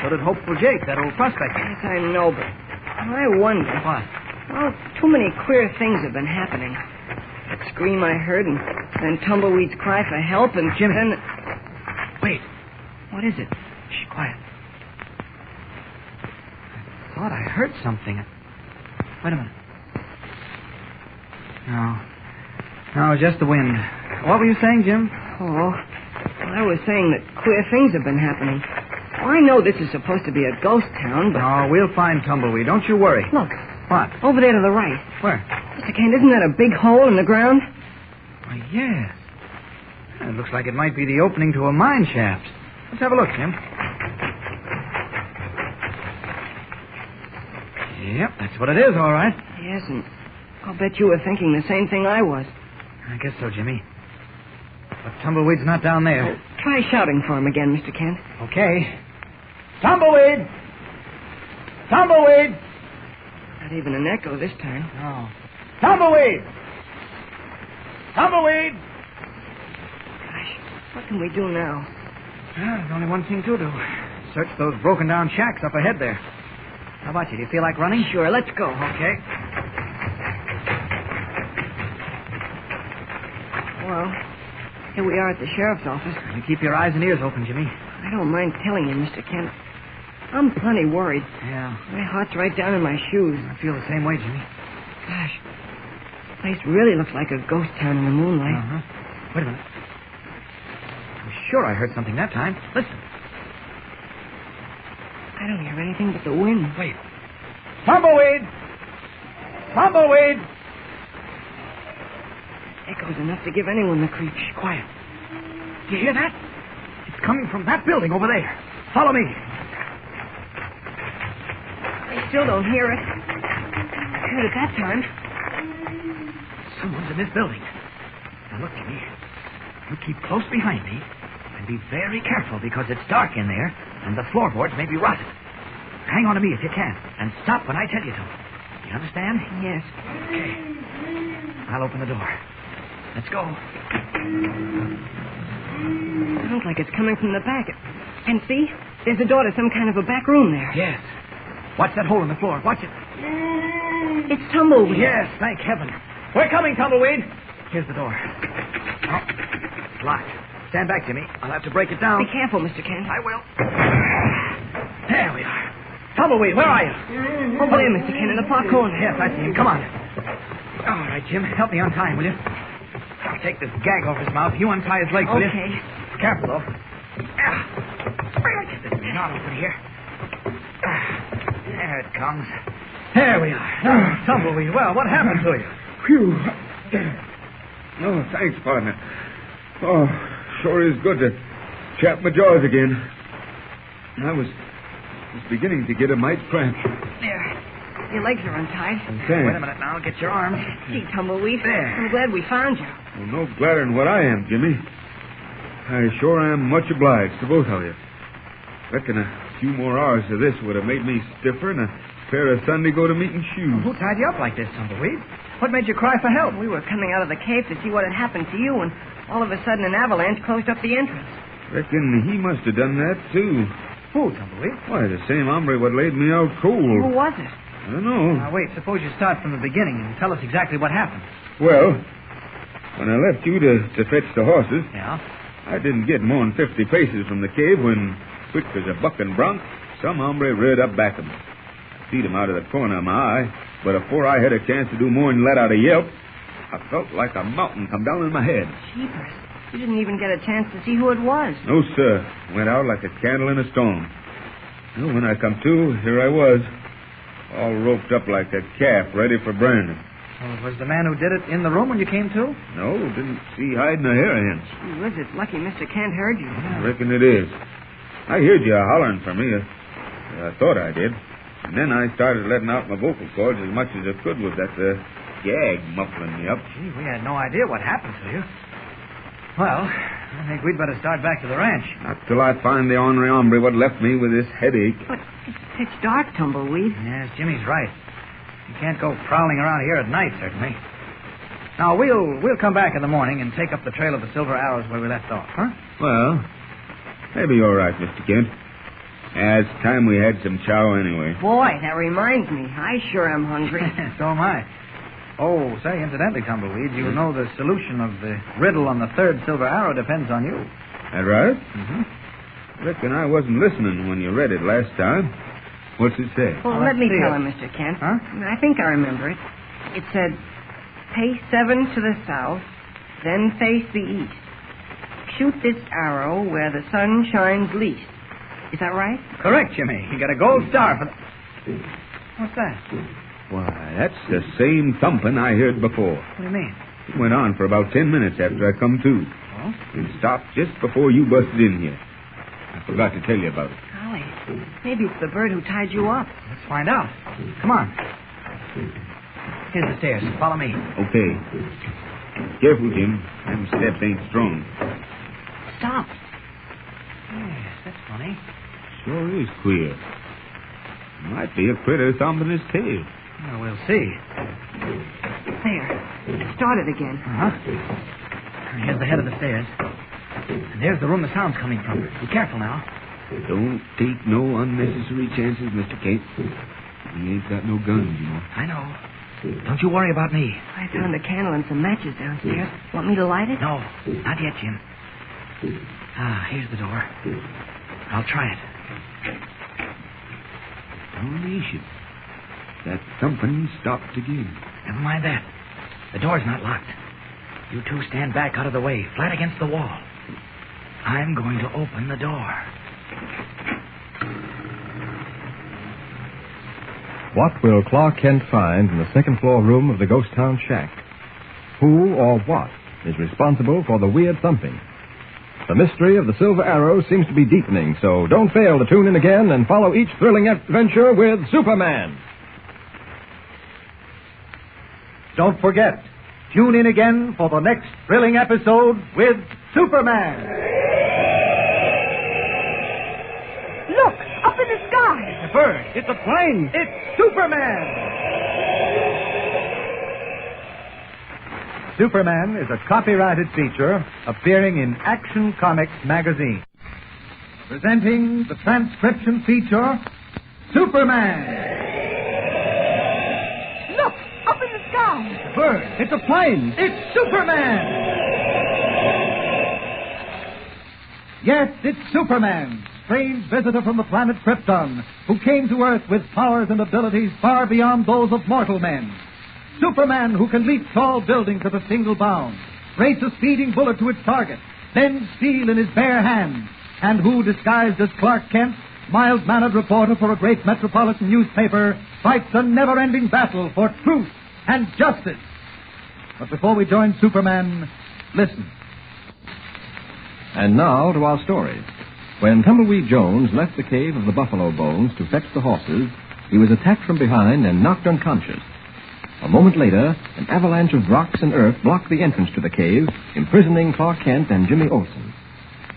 So did Hopeful Jake, that old prospector. Yes, I know, but I wonder. What? Well, too many queer things have been happening. That scream I heard, and then Tumbleweed's cry for help, and Jimmy. then... Wait. What is it? Shh, quiet. I thought I heard something. Wait a minute. No, just the wind. What were you saying, Jim? Oh, I was saying that queer things have been happening. Well, I know this is supposed to be a ghost town, but... No, we'll find Tumbleweed. Don't you worry. Look. What? Over there to the right. Where? Mr. Kane, isn't that a big hole in the ground? Why, yes. It looks like it might be the opening to a mine shaft. Let's have a look, Jim. Yep, that's what it is, all right. Yes, and I'll bet you were thinking the same thing I was. I guess so, Jimmy. But Tumbleweed's not down there. Oh, try shouting for him again, Mr. Kent. Okay. Tumbleweed! Tumbleweed! Not even an echo this time. No. Tumbleweed! Tumbleweed! Gosh, what can we do now? Well, there's only one thing to do. Search those broken down shacks up ahead there. How about you? Do you feel like running? Sure, let's go. Okay. Well, here we are at the sheriff's office. You keep your eyes and ears open, Jimmy. I don't mind telling you, Mr. Kent. I'm plenty worried. Yeah. My heart's right down in my shoes. I feel the same way, Jimmy. Gosh, this place really looks like a ghost town in the moonlight. Uh-huh. Wait a minute. I'm sure I heard something that time. Listen. I don't hear anything but the wind. Wait. Tumbleweed! Tumbleweed! Echoes enough to give anyone the creeps. Shh, quiet. Do you hear that? It's coming from that building over there. Follow me. I still don't hear it. I heard it that time. Someone's in this building. Now look, Jimmy. You keep close behind me and be very careful because it's dark in there and the floorboards may be rotted. Hang on to me if you can and stop when I tell you to. You understand? Yes. Okay. I'll open the door. Let's go. Sounds like it's coming from the back. And see? There's a door to some kind of a back room there. Yes. Watch that hole in the floor. Watch it. It's Tumbleweed. Yes, thank heaven. We're coming, Tumbleweed. Here's the door. Oh, it's locked. Stand back, Jimmy. I'll have to break it down. Be careful, Mr. Kent. I will. There we are. Tumbleweed, where are you? Over there, Mr. Kent, in the far corner. Yes, I see him. Come on. All right, Jim. Help me untie him, will you? I'll take this gag off his mouth. You untie his legs, will you? Okay. Careful, though. Get this knot open here. There it comes. There we are. Now, Tumbleweed, well, what happened to you? Phew. Oh, thanks, partner. Oh, sure is good to chap my jaws again. I was beginning to get a mite cramp. There. Your legs are untied. Okay. Wait a minute now. Get your arms. Gee, Tumbleweed. There. I'm glad we found you. Well, no gladder than what I am, Jimmy. I sure am much obliged to both of you. Reckon a few more hours of this would have made me stiffer than a pair of Sunday go-to-meeting shoes. Who tied you up like this, Tumbleweed? What made you cry for help? We were coming out of the cave to see what had happened to you, and all of a sudden an avalanche closed up the entrance. Reckon he must have done that, too. Who, Tumbleweed? Why, the same hombre what laid me out cold. Who was it? I don't know. Now, wait. Suppose you start from the beginning and tell us exactly what happened. Well, when I left you to fetch the horses... Yeah? I didn't get more than 50 paces from the cave when, quick as a bucking bronc, some hombre reared up back of me. I seen him out of the corner of my eye, but before I had a chance to do more than let out a yelp, I felt like a mountain come down in my head. Jeepers. You didn't even get a chance to see who it was. No, sir. Went out like a candle in a storm. Well, when I come to, here I was, all roped up like a calf ready for branding. Well, was the man who did it in the room when you came to? No, didn't see hide nor hair of him. Gee whiz, it's lucky Mr. Kent heard you. I reckon it is. I heard you hollering for me. I thought I did. And then I started letting out my vocal cords as much as I could with that gag muffling me up. Gee, we had no idea what happened to you. Well, I think we'd better start back to the ranch. Not till I find the ornery hombre what left me with this headache. But it's pitch dark, Tumbleweed. Yes, Jimmy's right. You can't go prowling around here at night, certainly. Now, we'll come back in the morning and take up the trail of the silver arrows where we left off, huh? Well, maybe you're right, Mr. Kent. It's time we had some chow anyway. Boy, that reminds me. I sure am hungry. So am I. Oh, say, incidentally, Tumbleweed, you know the solution of the riddle on the third silver arrow depends on you. That right? Mm-hmm. Reckon I wasn't listening when you read it last time. What's it say? Well, let me tell him, Mr. Kent. Huh? I think I remember it. It said, pace 7 to the south, then face the east. Shoot this arrow where the sun shines least. Is that right? Correct, Jimmy. You got a gold star for the... What's that? Why, that's the same thumping I heard before. What do you mean? It went on for about 10 minutes after I come to. Oh? It stopped just before you busted in here. I forgot to tell you about it. Golly, maybe it's the bird who tied you up. Let's find out. Come on. Here's the stairs. Follow me. Okay. Careful, Jim. Them steps ain't strong. Stop. Yes, that's funny. Sure is queer. Might be a critter thumping his tail. Well, we'll see. There. It started again. Uh-huh. Here's the head of the stairs. And there's the room the sound's coming from. Be careful now. Don't take no unnecessary chances, Mr. Kent. He ain't got no guns, you know. I know. Don't you worry about me. I found a candle and some matches downstairs. Want me to light it? No, not yet, Jim. Here's the door. I'll try it. Donation. That thumping stopped again. Never mind that. The door's not locked. You two stand back out of the way, flat against the wall. I'm going to open the door. What will Clark Kent find in the second-floor room of the ghost town shack? Who or what is responsible for the weird thumping? The mystery of the silver arrow seems to be deepening, so don't fail to tune in again and follow each thrilling adventure with Superman. Don't forget, tune in again for the next thrilling episode with Superman. Look, up in the sky. It's a bird. It's a plane. It's Superman. Superman is a copyrighted feature appearing in Action Comics magazine. Presenting the transcription feature, Superman! Look, up in the sky. It's a bird. It's a plane. It's Superman! Yes, it's Superman, strange visitor from the planet Krypton, who came to Earth with powers and abilities far beyond those of mortal men. Superman, who can leap tall buildings at a single bound, race a speeding bullet to its target, then steel in his bare hands, and who, disguised as Clark Kent, mild-mannered reporter for a great metropolitan newspaper, fights a never-ending battle for truth and justice. But before we join Superman, listen. And now to our story. When Tumbleweed Jones left the cave of the Buffalo Bones to fetch the horses, he was attacked from behind and knocked unconscious. A moment later, an avalanche of rocks and earth blocked the entrance to the cave, imprisoning Clark Kent and Jimmy Olsen.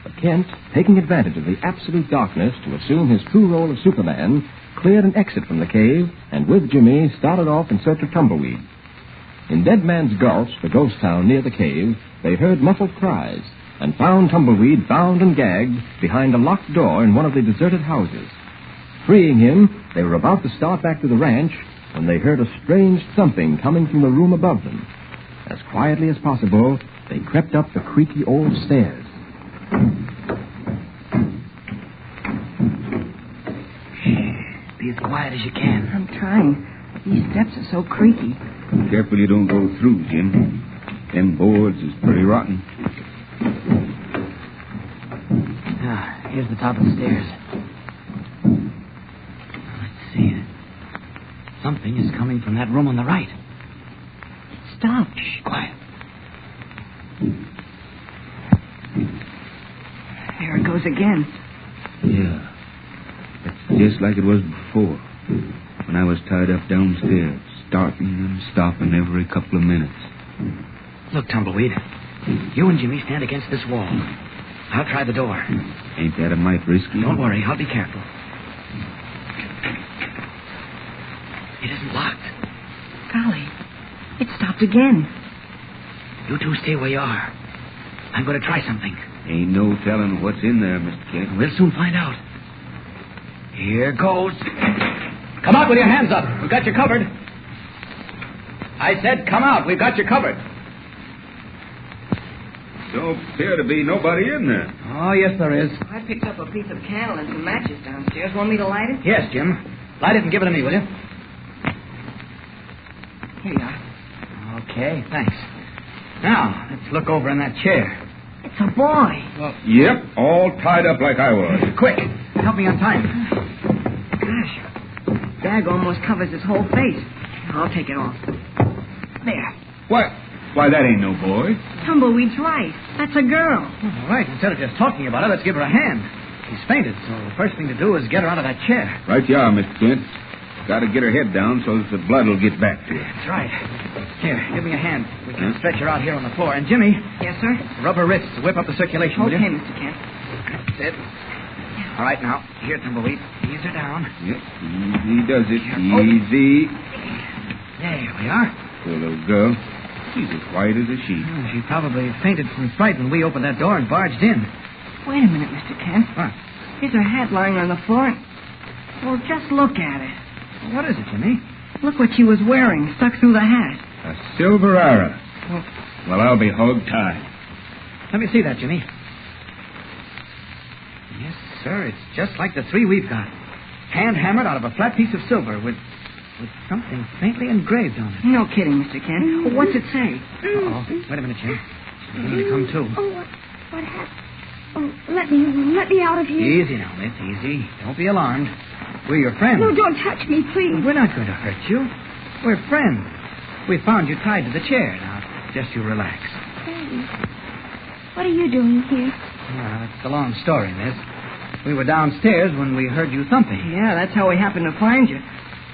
But Kent, taking advantage of the absolute darkness to assume his true role of Superman, cleared an exit from the cave and with Jimmy started off in search of Tumbleweed. In Dead Man's Gulch, the ghost town near the cave, they heard muffled cries and found Tumbleweed bound and gagged behind a locked door in one of the deserted houses. Freeing him, they were about to start back to the ranch when they heard a strange thumping coming from the room above them. As quietly as possible, they crept up the creaky old stairs. Be as quiet as you can. I'm trying. These steps are so creaky. Careful you don't go through, Jim. Them boards is pretty rotten. Here's the top of the stairs. Let's see. Something is coming from that room on the right. Stop. Shh, quiet. There it goes again. Yeah. It's just like it was before. When I was tied up downstairs, starting and stopping every couple of minutes. Look, Tumbleweed. You and Jimmy stand against this wall. I'll try the door. Ain't that a mite risky? Don't worry, I'll be careful. It isn't locked. Golly, it stopped again. You two stay where you are. I'm going to try something. Ain't no telling what's in there, Mr. Kent. We'll soon find out. Here goes. Come out with your hands up. We've got you covered. I said come out. We've got you covered. Don't appear to be nobody in there. Oh, yes, there is. I picked up a piece of candle and some matches downstairs. Want me to light it? Yes, Jim. Light it and give it to me, will you? Here you are. Okay, thanks. Now, let's look over in that chair. It's a boy. Well, yep, all tied up like I was. Quick, help me untie him. Gosh, bag almost covers his whole face. I'll take it off. There. What? Why, that ain't no boy. Tumbleweed's right. That's a girl. All right, instead of just talking about it, let's give her a hand. She's fainted, so the first thing to do is get her out of that chair. Right you are, Mr. Kent. Got to get her head down so that the blood will get back to her. That's right. Here, give me a hand. We can stretch her out here on the floor. And Jimmy. Yes, sir? Rub her wrists to whip up the circulation, will you? Okay, Mr. Kent. That's it. All right, now, here, Tumbleweed. Ease her down. Yep, easy does it. Easy. There we are. Poor little girl. She's as white as a sheet. Oh, she probably fainted from fright when we opened that door and barged in. Wait a minute, Mr. Kent. What? Here's her hat lying on the floor. Well, just look at it. What is it, Jimmy? Look what she was wearing, stuck through the hat. A silver arrow. Well, I'll be hog-tied. Let me see that, Jimmy. Yes, sir, it's just like the three we've got. Hand-hammered out of a flat piece of silver with something faintly engraved on it. No kidding, Mr. Kent. Well, what's it say? Uh-oh. Wait a minute, Jim. She's beginning to come to. Oh, what happened? Oh, let me out of here. Easy now, miss, easy. Don't be alarmed. We're your friends. No, don't touch me, please. We're not going to hurt you. We're friends. We found you tied to the chair. Now, just you relax. Hey, what are you doing here? Well, it's a long story, miss. We were downstairs when we heard you thumping. Yeah, that's how we happened to find you.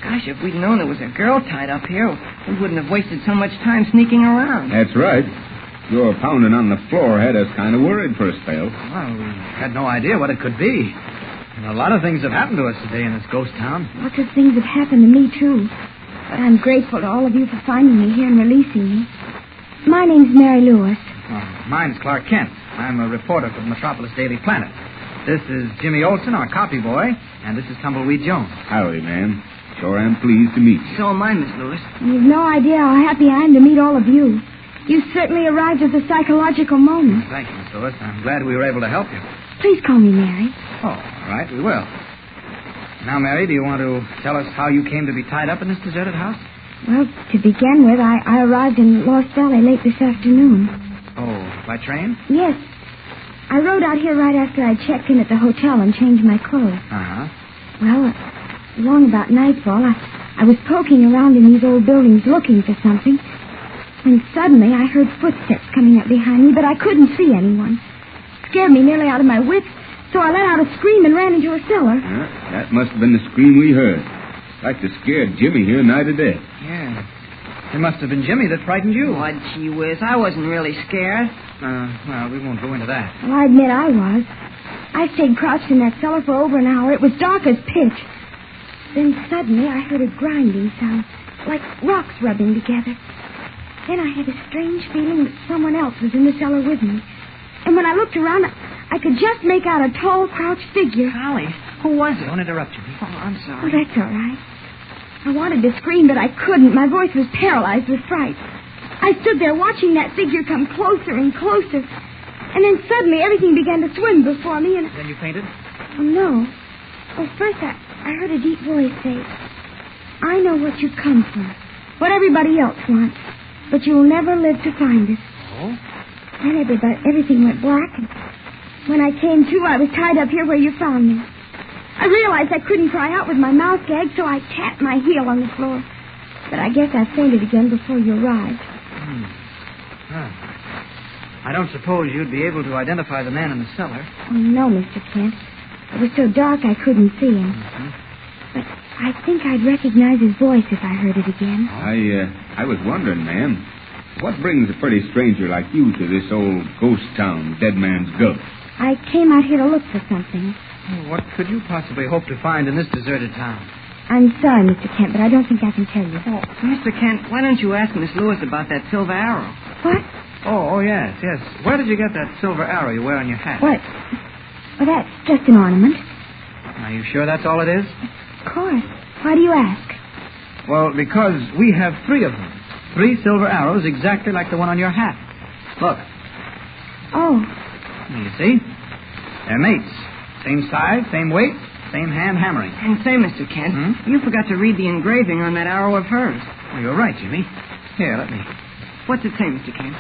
Gosh, if we'd known there was a girl tied up here, we wouldn't have wasted so much time sneaking around. That's right. Your pounding on the floor had us kind of worried for a spell. Well, we had no idea what it could be. And a lot of things have happened to us today in this ghost town. Lots of things have happened to me, too. But I'm grateful to all of you for finding me here and releasing me. My name's Mary Lewis. Mine's Clark Kent. I'm a reporter for the Metropolis Daily Planet. This is Jimmy Olsen, our copy boy, and this is Tumbleweed Jones. Howdy, ma'am. Sure am pleased to meet you. So am I, Miss Lewis. You've no idea how happy I am to meet all of you. You certainly arrived at the psychological moment. Thank you, Miss Lewis. I'm glad we were able to help you. Please call me Mary. Oh, all right, we will. Now, Mary, do you want to tell us how you came to be tied up in this deserted house? Well, to begin with, I arrived in Lost Valley late this afternoon. Oh, by train? Yes. I rode out here right after I checked in at the hotel and changed my clothes. Uh-huh. Well, along about nightfall, I was poking around in these old buildings looking for something, when suddenly I heard footsteps coming up behind me, but I couldn't see anyone. It scared me nearly out of my wits, so I let out a scream and ran into a cellar. That must have been the scream we heard. Like to scare Jimmy here night or day. Yeah. It must have been Jimmy that frightened you. What, gee whiz, I wasn't really scared. Well, we won't go into that. Well, I admit I was. I stayed crouched in that cellar for over an hour. It was dark as pitch. Then suddenly I heard a grinding sound, like rocks rubbing together. Then I had a strange feeling that someone else was in the cellar with me. And when I looked around, I could just make out a tall, crouched figure. Golly, who was it? Don't interrupt you. Oh, I'm Oh, sorry. that's all right. I wanted to scream, but I couldn't. My voice was paralyzed with fright. I stood there watching that figure come closer and closer. And then suddenly everything began to swim before me and... Then you fainted? Oh, no. Well, first I heard a deep voice say, I know what you've come for, what everybody else wants, but you'll never live to find it. Oh? Then everything went black, and when I came to, I was tied up here where you found me. I realized I couldn't cry out with my mouth gagged, so I tapped my heel on the floor. But I guess I fainted again before you arrived. I don't suppose you'd be able to identify the man in the cellar. Oh, no, Mr. Kent. It was so dark I couldn't see him. But I think I'd recognize his voice if I heard it again. I was wondering, ma'am, what brings a pretty stranger like you to this old ghost town, Dead Man's Gulch? I came out here to look for something. What could you possibly hope to find in this deserted town? I'm sorry, Mr. Kent, but I don't think I can tell you. Oh, Mr. Kent, why don't you ask Miss Lewis about that silver arrow? What? Oh, yes. Where did you get that silver arrow you wear on your hat? What? Well, that's just an ornament. Are you sure that's all it is? Of course. Why do you ask? Well, because we have 3 of them. 3 silver arrows exactly like the one on your hat. Look. Oh. You see? They're mates. Same size, same weight, same hand hammering. And say, Mr. Kent, you forgot to read the engraving on that arrow of hers. Oh, you're right, Jimmy. Here, let me. What's it say, Mr. Kent?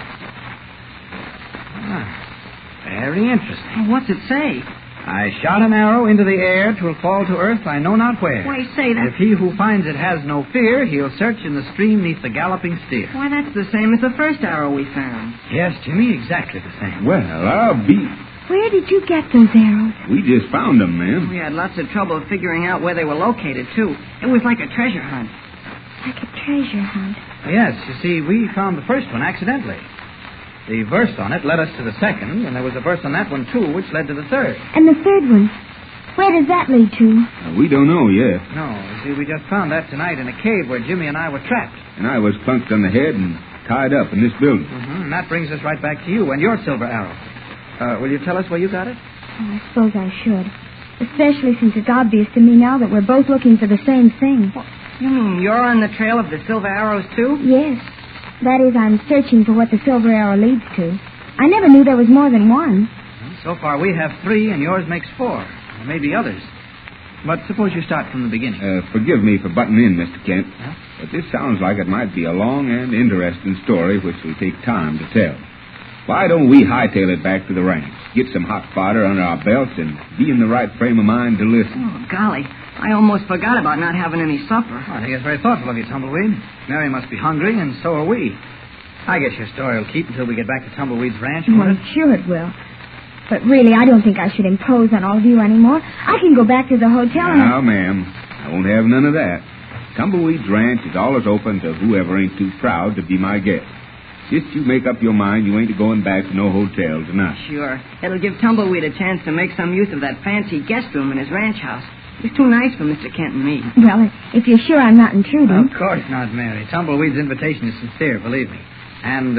Very interesting. What's it say? I shot an arrow into the air, 'twill fall to earth, I know not where. Why, say that... If he who finds it has no fear, he'll search in the stream neath the galloping steer. Why, that's the same as the first arrow we found. Yes, Jimmy, exactly the same. Well, I'll be... Where did you get those arrows? We just found them, ma'am. We had lots of trouble figuring out where they were located, too. It was like a treasure hunt. Like a treasure hunt? Yes, you see, we found the first one accidentally. The verse on it led us to the second, and there was a verse on that one, too, which led to the third. And the third one? Where does that lead to? We don't know yet. No, you see, we just found that tonight in a cave where Jimmy and I were trapped. And I was clunked on the head and tied up in this building. And that brings us right back to you and your silver arrow. Will you tell us where you got it? Oh, I suppose I should. Especially since it's obvious to me now that we're both looking for the same thing. You mean you're on the trail of the silver arrows, too? Yes. That is, I'm searching for what the silver arrow leads to. I never knew there was more than one. So far, we have 3, and yours makes 4. There may be others. But suppose you start from the beginning. Forgive me for butting in, Mr. Kent. But this sounds like it might be a long and interesting story which will take time to tell. Why don't we hightail it back to the ranch, get some hot fodder under our belts, and be in the right frame of mind to listen? Oh, golly. I almost forgot about not having any supper. I think it's very thoughtful of you, Tumbleweed. Mary must be hungry, and so are we. I guess your story will keep until we get back to Tumbleweed's ranch, won't it? Sure it will. But really, I don't think I should impose on all of you anymore. I can go back to the hotel and... Now, ma'am, I won't have none of that. Tumbleweed's ranch is always open to whoever ain't too proud to be my guest. Just you make up your mind you ain't going back to no hotel tonight. Sure. It'll give Tumbleweed a chance to make some use of that fancy guest room in his ranch house. It's too nice for Mr. Kent and me. Well, if you're sure I'm not intruding... Of course not, Mary. Tumbleweed's invitation is sincere, believe me. And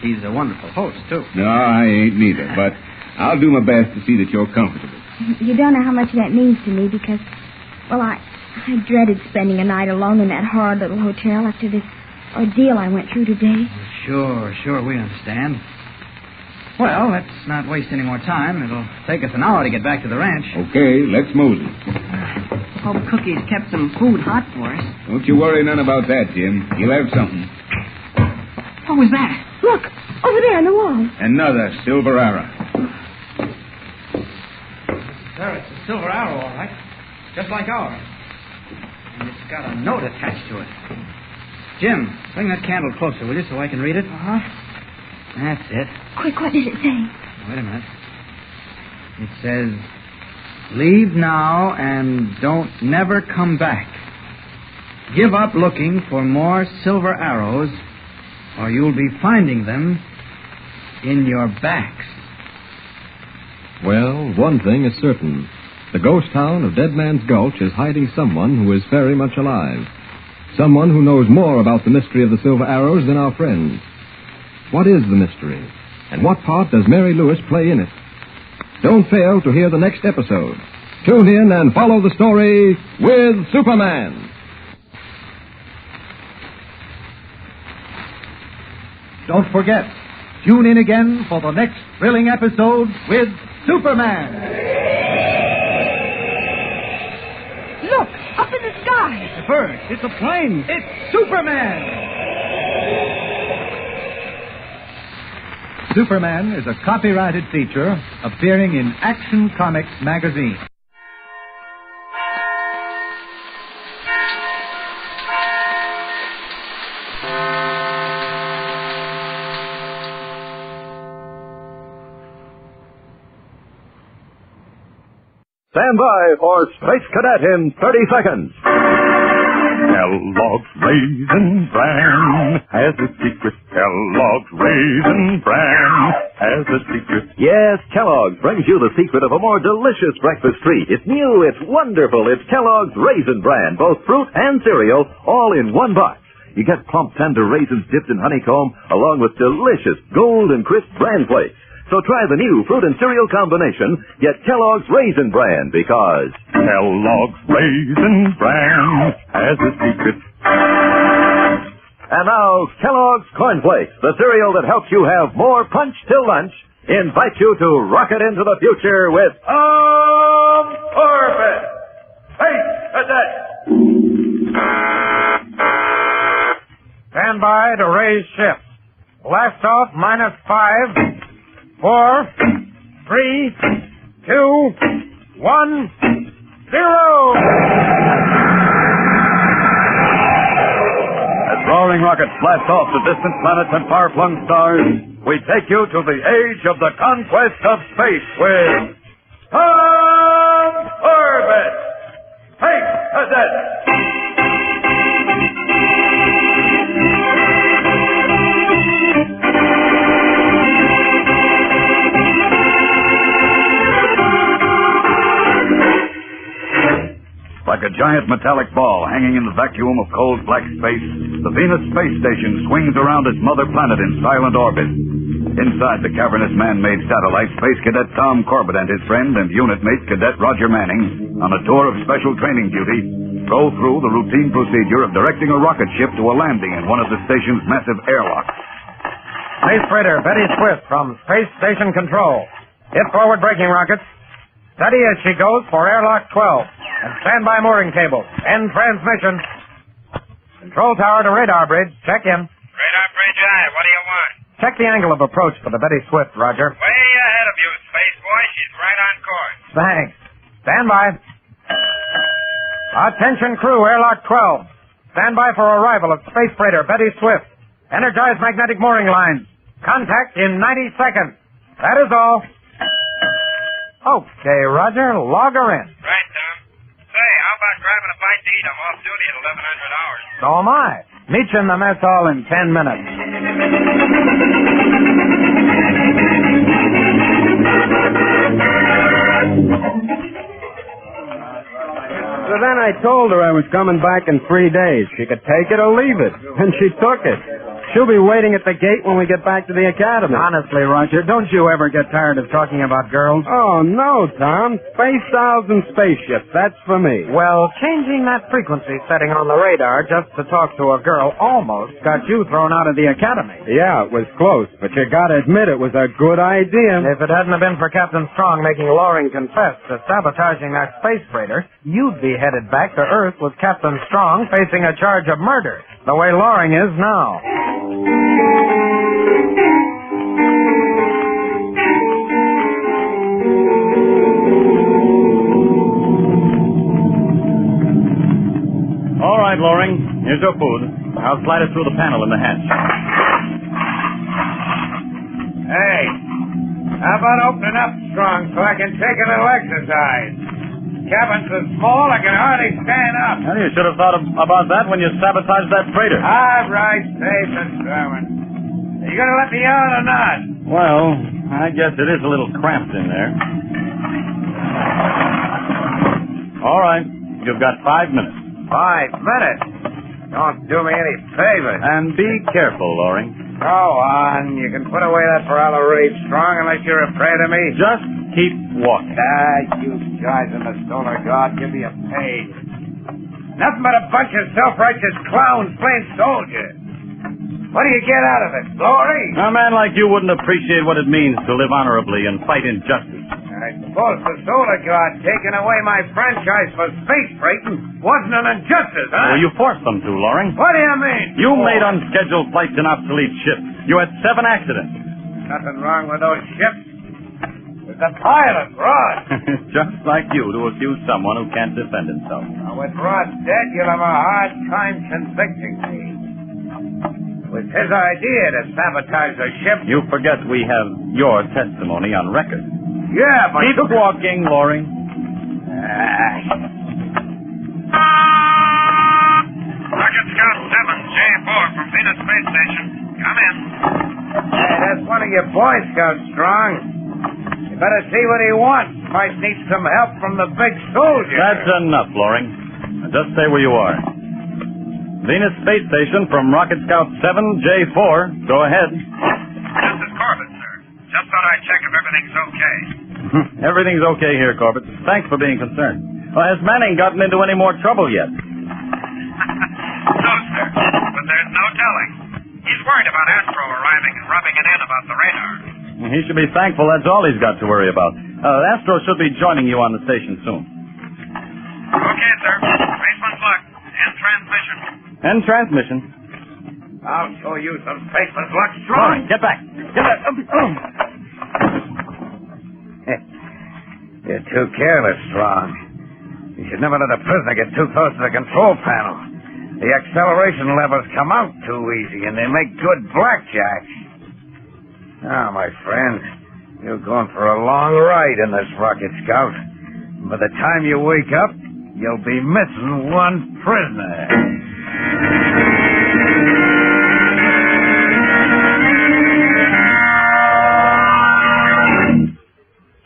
he's a wonderful host, too. No, I ain't neither, but I'll do my best to see that you're comfortable. You don't know how much that means to me because, well, I dreaded spending a night alone in that horrid little hotel after this ordeal I went through today. Sure, we understand. Well, let's not waste any more time. It'll take us an hour to get back to the ranch. Okay, let's mosey. Hope Cookie's kept some food hot for us. Don't you worry none about that, Jim. You'll have something. What was that? Look, over there on the wall. Another silver arrow. Sir, it's a silver arrow, all right. Just like ours. And it's got a note attached to it. Jim, bring that candle closer, will you, so I can read it? Uh-huh. That's it. Quick, what does it say? Wait a minute. It says, leave now and don't never come back. Give up looking for more silver arrows, or you'll be finding them in your backs. Well, one thing is certain. The ghost town of Dead Man's Gulch is hiding someone who is very much alive. Someone who knows more about the mystery of the silver arrows than our friends. What is the mystery? And what part does Mary Lewis play in it? Don't fail to hear the next episode. Tune in and follow the story with Superman. Don't forget, tune in again for the next thrilling episode with Superman. Look, up in the sky. It's a bird. It's a plane. It's Superman. Superman is a copyrighted feature appearing in Action Comics magazine. Stand by for Space Cadet in 30 seconds. Kellogg's Raisin Bran has a secret. Kellogg's Raisin Bran has a secret. Yes, Kellogg's brings you the secret of a more delicious breakfast treat. It's new, it's wonderful. It's Kellogg's Raisin Bran, both fruit and cereal, all in one box. You get plump, tender raisins dipped in honeycomb, along with delicious golden crisp bran flakes. So try the new fruit and cereal combination. Get Kellogg's Raisin Bran because Kellogg's Raisin Bran has a secret. And now, Kellogg's Corn Flakes, the cereal that helps you have more punch till lunch, invite you to rocket into the future with Corbett. Space Cadet. Stand by to raise ship. Blast off -5. 4, 3, 2, 1, 0. As roaring rockets blast off to distant planets and far-flung stars, we take you to the age of the conquest of space with Corbett, Space Cadet. Like a giant metallic ball hanging in the vacuum of cold black space, the Venus space station swings around its mother planet in silent orbit. Inside the cavernous man-made satellite, Space Cadet Tom Corbett and his friend and unit mate Cadet Roger Manning, on a tour of special training duty, go through the routine procedure of directing a rocket ship to a landing in one of the station's massive airlocks. Space freighter Betty Swift from Space Station Control. Hit forward braking rockets. Steady as she goes for airlock 12. And standby mooring cable. End transmission. Control tower to radar bridge. Check in. Radar bridge eye. What do you want? Check the angle of approach for the Betty Swift, Roger. Way ahead of you, Space Boy. She's right on course. Thanks. Stand by. Attention crew, airlock 12. Stand by for arrival of space freighter Betty Swift. Energize magnetic mooring lines. Contact in 90 seconds. That is all. Okay, Roger. Log her in. Right, Tom. Say, how about grabbing a bite to eat? I'm off duty at 1100 hours. So am I. Meet you in the mess hall in 10 minutes. So then I told her I was coming back in 3 days. She could take it or leave it. And she took it. she'll be waiting at the gate when we get back to the academy. Honestly, Roger, don't you ever get tired of talking about girls? Oh, no, Tom. Space dolls and spaceships, that's for me. Well, changing that frequency setting on the radar just to talk to a girl almost got you thrown out of the academy. Yeah, it was close, but you gotta admit it was a good idea. If it hadn't have been for Captain Strong making Loring confess to sabotaging that space freighter, you'd be headed back to Earth with Captain Strong facing a charge of murder, the way Loring is now. All right, Loring. Here's your food. I'll slide it through the panel in the hatch. Hey, how about opening up, Strong, so I can take a little exercise? Cabin's so small I can hardly stand up. Well, you should have thought about that when you sabotaged that freighter. All right, safe and sound. Are you going to let me out or not? Well, I guess it is a little cramped in there. All right. You've got 5 minutes. 5 minutes? Don't do me any favors. And be careful, Loring. Go on. You can put away that Ferrari Strong unless you're afraid of me. Just keep walking. You guys in the Solar Guard give me a pain. Nothing but a bunch of self-righteous clowns playing soldier. What do you get out of it? Glory? A man like you wouldn't appreciate what it means to live honorably and fight injustice. I suppose the Solar Guard taking away my franchise for space freighting wasn't an injustice, huh? Well, you forced them to, Loring. What do you mean? You made unscheduled flights in obsolete ships. You had 7 accidents. Nothing wrong with those ships. It's the pilot, Rod. Just like you to accuse someone who can't defend himself. Now, with Rod dead, you'll have a hard time convicting me. It was his idea to sabotage the ship. You forget we have your testimony on record. Yeah, but... Keep walking, Loring. Rocket Scout 7, J4 from Venus Space Station. Come in. Hey, that's one of your Boy Scouts, Strong. You better see what he wants. Might need some help from the big soldier. That's enough, Loring. Now just stay where you are. Venus Space Station from Rocket Scout 7, J4. Go ahead. This is Corbett, sir. Just thought I'd check if everything's okay. Everything's okay here, Corbett. Thanks for being concerned. Well, has Manning gotten into any more trouble yet? No, sir. But there's no telling. He's worried about Astro arriving and rubbing it in about the radar. He should be thankful that's all he's got to worry about. Astro should be joining you on the station soon. Okay, sir. Spaceman's luck. End transmission. End transmission. I'll show you some spaceman's luck, Strong. Right, get back. Get back. You're too careless, Strong. You should never let a prisoner get too close to the control panel. The acceleration levels come out too easy, and they make good blackjacks. Now, my friend, you're going for a long ride in this Rocket Scout. By the time you wake up, you'll be missing one prisoner.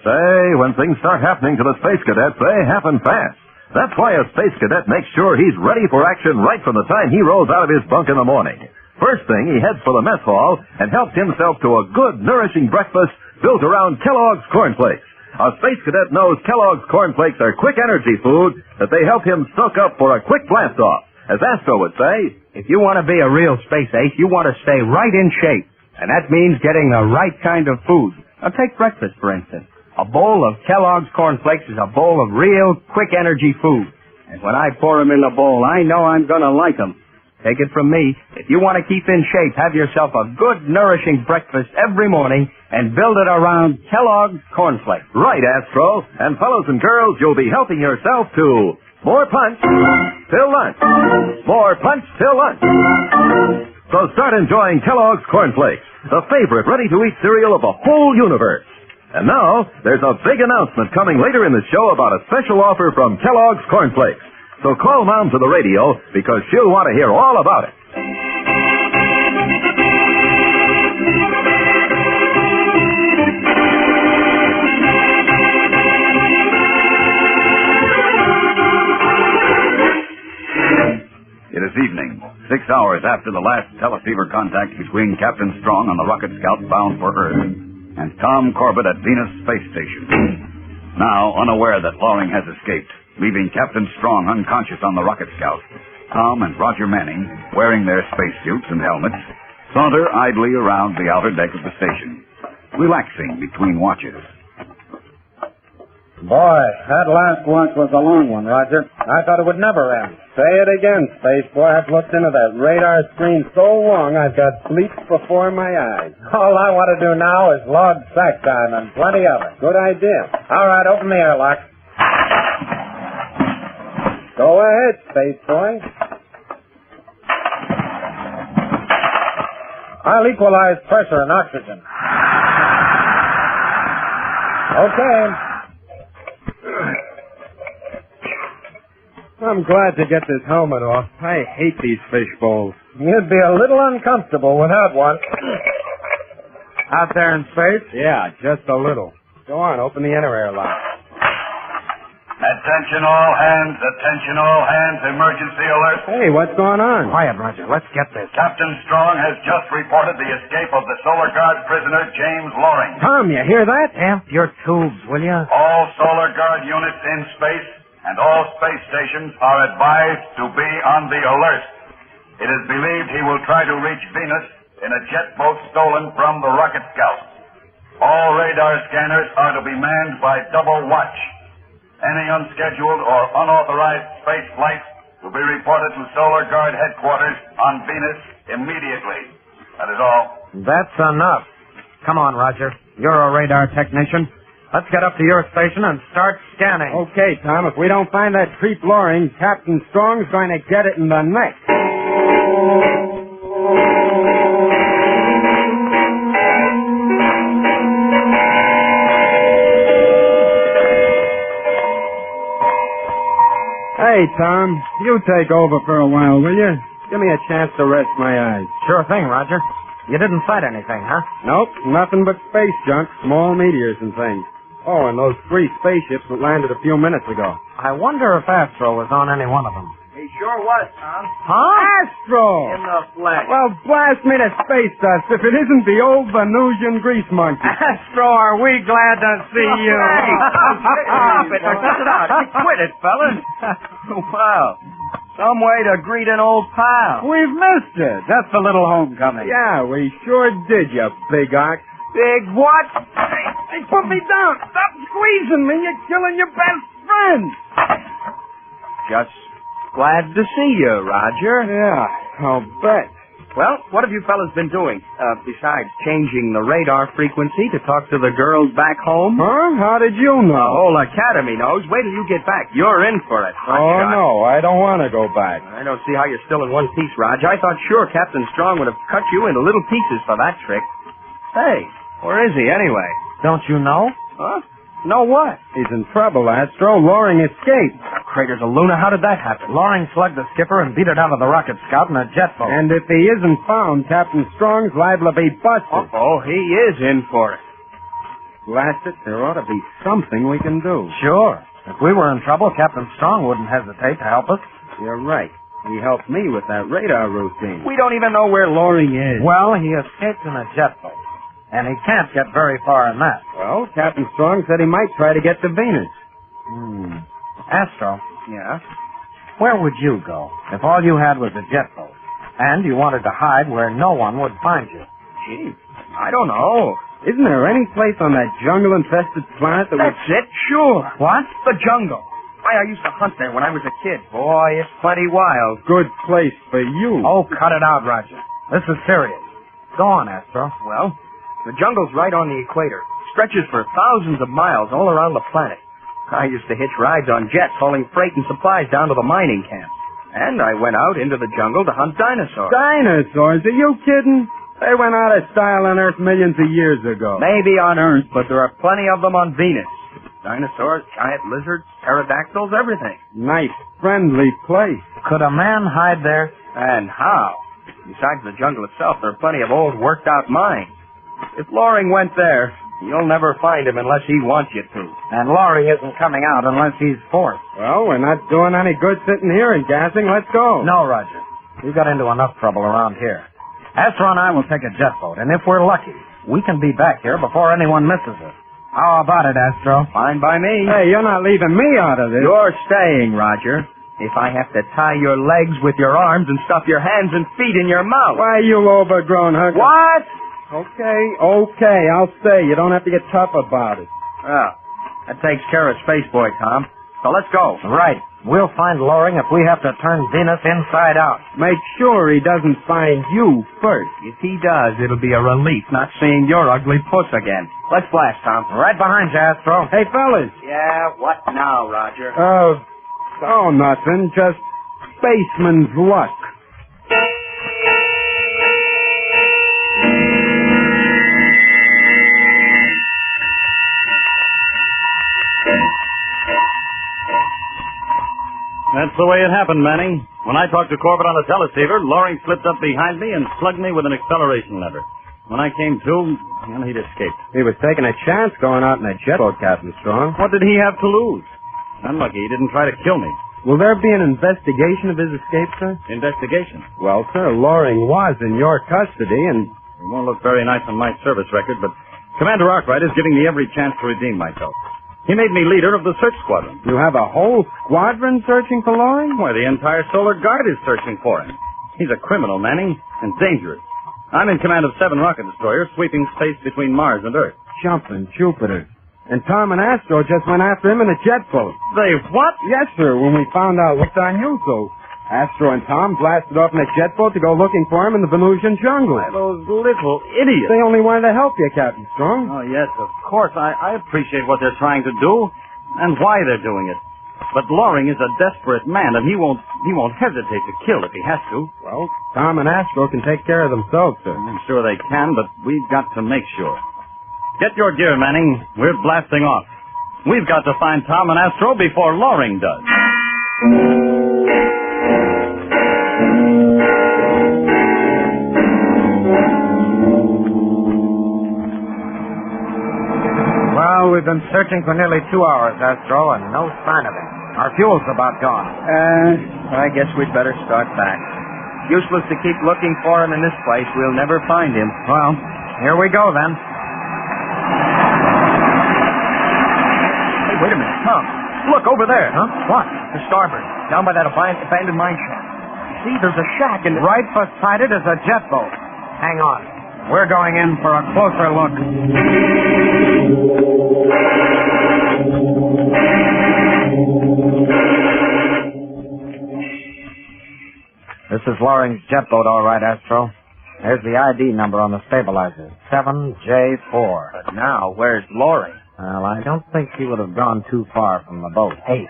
Say, when things start happening to the Space Cadets, they happen fast. That's why a Space Cadet makes sure he's ready for action right from the time he rolls out of his bunk in the morning. First thing, he heads for the mess hall and helps himself to a good, nourishing breakfast built around Kellogg's Corn Flakes. A Space Cadet knows Kellogg's Corn Flakes are quick energy food that they help him soak up for a quick blast-off. As Astro would say, if you want to be a real space ace, you want to stay right in shape. And that means getting the right kind of food. Now, take breakfast, for instance. A bowl of Kellogg's Corn Flakes is a bowl of real, quick energy food. And when I pour them in the bowl, I know I'm going to like them. Take it from me, if you want to keep in shape, have yourself a good, nourishing breakfast every morning and build it around Kellogg's Corn Flakes. Right, Astro. And fellows and girls, you'll be helping yourself to more punch till lunch. More punch till lunch. So start enjoying Kellogg's Corn Flakes, the favorite ready-to-eat cereal of the whole universe. And now, there's a big announcement coming later in the show about a special offer from Kellogg's Corn Flakes. So call Mom to the radio because she'll want to hear all about it. It is evening, 6 hours after the last teleceiver contact between Captain Strong on the rocket scout bound for Earth and Tom Corbett at Venus Space Station. Now, unaware that Loring has escaped, leaving Captain Strong unconscious on the rocket scout, Tom and Roger Manning, wearing their spacesuits and helmets, saunter idly around the outer deck of the station, relaxing between watches. Boy, that last lunch was a long one, Roger. I thought it would never end. Say it again, Space Boy. I've looked into that radar screen so long I've got sleep before my eyes. All I want to do now is log sack time, and plenty of it. Good idea. All right, open the airlock. Go ahead, Space Boy. I'll equalize pressure and oxygen. Okay. I'm glad to get this helmet off. I hate these fish bowls. You'd be a little uncomfortable without one. Out there in space? Yeah, just a little. Go on, open the inner airlock. Attention all hands, emergency alert. Hey, what's going on? Quiet, Roger. Let's get this. Captain Strong has just reported the escape of the Solar Guard prisoner, James Loring. Tom, you hear that? Amp your tubes, will you? All Solar Guard units in space and all space stations are advised to be on the alert. It is believed he will try to reach Venus in a jet boat stolen from the rocket scout. All radar scanners are to be manned by double watch. Any unscheduled or unauthorized space flights will be reported to Solar Guard headquarters on Venus immediately. That is all. That's enough. Come on, Roger. You're a radar technician. Let's get up to your station and start scanning. Okay, Tom. If we don't find that creep Loring, Captain Strong's going to get it in the neck. Hey, Tom. You take over for a while, will you? Give me a chance to rest my eyes. Sure thing, Roger. You didn't fight anything, huh? Nope. Nothing but space junk, small meteors and things. Oh, and those 3 spaceships that landed a few minutes ago. I wonder if Astro was on any one of them. He sure was, Tom. Huh? Astro! In the flesh. Well, blast me to space dust if it isn't the old Venusian grease monkey. Astro, are we glad to see you? Hey, stop it. Now, cut it out. Quit it, fellas. Wow. Some way to greet an old pal. We've missed it. That's the little homecoming. Yeah, we sure did, you big ox. Big what? Hey, put me down. Stop squeezing me. You're killing your best friend. Just glad to see you, Roger. Yeah, I'll bet. Well, what have you fellas been doing? Besides changing the radar frequency to talk to the girls back home? Huh? How did you know? The whole academy knows. Wait till you get back. You're in for it. Oh, no, I don't want to go back. I don't see how you're still in one piece, Roger. I thought sure Captain Strong would have cut you into little pieces for that trick. Hey, where is he anyway? Don't you know? Huh? Know what? He's in trouble, Astro. Loring escaped. Crater's a Luna. How did that happen? Loring slugged the skipper and beat her down to the rocket scout in a jet boat. And if he isn't found, Captain Strong's liable to be busted. Uh-oh, he is in for it. Blast it, there ought to be something we can do. Sure. If we were in trouble, Captain Strong wouldn't hesitate to help us. You're right. He helped me with that radar routine. We don't even know where Loring is. Well, he escaped in a jet boat. And he can't get very far in that. Well, Captain Strong said he might try to get to Venus. Astro. Yeah? Where would you go if all you had was a jet boat and you wanted to hide where no one would find you? Gee, I don't know. Isn't there any place on that jungle-infested planet that That's it, sure. What? The jungle. Why, I used to hunt there when I was a kid. Boy, it's plenty wild. Good place for you. Oh, cut it out, Roger. This is serious. Go on, Astro. Well, the jungle's right on the equator. Stretches for thousands of miles all around the planet. I used to hitch rides on jets hauling freight and supplies down to the mining camps. And I went out into the jungle to hunt dinosaurs. Dinosaurs? Are you kidding? They went out of style on Earth millions of years ago. Maybe on Earth, but there are plenty of them on Venus. Dinosaurs, giant lizards, pterodactyls, everything. Nice, friendly place. Could a man hide there? And how? Besides the jungle itself, there are plenty of old, worked-out mines. If Loring went there, you'll never find him unless he wants you to. And Loring isn't coming out unless he's forced. Well, we're not doing any good sitting here and gassing. Let's go. No, Roger. We got into enough trouble around here. Astro and I will take a jet boat, and if we're lucky, we can be back here before anyone misses us. How about it, Astro? Fine by me. Hey, you're not leaving me out of this. You're staying, Roger. If I have to tie your legs with your arms and stuff your hands and feet in your mouth. Why, you overgrown hooker. What? Okay, I'll stay. You don't have to get tough about it. Well, that takes care of Space Boy, Tom. So let's go. Right. We'll find Loring if we have to turn Venus inside out. Make sure he doesn't find you first. If he does, it'll be a relief not seeing your ugly puss again. Let's blast, Tom. Right behind you, Astro. Hey, fellas. Yeah, what now, Roger? Nothing. Just spaceman's luck. That's the way it happened, Manning. When I talked to Corbett on the teleceiver, Loring slipped up behind me and slugged me with an acceleration lever. When I came to, well, he'd escaped. He was taking a chance going out in a jet boat, Captain Strong. What did he have to lose? Unlucky he didn't try to kill me. Will there be an investigation of his escape, sir? Investigation? Well, sir, Loring was in your custody, and... It won't look very nice on my service record, but Commander Arkwright is giving me every chance to redeem myself. He made me leader of the search squadron. You have a whole squadron searching for Loring? Why, the entire Solar Guard is searching for him. He's a criminal, Manning, and dangerous. I'm in command of 7 rocket destroyers sweeping space between Mars and Earth. Jumping Jupiter. And Tom and Astro just went after him in a jet boat. They what? Yes, sir, when we found out what's on you, so Astro and Tom blasted off in a jet boat to go looking for him in the Venusian jungle. Those little idiots. They only wanted to help you, Captain Strong. Oh, yes, of course. I appreciate what they're trying to do and why they're doing it. But Loring is a desperate man, and he won't hesitate to kill if he has to. Well, Tom and Astro can take care of themselves, sir. I'm sure they can, but we've got to make sure. Get your gear, Manning. We're blasting off. We've got to find Tom and Astro before Loring does. Well, we've been searching for nearly 2 hours, Astro, and no sign of him. Our fuel's about gone. I guess we'd better start back. Useless to keep looking for him in this place. We'll never find him. Well, here we go, then. Hey, wait a minute, Tom. Look, over there. Huh? What? To starboard, down by that abandoned mine shaft. See, there's a shack in... Right beside it is a jet boat. Hang on. We're going in for a closer look. This is Loring's jet boat, all right, Astro. There's the ID number on the stabilizer, 7J4. But now, where's Loring? Well, I don't think he would have gone too far from the boat. Hey,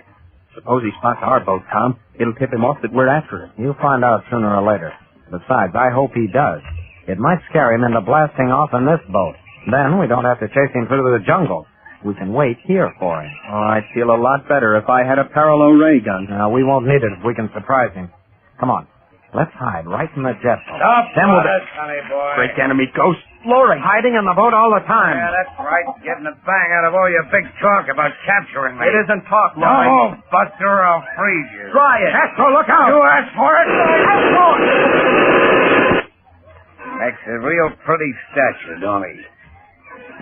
suppose he spots our boat, Tom. It'll tip him off that we're after him. You'll find out sooner or later. Besides, I hope he does. It might scare him into blasting off in this boat. Then we don't have to chase him through the jungle. We can wait here for him. Oh, I'd feel a lot better if I had a parallel ray gun. No, we won't need it if we can surprise him. Come on. Let's hide right in the jet boat. Stop Then we'll it, honey boy. Great enemy ghost. Loring, hiding in the boat all the time. Yeah, that's right. Getting a bang out of all your big talk about capturing me. It isn't talk, Loring. Oh, Buster, I'll freeze you. Try it. Astro, look out! You asked for it. Astro! Makes a real pretty statue, don't he?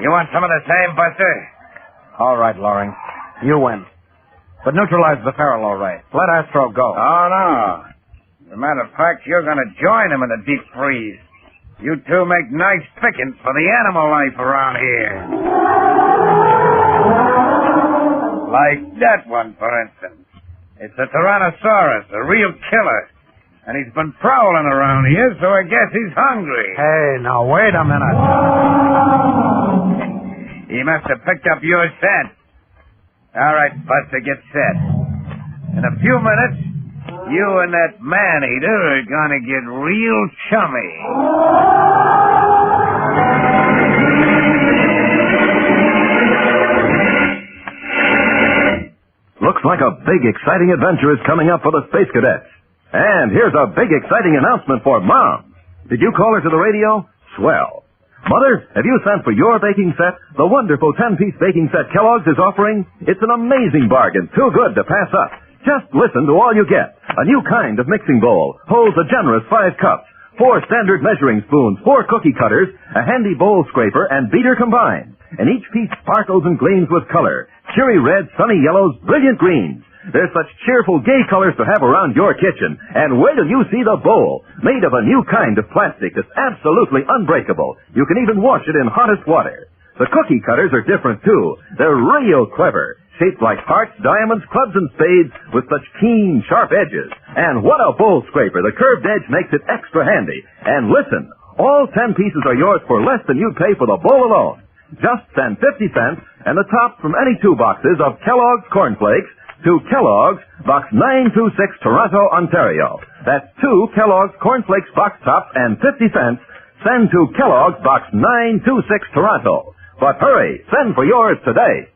You want some of the same, Buster? All right, Loring. You win. But neutralize the parallel ray. Let Astro go. Oh, no. As a matter of fact, you're going to join him in the deep freeze. You two make nice pickings for the animal life around here. Like that one, for instance. It's a Tyrannosaurus, a real killer. And he's been prowling around here, so I guess he's hungry. Hey, now wait a minute. He must have picked up your scent. All right, Buster, get set. In a few minutes, you and that man-eater are going to get real chummy. Looks like a big, exciting adventure is coming up for the Space Cadets. And here's a big, exciting announcement for Mom. Did you call her to the radio? Swell. Mother, have you sent for your baking set? The wonderful 10-piece baking set Kellogg's is offering? It's an amazing bargain, too good to pass up. Just listen to all you get. A new kind of mixing bowl holds a generous 5 cups, 4 standard measuring spoons, 4 cookie cutters, a handy bowl scraper, and beater combined. And each piece sparkles and gleams with color. Cheery reds, sunny yellows, brilliant greens. There's such cheerful, gay colors to have around your kitchen. And wait till you see the bowl, made of a new kind of plastic that's absolutely unbreakable. You can even wash it in hottest water. The cookie cutters are different, too. They're real clever, shaped like hearts, diamonds, clubs, and spades with such keen, sharp edges. And what a bowl scraper. The curved edge makes it extra handy. And listen, all 10 pieces are yours for less than you'd pay for the bowl alone. Just send 50 cents and the tops from any 2 boxes of Kellogg's Corn Flakes to Kellogg's, Box 926, Toronto, Ontario. That's 2 Kellogg's Corn Flakes box tops and 50 cents. Send to Kellogg's, Box 926, Toronto. But hurry, send for yours today.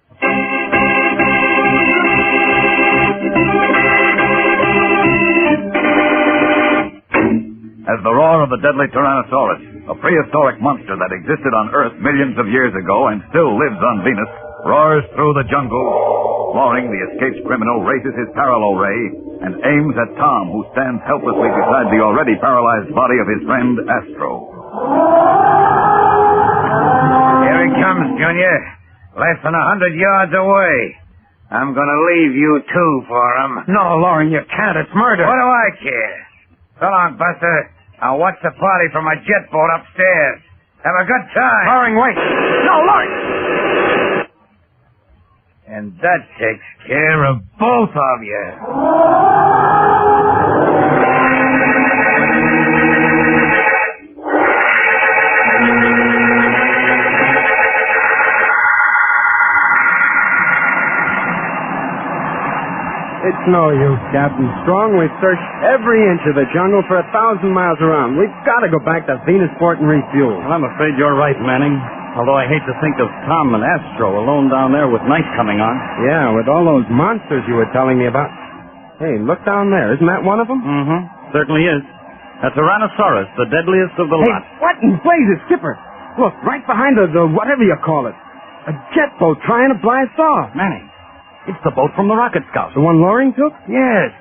As the roar of the deadly Tyrannosaurus, a prehistoric monster that existed on Earth millions of years ago and still lives on Venus, roars through the jungle, Loring, the escaped criminal, raises his paralo ray and aims at Tom, who stands helplessly beside the already paralyzed body of his friend Astro. Here he comes, Junior. Less than 100 yards away. I'm going to leave you two for him. No, Loring, you can't. It's murder. What do I care? So long, Buster. I'll watch the party from my jet boat upstairs. Have a good time. Loring, wait. No, Loring! And that takes care of both of you. It's no use, Captain Strong. We've searched every inch of the jungle for 1,000 miles around. We've got to go back to Venusport and refuel. Well, I'm afraid you're right, Manning. Although I hate to think of Tom and Astro alone down there with night coming on. Yeah, with all those monsters you were telling me about. Hey, look down there. Isn't that one of them? Mm-hmm. Certainly is. A Tyrannosaurus, the deadliest of the lot. What in blazes, Skipper? Look, right behind the whatever you call it. A jet boat trying to blast off. Manning, it's the boat from the rocket scout. The one Loring took? Yes.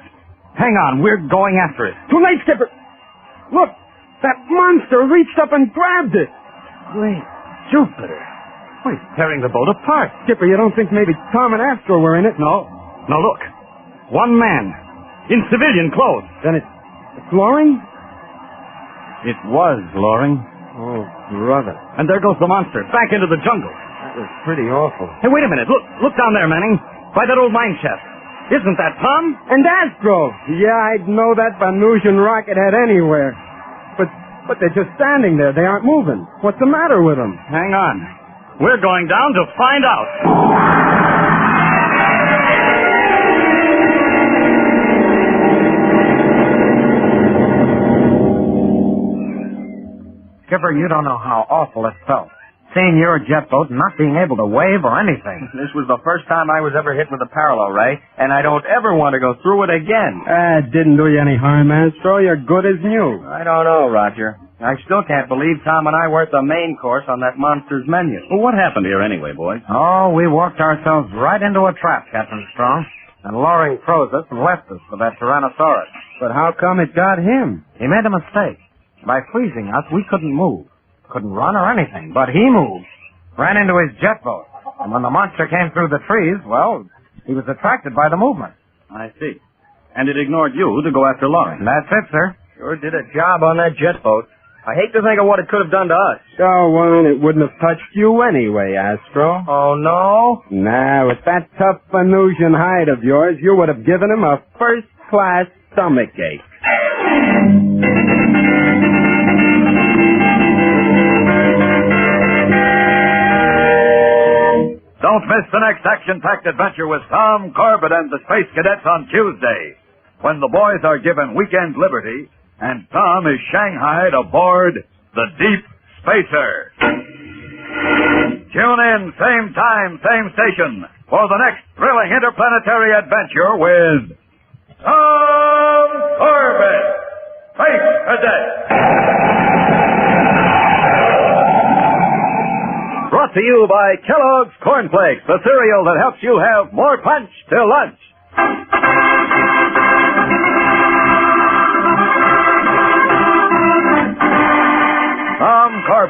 Hang on, we're going after it. Too late, Skipper. Look, that monster reached up and grabbed it. Great Jupiter. Oh, he's tearing the boat apart. Skipper, you don't think maybe Tom and Astro were in it? No. No, look. One man. In civilian clothes. Then it's Loring? It was Loring. Oh, brother. And there goes the monster, back into the jungle. That was pretty awful. Hey, wait a minute. Look down there, Manning. By that old mine shaft. Isn't that Tom? And Astro. Yeah, I'd know that Venusian rocket head anywhere. But they're just standing there. They aren't moving. What's the matter with them? Hang on. We're going down to find out. Skipper, you don't know how awful it felt. Seeing your jet boat and not being able to wave or anything. This was the first time I was ever hit with a parallel ray, and I don't ever want to go through it again. It didn't do you any harm, Astro. You're good as new. I don't know, Roger. I still can't believe Tom and I were at the main course on that monster's menu. Well, what happened here anyway, boys? Oh, we walked ourselves right into a trap, Captain Strong. And Loring froze us and left us for that Tyrannosaurus. But how come it got him? He made a mistake. By freezing us, we couldn't move. Couldn't run or anything, but he moved. Ran into his jet boat. And when the monster came through the trees, well, he was attracted by the movement. I see. And it ignored you to go after Loring. That's it, sir. Sure did a job on that jet boat. I hate to think of what it could have done to us. Oh, well, it wouldn't have touched you anyway, Astro. Oh, no? Nah, with that tough Venusian hide of yours, you would have given him a first-class stomachache. Don't miss the next action-packed adventure with Tom, Corbett, and the Space Cadets on Tuesday, when the boys are given weekend liberty and Tom is shanghaied aboard the Deep Spacer. Tune in, same time, same station, for the next thrilling interplanetary adventure with Tom Corbett, Space Cadet. Brought to you by Kellogg's Corn Flakes, the cereal that helps you have more punch till lunch.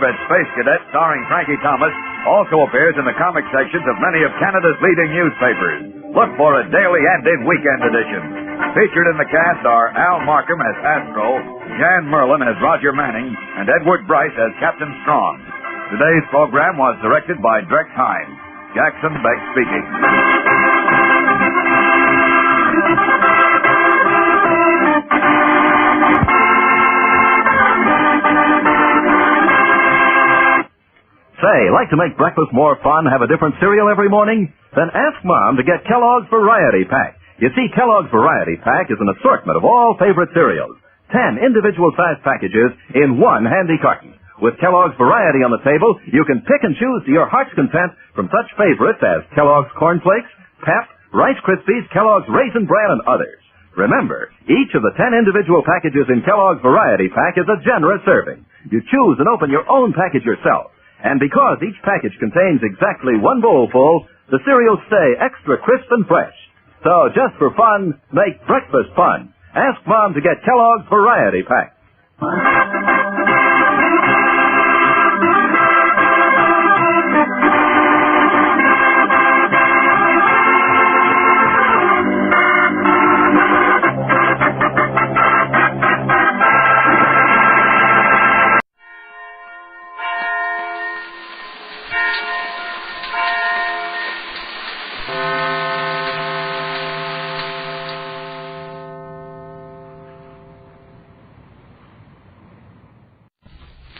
Corbett, Space Cadet, starring Frankie Thomas, also appears in the comic sections of many of Canada's leading newspapers. Look for a daily and in weekend edition. Featured in the cast are Al Markham as Astro, Jan Merlin as Roger Manning, and Edward Bryce as Captain Strong. Today's program was directed by Drex Hines. Jackson Beck speaking. Say, like to make breakfast more fun, have a different cereal every morning? Then ask Mom to get Kellogg's Variety Pack. You see, Kellogg's Variety Pack is an assortment of all favorite cereals. 10 individual-sized packages in one handy carton. With Kellogg's Variety on the table, you can pick and choose to your heart's content from such favorites as Kellogg's Corn Flakes, Pep, Rice Krispies, Kellogg's Raisin Bran, and others. Remember, each of the 10 individual packages in Kellogg's Variety Pack is a generous serving. You choose and open your own package yourself. And because each package contains exactly one bowl full, the cereals stay extra crisp and fresh. So just for fun, make breakfast fun. Ask Mom to get Kellogg's Variety Pack.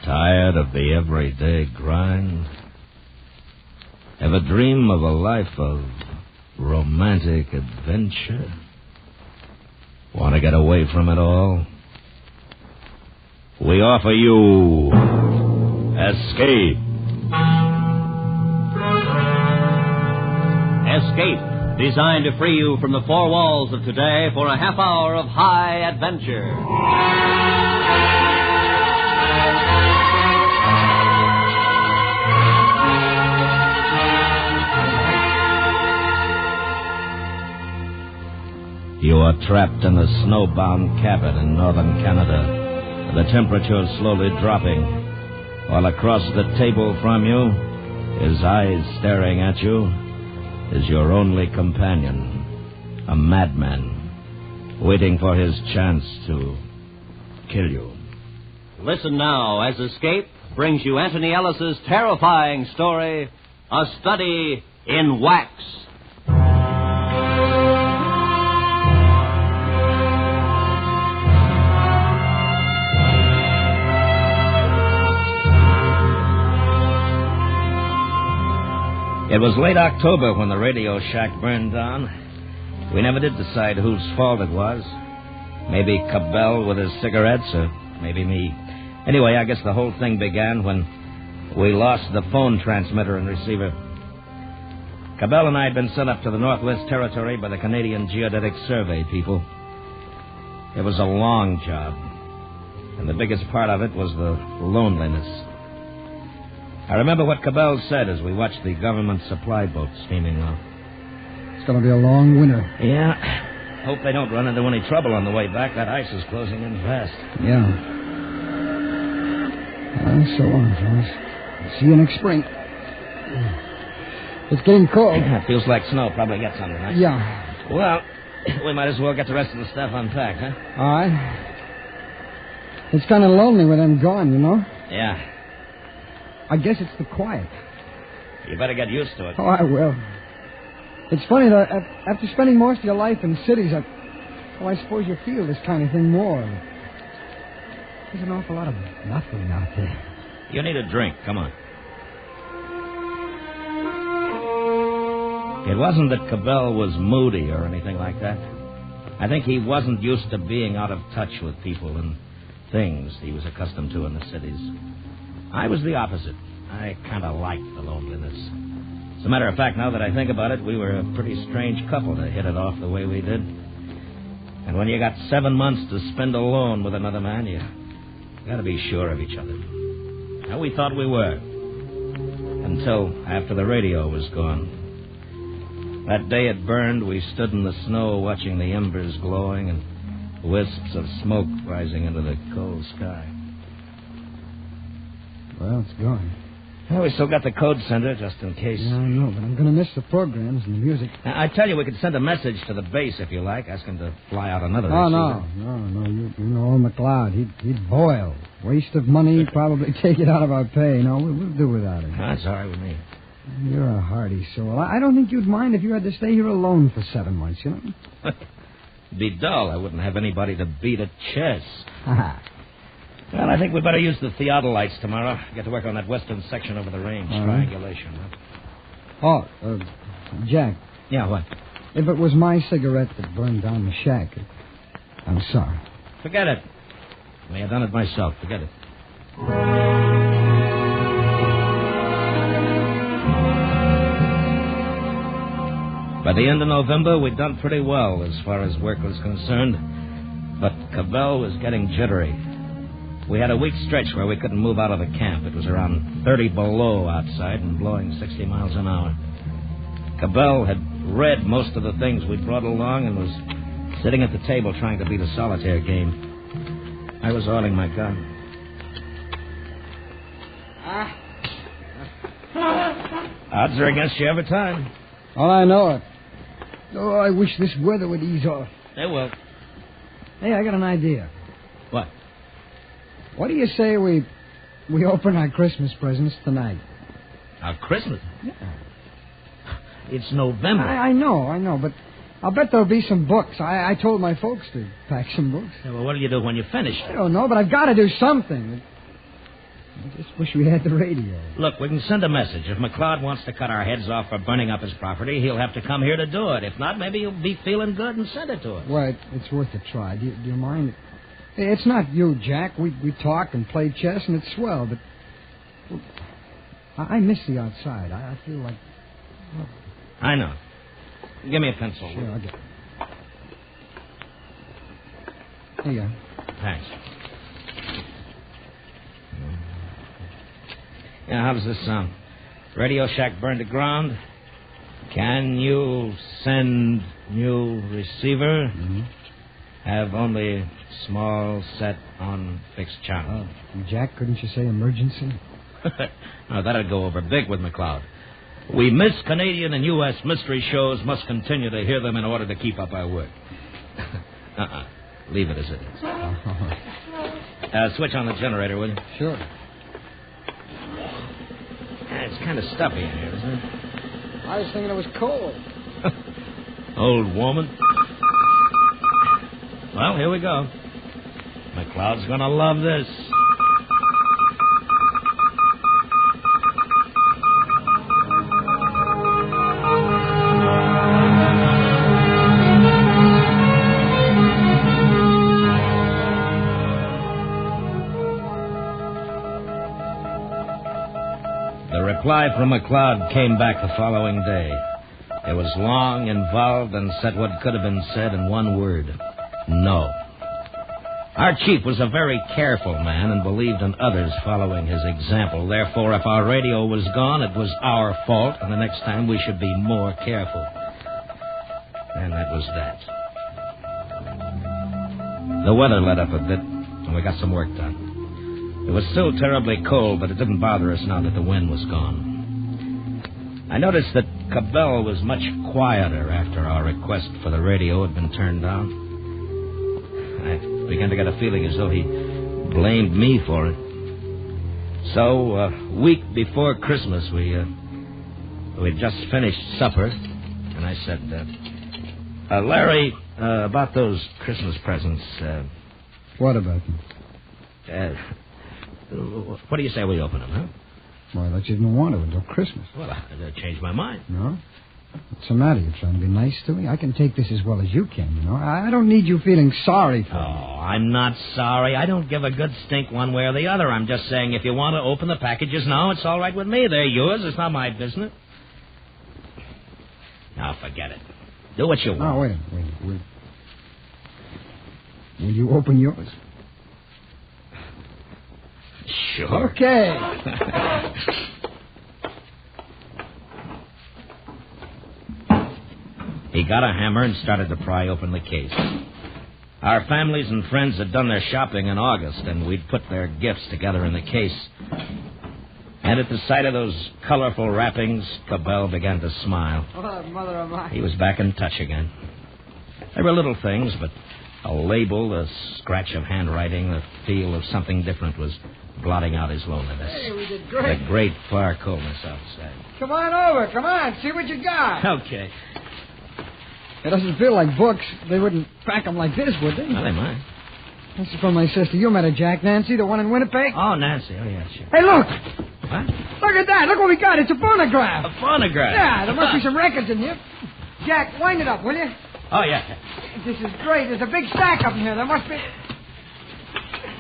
Tired of the everyday grind? Have a dream of a life of romantic adventure? Want to get away from it all? We offer you Escape. Escape, designed to free you from the four walls of today for a half hour of high adventure. You are trapped in a snowbound cabin in northern Canada, the temperature slowly dropping, while across the table from you, his eyes staring at you, is your only companion, a madman, waiting for his chance to kill you. Listen now as Escape brings you Anthony Ellis's terrifying story, A Study in Wax. It was late October when the radio shack burned down. We never did decide whose fault it was. Maybe Cabell with his cigarettes, or maybe me. Anyway, I guess the whole thing began when we lost the phone transmitter and receiver. Cabell and I had been sent up to the Northwest Territory by the Canadian Geodetic Survey people. It was a long job, and the biggest part of it was the loneliness. I remember what Cabell said as we watched the government supply boat steaming off. It's going to be a long winter. Yeah. Hope they don't run into any trouble on the way back. That ice is closing in fast. Yeah. Well, so long, fellas. See you next spring. It's getting cold. It feels like snow. Probably gets on tonight. Yeah. Well, we might as well get the rest of the stuff unpacked, huh? All right. It's kind of lonely with them gone, you know? Yeah. I guess it's the quiet. You better get used to it. Oh, I will. It's funny that after spending most of your life in cities, I suppose you feel this kind of thing more. There's an awful lot of nothing out there. You need a drink. Come on. It wasn't that Cabell was moody or anything like that. I think he wasn't used to being out of touch with people and things he was accustomed to in the cities. I was the opposite. I kind of liked the loneliness. As a matter of fact, now that I think about it, we were a pretty strange couple to hit it off the way we did. And when you got 7 months to spend alone with another man, you got to be sure of each other. And we thought we were. Until after the radio was gone. That day it burned, we stood in the snow watching the embers glowing and wisps of smoke rising into the cold sky. Well, it's gone. Well, we still got the code center, just in case. Yeah, I know, but I'm going to miss the programs and the music. I tell you, we could send a message to the base, if you like. Ask him to fly out another Oh, receiver. no. You know old McLeod. He'd boil. Waste of money, probably take it out of our pay. No, we'll do without him. That's all right with me. You're a hearty soul. I don't think you'd mind if you had to stay here alone for 7 months, you know? It'd be dull. I wouldn't have anybody to beat at chess. Well, I think we better use the theodolites tomorrow. Get to work on that western section over the range. Triangulation. Oh, Jack. Yeah, what? If it was my cigarette that burned down the shack, I'm sorry. Forget it. I may have done it myself. Forget it. By the end of November, we'd done pretty well as far as work was concerned. But Cabell was getting jittery. We had a week stretch where we couldn't move out of the camp. It was around 30 below outside and blowing 60 miles an hour. Cabell had read most of the things we'd brought along and was sitting at the table trying to beat a solitaire game. I was oiling my gun. Odds are against you every time. Oh, I know it. Oh, I wish this weather would ease off. It will. Hey, I got an idea. What? What do you say we open our Christmas presents tonight? Our Christmas? Yeah. It's November. I know, but I'll bet there'll be some books. I told my folks to pack some books. Yeah, well, what'll you do when you finish? I don't know, but I've got to do something. I just wish we had the radio. Look, we can send a message. If McLeod wants to cut our heads off for burning up his property, he'll have to come here to do it. If not, maybe he'll be feeling good and send it to us. Well, it's worth a try. Do you mind? It's not you, Jack. We talk and play chess, and it's swell, but I miss the outside. I feel like... Well, I know. Give me a pencil. Sure, I'll get it. Here you go. Thanks. Yeah, how does this sound? Radio shack burned to ground. Can you send new receiver? Mm-hmm. Have only small set on fixed channel. Jack, couldn't you say emergency? No, that'd go over big with McLeod. We miss Canadian and U.S. mystery shows, must continue to hear them in order to keep up our work. Leave it as it is. Switch on the generator, will you? Sure. It's kind of stuffy in here, isn't it? I was thinking it was cold. Old woman. Well, here we go. McLeod's gonna love this. The reply from McLeod came back the following day. It was long, involved, and said what could have been said in one word. No. Our chief was a very careful man and believed in others following his example. Therefore, if our radio was gone, it was our fault, and the next time we should be more careful. And that was that. The weather let up a bit, and we got some work done. It was still terribly cold, but it didn't bother us now that the wind was gone. I noticed that Cabell was much quieter after our request for the radio had been turned down. I began to get a feeling as though he blamed me for it. So, a week before Christmas, we'd just finished supper, and I said, Larry, about those Christmas presents... What about them? What do you say we open them, huh? Well, I thought you didn't want to until Christmas. Well, I changed my mind. No? What's the matter? You trying to be nice to me? I can take this as well as you can, you know. I don't need you feeling sorry for me. Oh, I'm not sorry. I don't give a good stink one way or the other. I'm just saying if you want to open the packages now, it's all right with me. They're yours. It's not my business. Now, forget it. Do what you want. Oh, wait a minute. Will you open yours? Sure. Okay. He got a hammer and started to pry open the case. Our families and friends had done their shopping in August, and we'd put their gifts together in the case. And at the sight of those colorful wrappings, Cabell began to smile. Oh, mother of mine. He was back in touch again. They were little things, but a label, the scratch of handwriting, the feel of something different was blotting out his loneliness. Hey, we did great. The great far coolness outside. Come on over. Come on. See what you got. Okay. It doesn't feel like books. They wouldn't pack them like this, would they? Well, they might. This is from my sister. You met her, Jack. Nancy, the one in Winnipeg? Oh, Nancy. Oh, yeah, sure. Hey, look. What? Look at that. Look what we got. It's a phonograph. A phonograph? Yeah, there must be some records in here. Jack, wind it up, will you? Oh, yeah. This is great. There's a big stack up in here. There must be...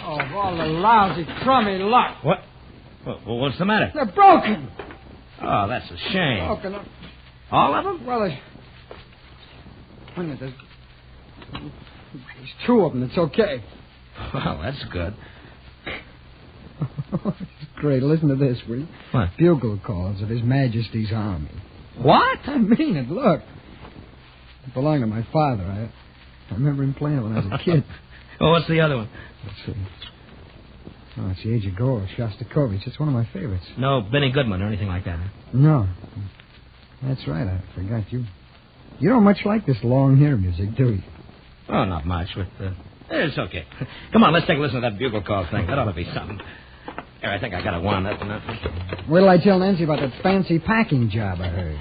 Oh, all the lousy, crummy luck. What? Well, what's the matter? They're broken. Oh, that's a shame. Broken up. All of them? Well, there's... Wait a minute. There's 2 of them. It's okay. Well, that's good. Great. Listen to this, will you? What? Bugle calls of His Majesty's Army. What? I mean it. Look. It belonged to my father. I remember him playing it when I was a kid. Well, what's the other one? Let's see. Oh, it's the Age of Gold, Shostakovich. It's one of my favorites. No Benny Goodman or anything like that, huh? No. That's right. I forgot you. You don't much like this long hair music, do you? Oh, not much, but it's okay. Come on, let's take a listen to that bugle call thing. That ought to be something. Here, I think I got a wound up enough. Wait till I tell Nancy about that fancy packing job I heard.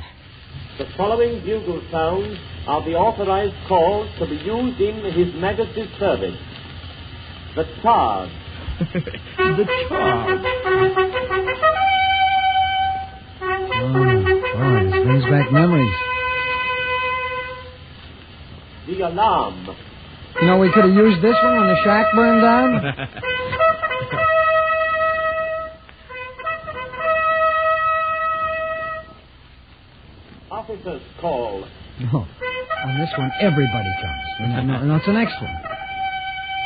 The following bugle sounds are the authorized calls to be used in His Majesty's service. The charge. The charge. Oh, this brings back memories. The alarm. You know, we could have used this one when the shack burned down. Officer's call. No. On this one, everybody comes. No, it's the next one.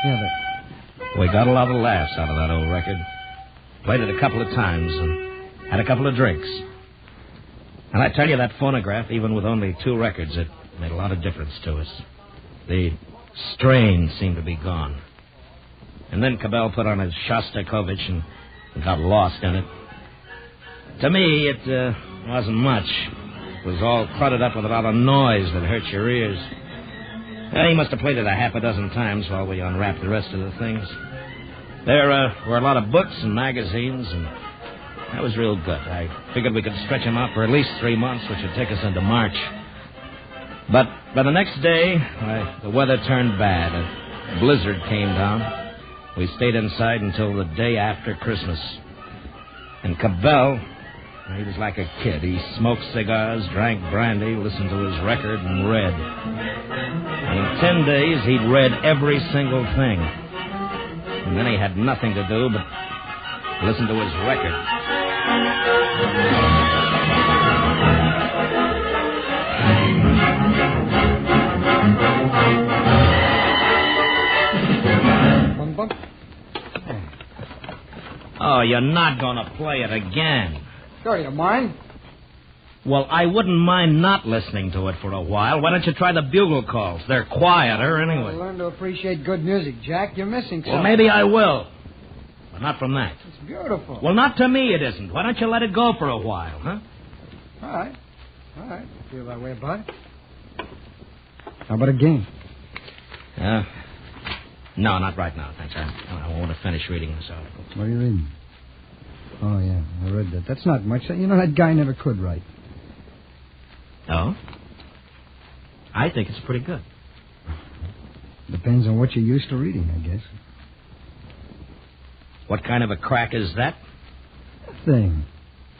Yeah, We got a lot of laughs out of that old record. Played it a couple of times and had a couple of drinks. And I tell you, that phonograph, even with only 2 records, it made a lot of difference to us. The strain seemed to be gone. And then Cabell put on his Shostakovich and got lost in it. To me, it wasn't much. It was all cluttered up with a lot of noise that hurt your ears. He must have played it a half a dozen times while we unwrapped the rest of the things. There were a lot of books and magazines, and that was real good. I figured we could stretch them out for at least 3 months, which would take us into March. But by the next day, the weather turned bad. A blizzard came down. We stayed inside until the day after Christmas. And Cabell, he was like a kid. He smoked cigars, drank brandy, listened to his record, and read. And in 10 days, he'd read every single thing. And then he had nothing to do but listen to his record. Oh, you're not going to play it again. Sure, you mind? Well, I wouldn't mind not listening to it for a while. Why don't you try the bugle calls? They're quieter anyway. Learn to appreciate good music, Jack. You're missing something. Well, maybe I will. But not from that. It's beautiful. Well, not to me it isn't. Why don't you let it go for a while, huh? All right. I feel that way about it. How about a game? No, not right now, thanks. I want to finish reading this article. What are you reading? Oh, yeah, I read that. That's not much. You know, that guy never could write. Oh? I think it's pretty good. Depends on what you're used to reading, I guess. What kind of a crack is that? Nothing.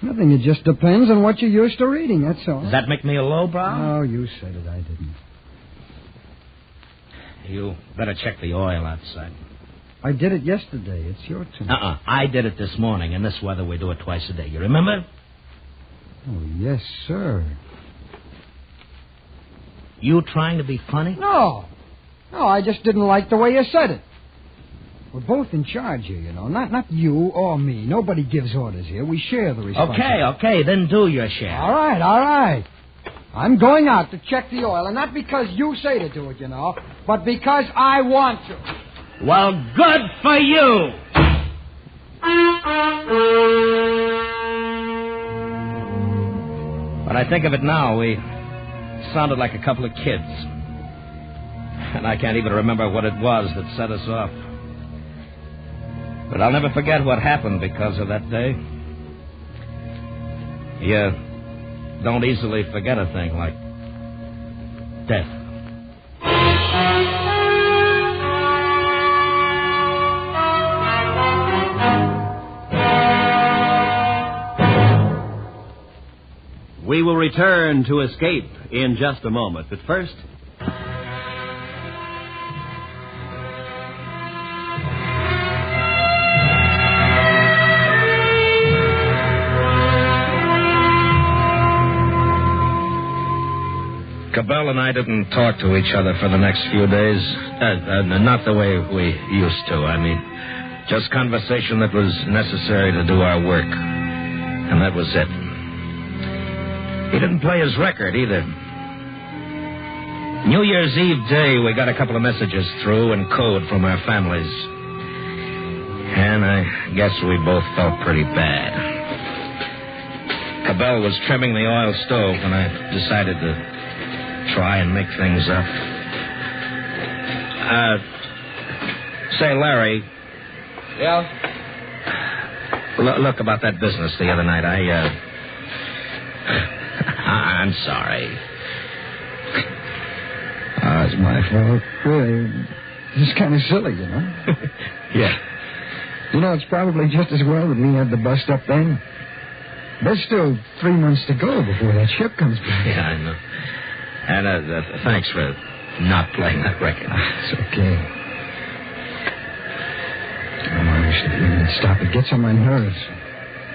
It just depends on what you're used to reading, that's all. Does that make me a lowbrow? Oh, you said it. I didn't. You better check the oil outside. I did it yesterday. It's your turn. I did it this morning. In this weather, we do it twice a day. You remember? Oh, yes, sir. You trying to be funny? No, I just didn't like the way you said it. We're both in charge here, you know. Not you or me. Nobody gives orders here. We share the responsibility. Okay. Then do your share. All right. I'm going out to check the oil, and not because you say to do it, you know, but because I want to. Well, good for you! I think of it now, we sounded like a couple of kids. And I can't even remember what it was that set us off. But I'll never forget what happened because of that day. You don't easily forget a thing like death. We will return to Escape in just a moment. But first... Cabell and I didn't talk to each other for the next few days. Not the way we used to, I mean. Just conversation that was necessary to do our work. And that was it. He didn't play his record either. New Year's Eve day, we got a couple of messages through in code from our families. And I guess we both felt pretty bad. Cabell was trimming the oil stove when I decided to try and make things up. Say, Larry. Yeah? Look about that business the other night. I'm sorry. It's my fault. Really. It's kind of silly, you know. Yeah. You know, it's probably just as well that we had the bust up then. There's still 3 months to go before that ship comes back. Yeah, I know. And thanks for not playing that record. It's okay. I should stop. It gets on my nerves.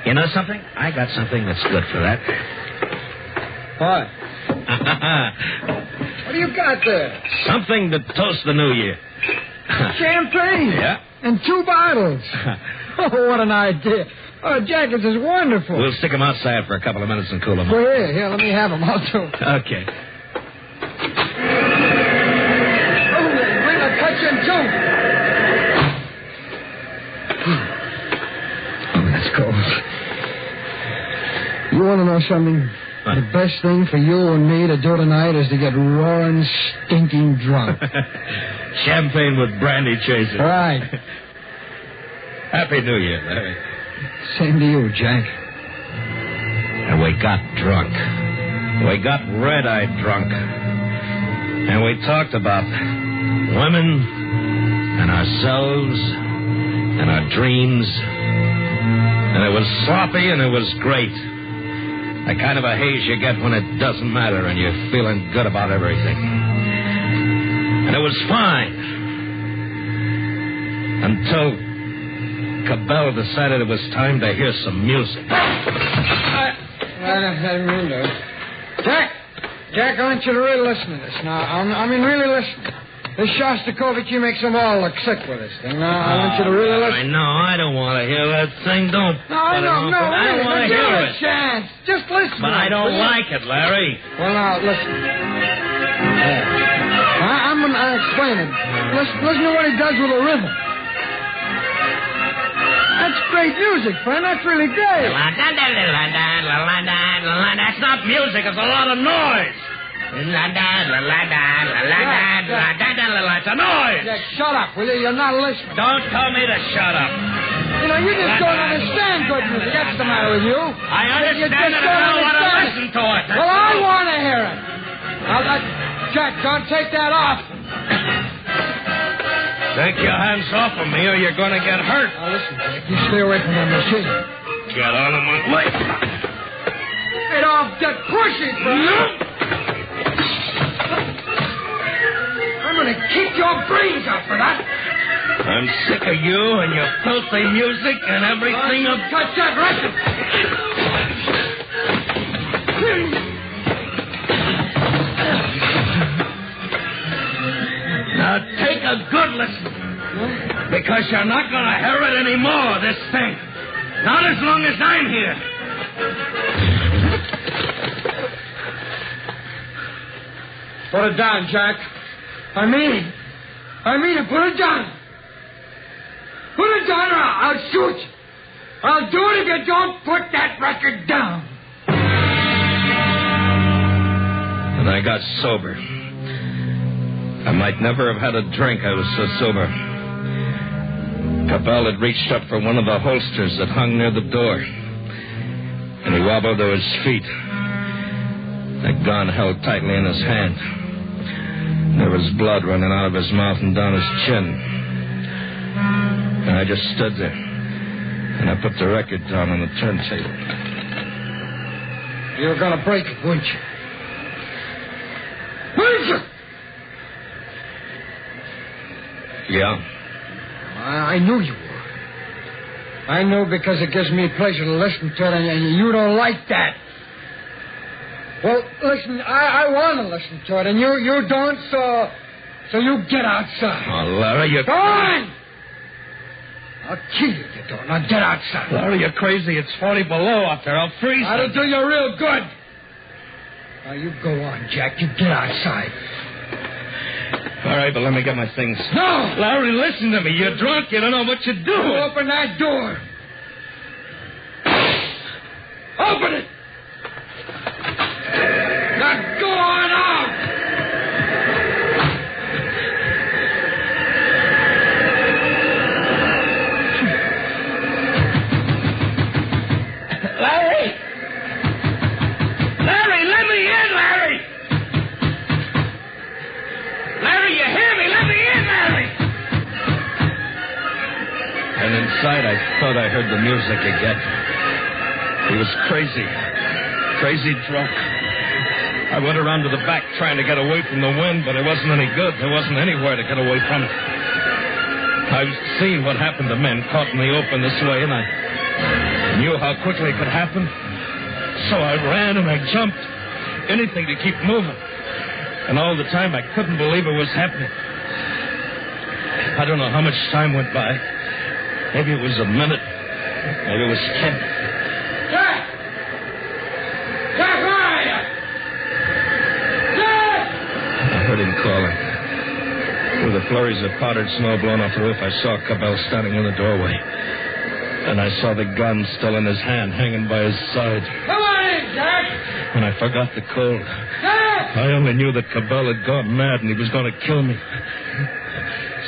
You know something? I got something that's good for that. What? What do you got there? Something to toast the new year. Champagne? Yeah. And 2 bottles. Oh, what an idea. Oh, Jack, this is wonderful. We'll stick them outside for a couple of minutes and cool them Well, off. here, let me have them. I'll do. Okay. Oh, bring a touch in, too. Oh, that's cold. You want to know something? What? The best thing for you and me to do tonight is to get roaring, stinking drunk. Champagne with brandy chaser. Right. Happy New Year, Larry. Same to you, Jack. And we got drunk. We got red-eyed drunk. And we talked about women and ourselves and our dreams. And it was sloppy and it was great. The kind of a haze you get when it doesn't matter and you're feeling good about everything. And it was fine. Until Cabell decided it was time to hear some music. I didn't mean to. Jack, I want you to really listen to this now. I mean, really listen. This Shostakovich, he makes them all look sick with this thing. Now, I want you to really listen. I know. I don't want to hear that thing. Don't. No, I don't want to give hear it it. a chance. Just listen. But I don't like it, Larry. Well, now, listen. I'm going to explain it. Listen to what he does with the rhythm. That's great music, friend. That's really great. That's not music. It's a lot of noise. It's a noise. Jack, shut up, will you? You're not listening. Don't tell me to shut up. You know, you just don't understand good music. That's the matter with you. I understand it. I don't want to listen to it. Well, I want to hear it. Now, Jack, don't take that off. Take your hands off of me or you're going to get hurt. Now, listen, Jack. You stay away from that machine. Get out of my way. Hey, don't get pushy, friend. I'm going to kick your brains out for that. I'm sick of you and your filthy music and everything. Touch that record. Now take a good listen. Because you're not going to hear it anymore, this thing. Not as long as I'm here. Put it down, Jack. I mean it, put it down. Put it down or I'll shoot you. I'll do it if you don't put that record down. And I got sober. I might never have had a drink. I was so sober. Cabell had reached up for one of the holsters that hung near the door. And he wobbled to his feet. The gun held tightly in his hand. There was blood running out of his mouth and down his chin. And I just stood there. And I put the record down on the turntable. You were going to break it, weren't you? Weren't you? Yeah. I knew you were. I know because it gives me pleasure to listen to it, and you don't like that. Well, listen, I want to listen to it, and you don't, so you get outside. Oh, Larry, you... Go on! I'll kill you if you don't. Now get outside. Larry, you're crazy. It's 40 below out there. I'll freeze. That'll do you real good. Now you go on, Jack. You get outside. All right, but let me get my things. No! Larry, listen to me. You're drunk. You don't know what you're doing. You open that door. Open it! Now go on out! Larry! Larry, let me in, Larry! Larry, you hear me? Let me in, Larry! And inside, I thought I heard the music again. He was crazy. Crazy drunk. I went around to the back trying to get away from the wind, but it wasn't any good. There wasn't anywhere to get away from it. I've seen what happened to men caught in the open this way, and I knew how quickly it could happen. So I ran and I jumped. Anything to keep moving. And all the time I couldn't believe it was happening. I don't know how much time went by. Maybe it was a minute. Maybe it was 10. Jack! Jack, where are you? Jack! I heard him calling. Through the flurries of powdered snow blown off the roof, I saw Cabell standing in the doorway. And I saw the gun still in his hand, hanging by his side. Come on in, Jack! And I forgot the cold. Jack! I only knew that Cabell had gone mad and he was going to kill me.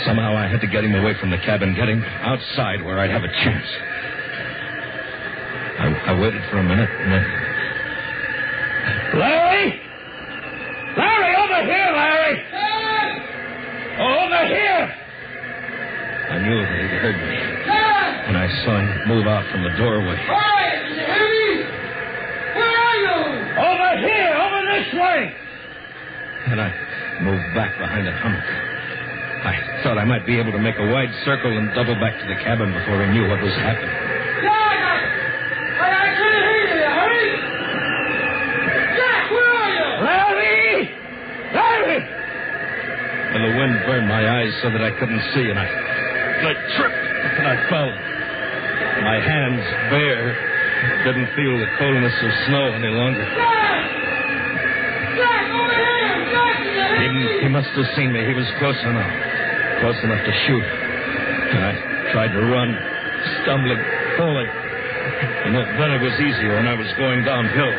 Somehow I had to get him away from the cabin, get him outside where I'd have a chance. I waited for a minute and then... Larry! Larry, over here, Larry! Over here! I knew that he'd heard me. And I saw him move out from the doorway. Hey, did you hear me? Where are you? Over here! Over this way! And I moved back behind a hummock. I thought I might be able to make a wide circle and double back to the cabin before he knew what was happening. Jack, I couldn't hear you. Hurry! Jack, where are you? Larry! Larry! And the wind burned my eyes so that I couldn't see, and I tripped and I fell. My hands, bare, didn't feel the coldness of snow any longer. Jack! Jack, over here! Jack, did you hear me? He must have seen me. He was close enough to shoot. And I tried to run, stumbling, falling. And then it was easier, and I was going downhill.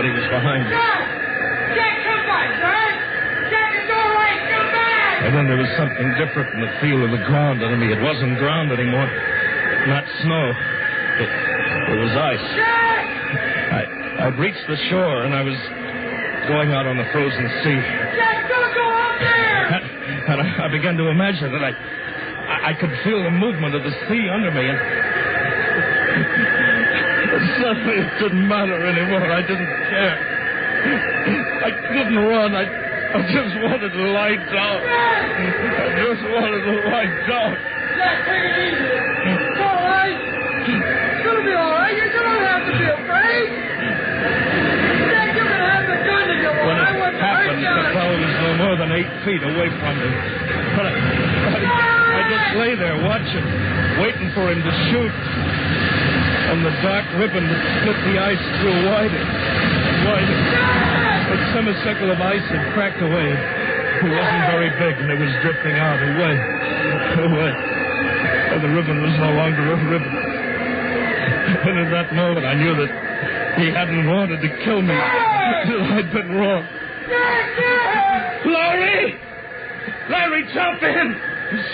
But he was behind me. Jack! Jack, come back, Jack! Jack, it's all right. Come back! And then there was something different in the feel of the ground under me. It wasn't ground anymore. Not snow. It was ice. Jack! I'd reached the shore, and I was going out on the frozen sea. Jack, don't go up there! And I began to imagine that I could feel the movement of the sea under me, and suddenly it didn't matter anymore. I didn't care. I didn't run. I just wanted to lie down. I just wanted to lie down. Jack, take it easy. It's all right. It's going to be all right. You don't have to be afraid. Jack, you can have the gun if you want. When it happened, the fellow was no more than 8 feet away from me. But I just lay there watching, waiting for him to shoot. And the dark ribbon that split the ice grew wider and wider. A semicircle of ice had cracked away. It wasn't very big, and it was drifting out away. And the ribbon was no longer a ribbon. And at that moment, I knew that he hadn't wanted to kill me. That I'd been wrong. Larry! Larry, jump in!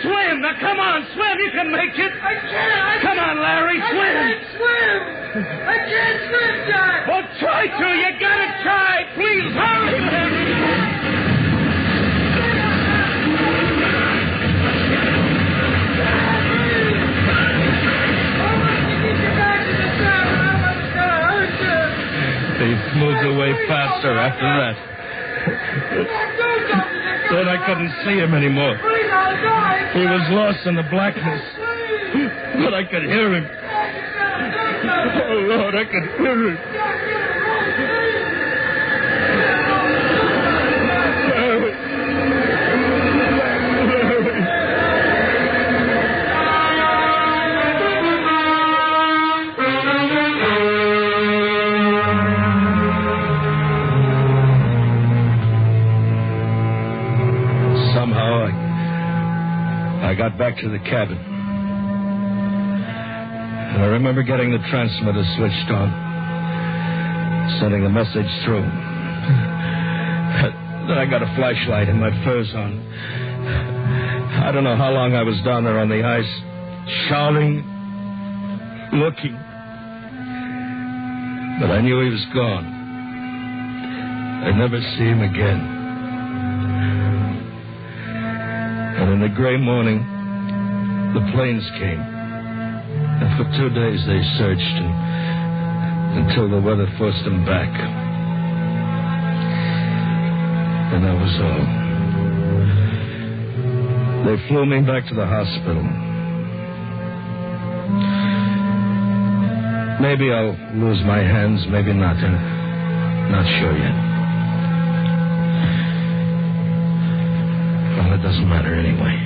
Swim! Now, come on, swim! You can make it! I can't! Come on, Larry, swim! I can't swim! I can't swim, Jack! Well, try to! You gotta try! Please, hurry, Larry! They moved away faster after that. Then I couldn't see him anymore. He was lost in the blackness. But I could hear him. Oh, Lord, I could hear him. I got back to the cabin. And I remember getting the transmitter switched on, sending the message through. Then I got a flashlight and my furs on. I don't know how long I was down there on the ice, shouting, looking. But I knew he was gone. I'd never see him again. And in the gray morning, the planes came. And for 2 days they searched until the weather forced them back. And that was all. They flew me back to the hospital. Maybe I'll lose my hands, maybe not. Not sure yet. Well, it doesn't matter anyway.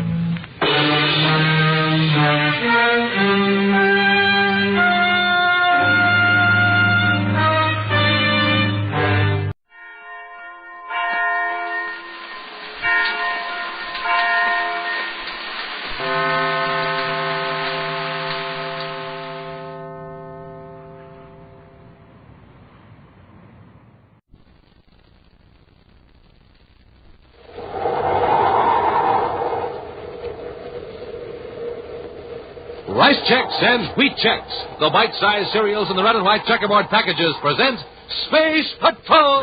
Rice Chex and Wheat Chex, the bite-sized cereals in the red and white checkerboard packages, present Space Patrol!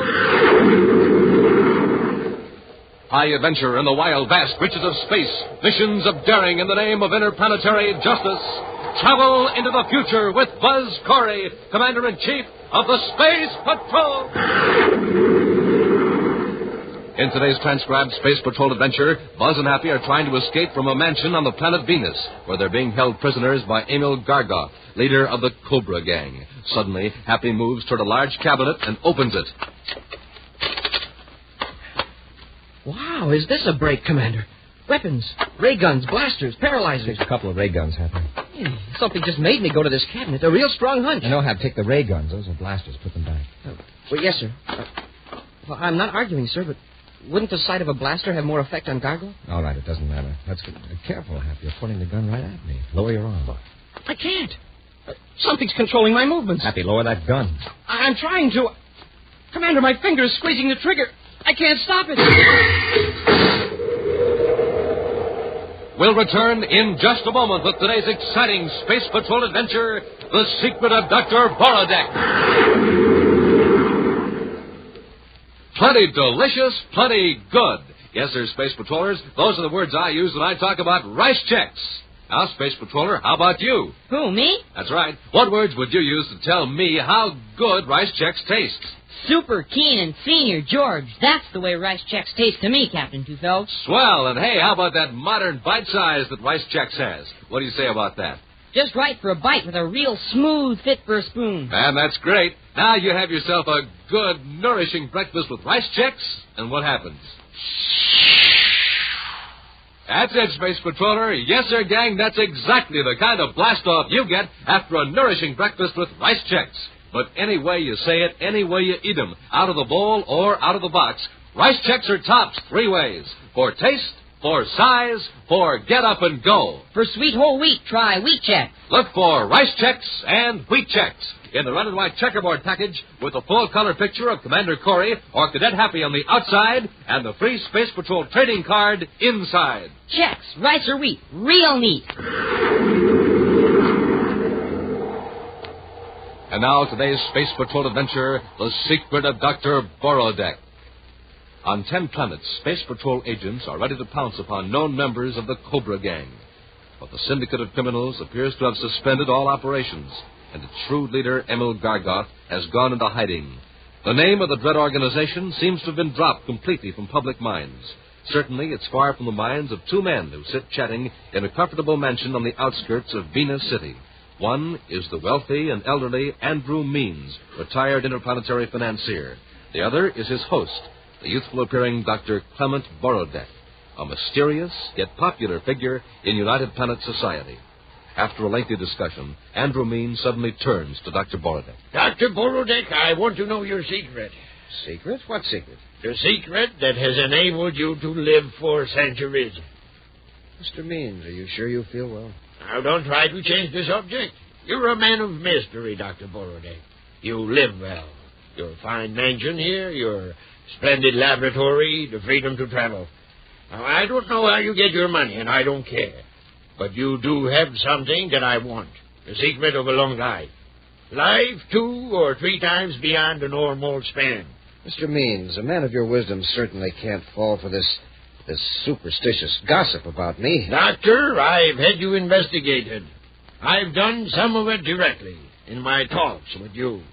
High adventure in the wild, vast reaches of space. Missions of daring in the name of interplanetary justice. Travel into the future with Buzz Corey, Commander-in-Chief of the Space Patrol! In today's transcribed Space Patrol adventure, Buzz and Happy are trying to escape from a mansion on the planet Venus, where they're being held prisoners by Emil Gargoff, leader of the Cobra Gang. Suddenly, Happy moves toward a large cabinet and opens it. Wow, is this a break, Commander? Weapons, ray guns, blasters, paralyzers. There's a couple of ray guns, Happy. Something just made me go to this cabinet. A real strong hunch. I know, Hap. Take the ray guns. Those are blasters. Put them back. Well, yes, sir. Well, I'm not arguing, sir, but wouldn't the sight of a blaster have more effect on Gargoyle? All right, it doesn't matter. That's good. Careful, Hap. You're pointing the gun right at me. Lower your arm. I can't. Something's controlling my movements. Happy, lower that gun. I'm trying to. Commander, my finger is squeezing the trigger. I can't stop it. We'll return in just a moment with today's exciting Space Patrol adventure, The Secret of Dr. Borodeck. Plenty delicious, plenty good. Yes, sir, Space Patrollers. Those are the words I use when I talk about Rice Chex. Now, Space Patroller, how about you? Who, me? That's right. What words would you use to tell me how good Rice Chex tastes? Super keen and senior, George. That's the way Rice Chex taste to me, Captain Tufeld. Swell. And hey, how about that modern bite size that Rice Chex has? What do you say about that? Just right for a bite with a real smooth fit for a spoon. And that's great. Now you have yourself a good, nourishing breakfast with Rice Chex, and what happens? That's it, Space Patroller. Yes, sir, gang, that's exactly the kind of blast-off you get after a nourishing breakfast with Rice Chex. But any way you say it, any way you eat them, out of the bowl or out of the box, Rice Chex are tops 3 ways. For taste, for size, for get up and go. For sweet whole wheat, try Wheat Chex. Look for Rice Chex and Wheat Chex. in the red and white checkerboard package with a full-color picture of Commander Corey or Cadet Happy on the outside and the free Space Patrol trading card inside. Checks, rice or wheat, real neat. And now today's Space Patrol adventure, The Secret of Dr. Borodeck. On 10 planets, Space Patrol agents are ready to pounce upon known members of the Cobra Gang. But the syndicate of criminals appears to have suspended all operations, and its shrewd leader, Emil Gargoth, has gone into hiding. The name of the dread organization seems to have been dropped completely from public minds. Certainly, it's far from the minds of two men who sit chatting in a comfortable mansion on the outskirts of Venus City. One is the wealthy and elderly Andrew Means, retired interplanetary financier. The other is his host, the youthful-appearing Dr. Clement Borodeck, a mysterious yet popular figure in United Planet society. After a lengthy discussion, Andrew Means suddenly turns to Dr. Borodeck. Dr. Borodeck, I want to know your secret. Secret? What secret? The secret that has enabled you to live for centuries. Mr. Means, are you sure you feel well? Now, don't try to change the subject. You're a man of mystery, Dr. Borodeck. You live well. Your fine mansion here, your splendid laboratory, the freedom to travel. Now, I don't know how you get your money, and I don't care. But you do have something that I want. The secret of a long life. Life 2 or 3 times beyond the normal span. Mr. Means, a man of your wisdom certainly can't fall for this superstitious gossip about me. Doctor, I've had you investigated. I've done some of it directly in my talks with you.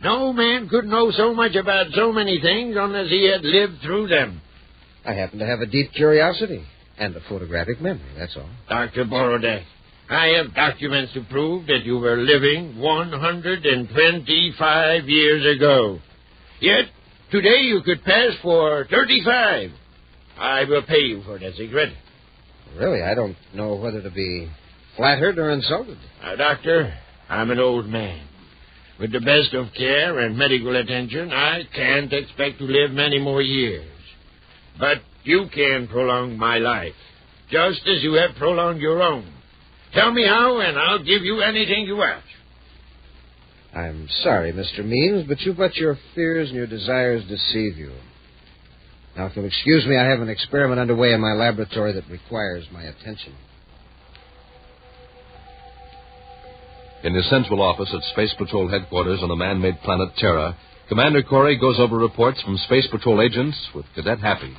No man could know so much about so many things unless he had lived through them. I happen to have a deep curiosity and a photographic memory, that's all. Dr. Borodeck, I have documents to prove that you were living 125 years ago. Yet, today you could pass for 35. I will pay you for that secret. Really, I don't know whether to be flattered or insulted. Now, Doctor, I'm an old man. With the best of care and medical attention, I can't expect to live many more years. But you can prolong my life, just as you have prolonged your own. Tell me how, and I'll give you anything you ask. I'm sorry, Mr. Means, but you let your fears and your desires deceive you. Now, if you'll excuse me, I have an experiment underway in my laboratory that requires my attention. In his central office at Space Patrol headquarters on the man-made planet Terra, Commander Corey goes over reports from Space Patrol agents with Cadet Happy.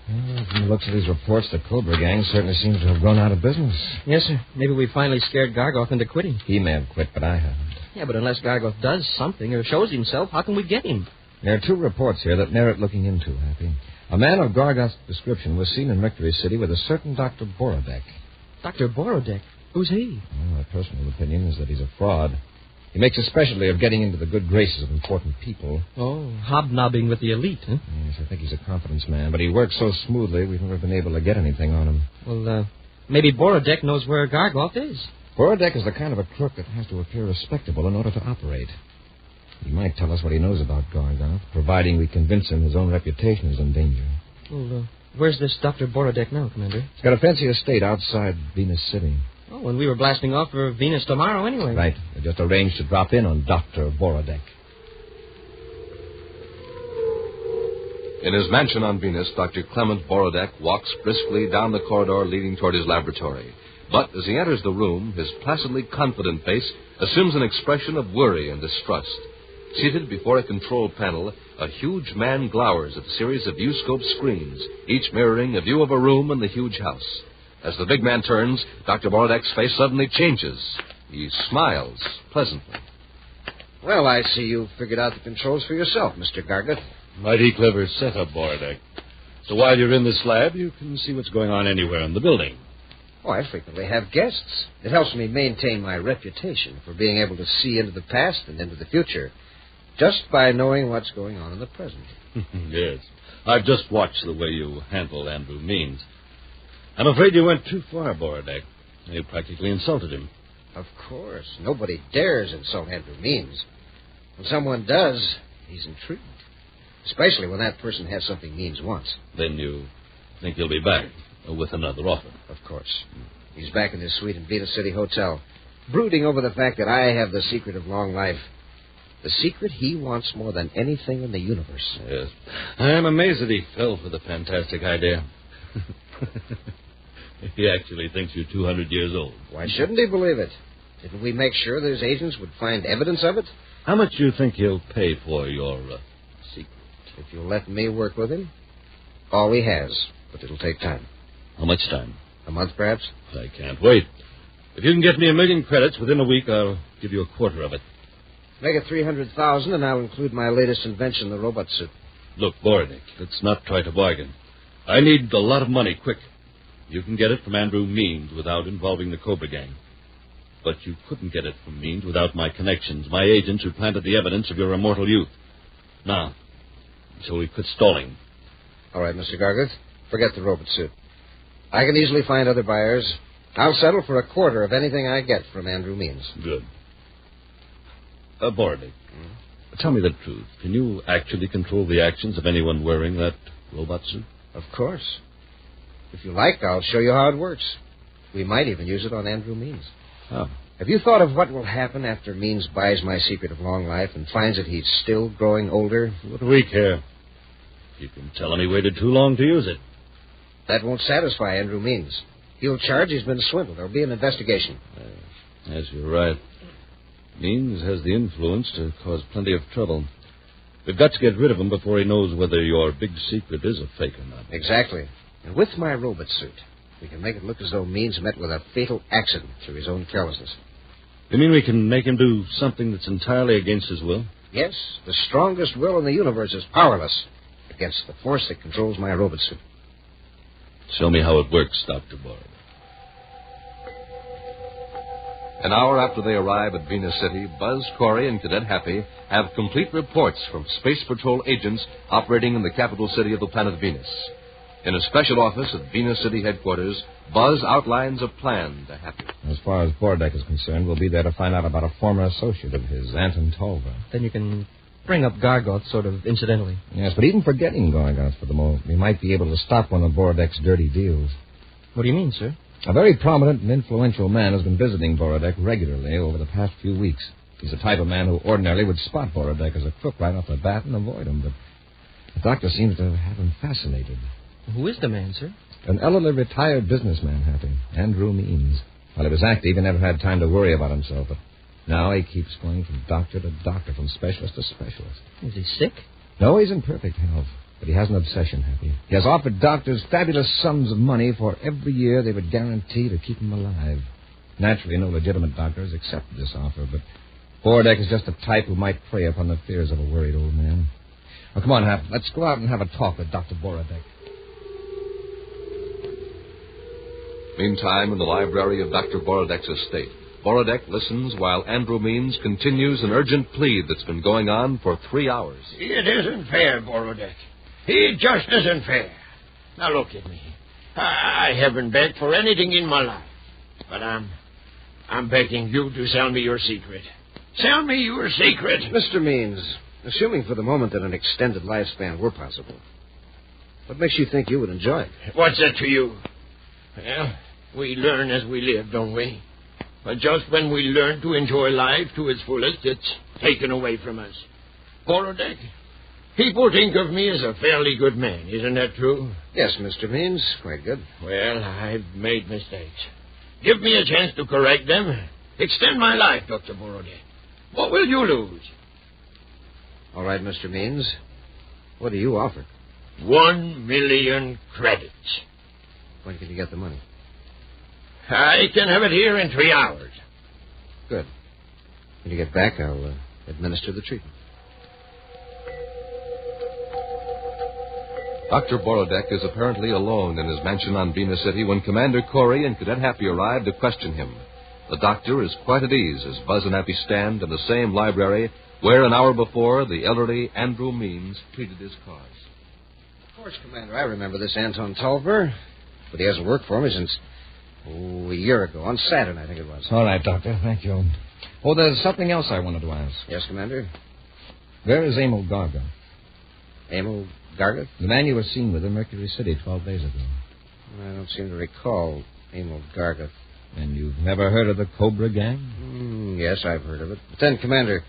Well, from the looks of these reports, the Cobra Gang certainly seems to have run out of business. Yes, sir. Maybe we finally scared Gargoth into quitting. He may have quit, but I haven't. Yeah, but unless Gargoth does something or shows himself, how can we get him? There are 2 reports here that merit looking into, Happy. A man of Gargoth's description was seen in Mercury City with a certain Dr. Borodeck. Dr. Borodeck? Who's he? Well, my personal opinion is that he's a fraud. He makes a specialty of getting into the good graces of important people. Oh, hobnobbing with the elite, huh? Yes, I think he's a confidence man, but he works so smoothly we've never been able to get anything on him. Well, maybe Borodeck knows where Gargoth is. Borodeck is the kind of a crook that has to appear respectable in order to operate. He might tell us what he knows about Gargoth, providing we convince him his own reputation is in danger. Well, where's this Dr. Borodeck now, Commander? He's got a fancy estate outside Venus City. Oh, and we were blasting off for Venus tomorrow anyway. Right. We just arranged to drop in on Dr. Borodeck. In his mansion on Venus, Dr. Clement Borodeck walks briskly down the corridor leading toward his laboratory. But as he enters the room, his placidly confident face assumes an expression of worry and distrust. Seated before a control panel, a huge man glowers at a series of view-scope screens, each mirroring a view of a room in the huge house. As the big man turns, Dr. Borodeck's face suddenly changes. He smiles pleasantly. Well, I see you figured out the controls for yourself, Mr. Gargoth. Mighty clever setup, Borodeck. So while you're in this lab, you can see what's going on anywhere in the building. Oh, I frequently have guests. It helps me maintain my reputation for being able to see into the past and into the future, just by knowing what's going on in the present. Yes. I've just watched the way you handle Andrew Means. I'm afraid you went too far, Borodeck. You practically insulted him. Of course. Nobody dares insult Andrew Means. When someone does, he's intrigued. Especially when that person has something Means wants. Then you think he'll be back with another offer? Of course. He's back in his suite in Venus City Hotel. brooding over the fact that I have the secret of long life. The secret he wants more than anything in the universe. Yes. I am amazed that he fell for the fantastic idea. He actually thinks you're 200 years old. Why shouldn't he believe it? Didn't we make sure that his agents would find evidence of it? How much do you think he'll pay for your secret? If you'll let me work with him, all he has. But it'll take time. How much time? A month, perhaps? I can't wait. If you can get me 1 million credits within a week, I'll give you a quarter of it. Make it 300,000, and I'll include my latest invention, the robot suit. Look, Borodeck, let's not try to bargain. I need a lot of money, quick. You can get it from Andrew Means without involving the Cobra gang. But you couldn't get it from Means without my connections, my agents who planted the evidence of your immortal youth. Now, so we quit stalling. All right, Mr. Gargeth, forget the robot suit. I can easily find other buyers. I'll settle for a quarter of anything I get from Andrew Means. Good. Borodeck, tell me the truth. Can you actually control the actions of anyone wearing that robot suit? Of course. If you like, I'll show you how it works. We might even use it on Andrew Means. Oh. Have you thought of what will happen after Means buys my secret of long life and finds that he's still growing older? What do we care? You can tell him he waited too long to use it. That won't satisfy Andrew Means. He'll charge he's been swindled. There'll be an investigation. Yes, you're right. Means has the influence to cause plenty of trouble. We've got to get rid of him before he knows whether your big secret is a fake or not. Exactly. And with my robot suit, we can make it look as though Means met with a fatal accident through his own carelessness. You mean we can make him do something that's entirely against his will? Yes. The strongest will in the universe is powerless against the force that controls my robot suit. Show me how it works, Dr. Borodeck. An hour after they arrive at Venus City, Buzz, Corey, and Cadet Happy have complete reports from Space Patrol agents operating in the capital city of the planet Venus. In a special office at Venus City headquarters, Buzz outlines a plan to Happy. As far as Borodeck is concerned, we'll be there to find out about a former associate of his, Anton Tolver. Then you can bring up Gargoth sort of incidentally. Yes, but even forgetting Gargoth for the moment, we might be able to stop one of Borodeck's dirty deals. What do you mean, sir? A very prominent and influential man has been visiting Borodeck regularly over the past few weeks. He's the type of man who ordinarily would spot Borodeck as a crook right off the bat and avoid him, but the doctor seems to have him fascinated. Who is the man, sir? An elderly retired businessman, Happy. Andrew Means. While he was active, he never had time to worry about himself, but now he keeps going from doctor to doctor, from specialist to specialist. Is he sick? No, he's in perfect health. But he has an obsession, Happy. He has offered doctors fabulous sums of money for every year they would guarantee to keep him alive. Naturally, no legitimate doctor has accepted this offer, but Borodeck is just the type who might prey upon the fears of a worried old man. Now, come on, Hap. Let's go out and have a talk with Dr. Borodeck. Meantime, in the library of Dr. Borodeck's estate, Borodeck listens while Andrew Means continues an urgent plea that's been going on for 3 hours. It isn't fair, Borodeck. It just isn't fair. Now look at me. I haven't begged for anything in my life. But I'm begging you to sell me your secret. Sell me your secret. Mr. Means, assuming for the moment that an extended lifespan were possible, what makes you think you would enjoy it? What's that to you? Well, we learn as we live, don't we? But just when we learn to enjoy life to its fullest, it's taken away from us. Borodeck, people think of me as a fairly good man. Isn't that true? Yes, Mr. Means, quite good. Well, I've made mistakes. Give me a chance to correct them. Extend my life, Dr. Borodeck. What will you lose? All right, Mr. Means. What do you offer? 1 million credits. When can you get the money? I can have it here in 3 hours. Good. When you get back, I'll administer the treatment. Dr. Borodeck is apparently alone in his mansion on Venus City when Commander Corey and Cadet Happy arrive to question him. The doctor is quite at ease as Buzz and Happy stand in the same library where an hour before the elderly Andrew Means pleaded his cause. Of course, Commander, I remember this Anton Tolver, but he hasn't worked for me since, a year ago, on Saturn, I think it was. All right, Doctor. Thank you. Oh, there's something else I wanted to ask. Yes, Commander? Where is Emil Garga? Emil Garga? The man you were seen with in Mercury City 12 days ago. I don't seem to recall Emil Garga. And you've never heard of the Cobra gang? Yes, I've heard of it. But then, Commander,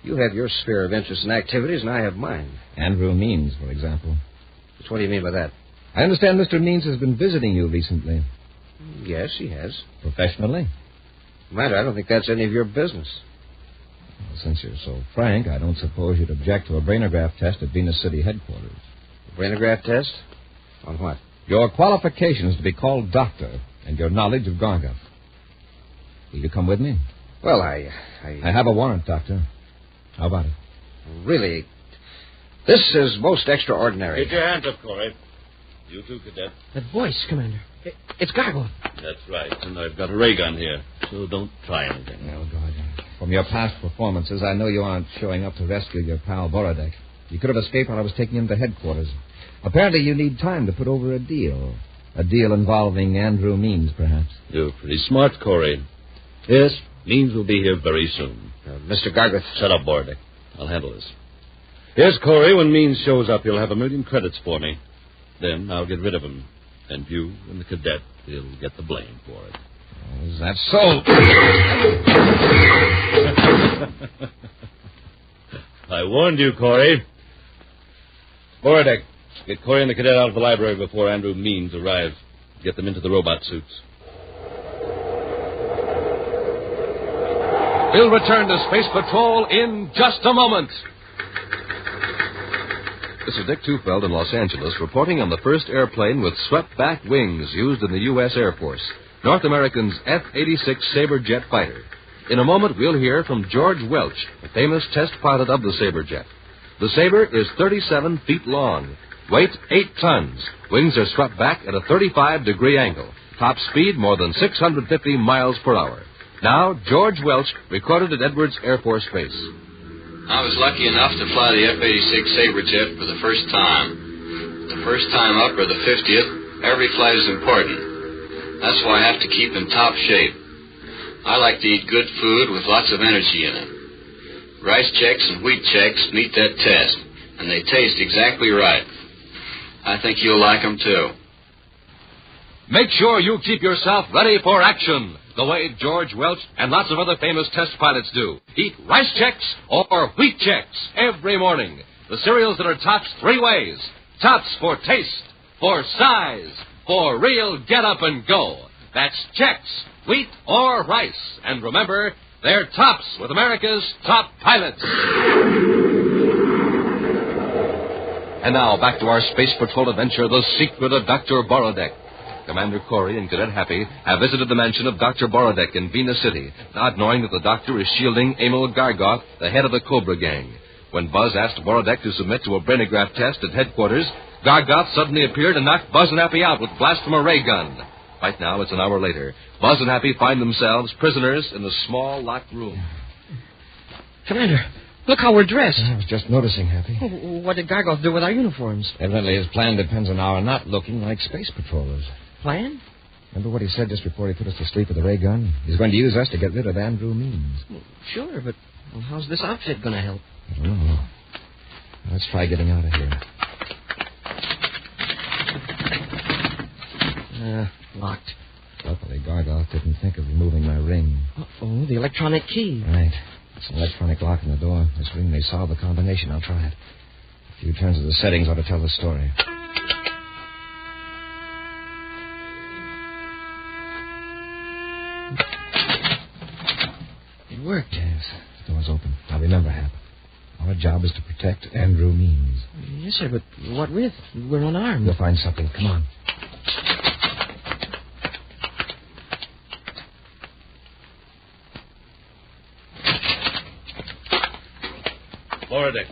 you have your sphere of interest and activities, and I have mine. Andrew Means, for example. Just what do you mean by that? I understand Mr. Means has been visiting you recently. Yes, he has. Professionally? Commander, I don't think that's any of your business. Well, since you're so frank, I don't suppose you'd object to a brainograph test at Venus City headquarters. A brainograph test? On what? Your qualifications to be called doctor and your knowledge of Gargoth. Will you come with me? Well, I have a warrant, Doctor. How about it? Really, this is most extraordinary. Get your hands up, Corey. You too, Cadet. That voice, Commander. It's Gargoth. That's right. And I've got a ray gun here, so don't try anything. Oh, God. From your past performances, I know you aren't showing up to rescue your pal Borodeck. You could have escaped while I was taking him to headquarters. Apparently you need time to put over a deal. A deal involving Andrew Means, perhaps. You're pretty smart, Corey. Yes, Means will be here very soon. Mr. Gargoth. Shut up, Borodeck. I'll handle this. Yes, Corey, when Means shows up, you'll have 1 million credits for me. Then I'll get rid of him. And you and the cadet will get the blame for it. Oh, is that so? I warned you, Corey. Borodeck, get Corey and the cadet out of the library before Andrew Means arrives. Get them into the robot suits. We'll return to Space Patrol in just a moment. This is Dick Tufeld in Los Angeles reporting on the first airplane with swept-back wings used in the U.S. Air Force, North American's F-86 Sabre jet fighter. In a moment, we'll hear from George Welch, the famous test pilot of the Sabre jet. The Sabre is 37 feet long, weight 8 tons. Wings are swept back at a 35-degree angle. Top speed more than 650 miles per hour. Now, George Welch recorded at Edwards Air Force Base. I was lucky enough to fly the F-86 Sabre jet for the first time. The first time up or the 50th, every flight is important. That's why I have to keep in top shape. I like to eat good food with lots of energy in it. Rice Chex and Wheat Chex meet that test, and they taste exactly right. I think you'll like them, too. Make sure you keep yourself ready for action, the way George Welch and lots of other famous test pilots do. Eat Rice Chex or Wheat Chex every morning. The cereals that are tops 3 ways. Tops for taste, for size, for real get up and go. That's Chex, wheat, or rice. And remember, they're tops with America's top pilots. And now, back to our Space Patrol adventure, The Secret of Dr. Borodeck. Commander Corey and Cadet Happy have visited the mansion of Dr. Borodeck in Venus City, not knowing that the doctor is shielding Emil Gargoth, the head of the Cobra gang. When Buzz asked Borodeck to submit to a brainograph test at headquarters, Gargoth suddenly appeared and knocked Buzz and Happy out with blast from a ray gun. Right now, it's an hour later. Buzz and Happy find themselves prisoners in a small, locked room. Commander, look how we're dressed. I was just noticing, Happy. What did Gargoth do with our uniforms? Evidently, his plan depends on our not looking like space patrollers. Plan? Remember what he said just before he put us to sleep with the ray gun? He's going to use us to get rid of Andrew Means. Well, sure, but how's this outfit going to help? I don't know. Let's try getting out of here. Locked. Luckily, Gargoth didn't think of removing my ring. Uh-oh, the electronic key. Right. It's an electronic lock in the door. This ring may solve the combination. I'll try it. A few turns of the settings ought to tell the story. It worked. Yes, the door's open. Now remember, Hap, our job is to protect Andrew Means. Yes, sir, but what with? We're unarmed. We'll find something. Come on. Borodeck,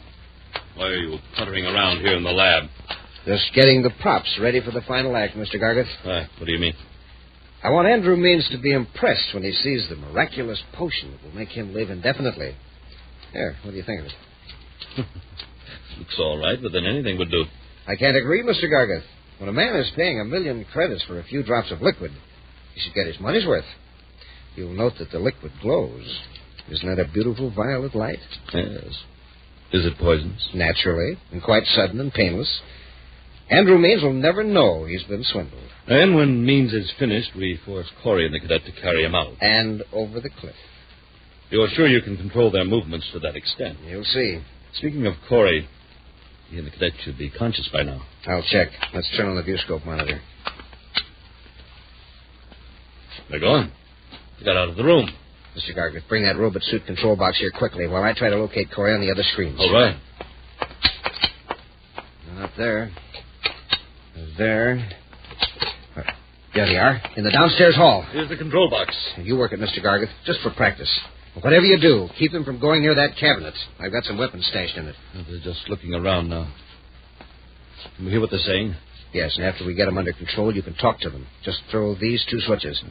why are you puttering around here in the lab? Just getting the props ready for the final act, Mr. Gargoth. What do you mean? I want Andrew Means to be impressed when he sees the miraculous potion that will make him live indefinitely. Here, what do you think of it? Looks all right, but then anything would do. I can't agree, Mr. Gargoth. When a man is paying 1 million credits for a few drops of liquid, he should get his money's worth. You'll note that the liquid glows. Isn't that a beautiful violet light? Yes. Is it poisonous? Naturally, and quite sudden and painless. Andrew Means will never know he's been swindled. And when Means is finished, we force Corey and the cadet to carry him out. And over the cliff. You're sure you can control their movements to that extent? You'll see. Speaking of Corey, he and the cadet should be conscious by now. I'll check. Let's turn on the viewscope monitor. They're gone. They got out of the room. Mr. Gargett, bring that robot suit control box here quickly while I try to locate Corey on the other screens. All right. Not there. There. There they are, in the downstairs hall. Here's the control box. You work it, Mr. Gargett, just for practice. Whatever you do, keep them from going near that cabinet. I've got some weapons stashed in it. They're just looking around now. Can we hear what they're saying? Yes, and after we get them under control, you can talk to them. Just throw these 2 switches.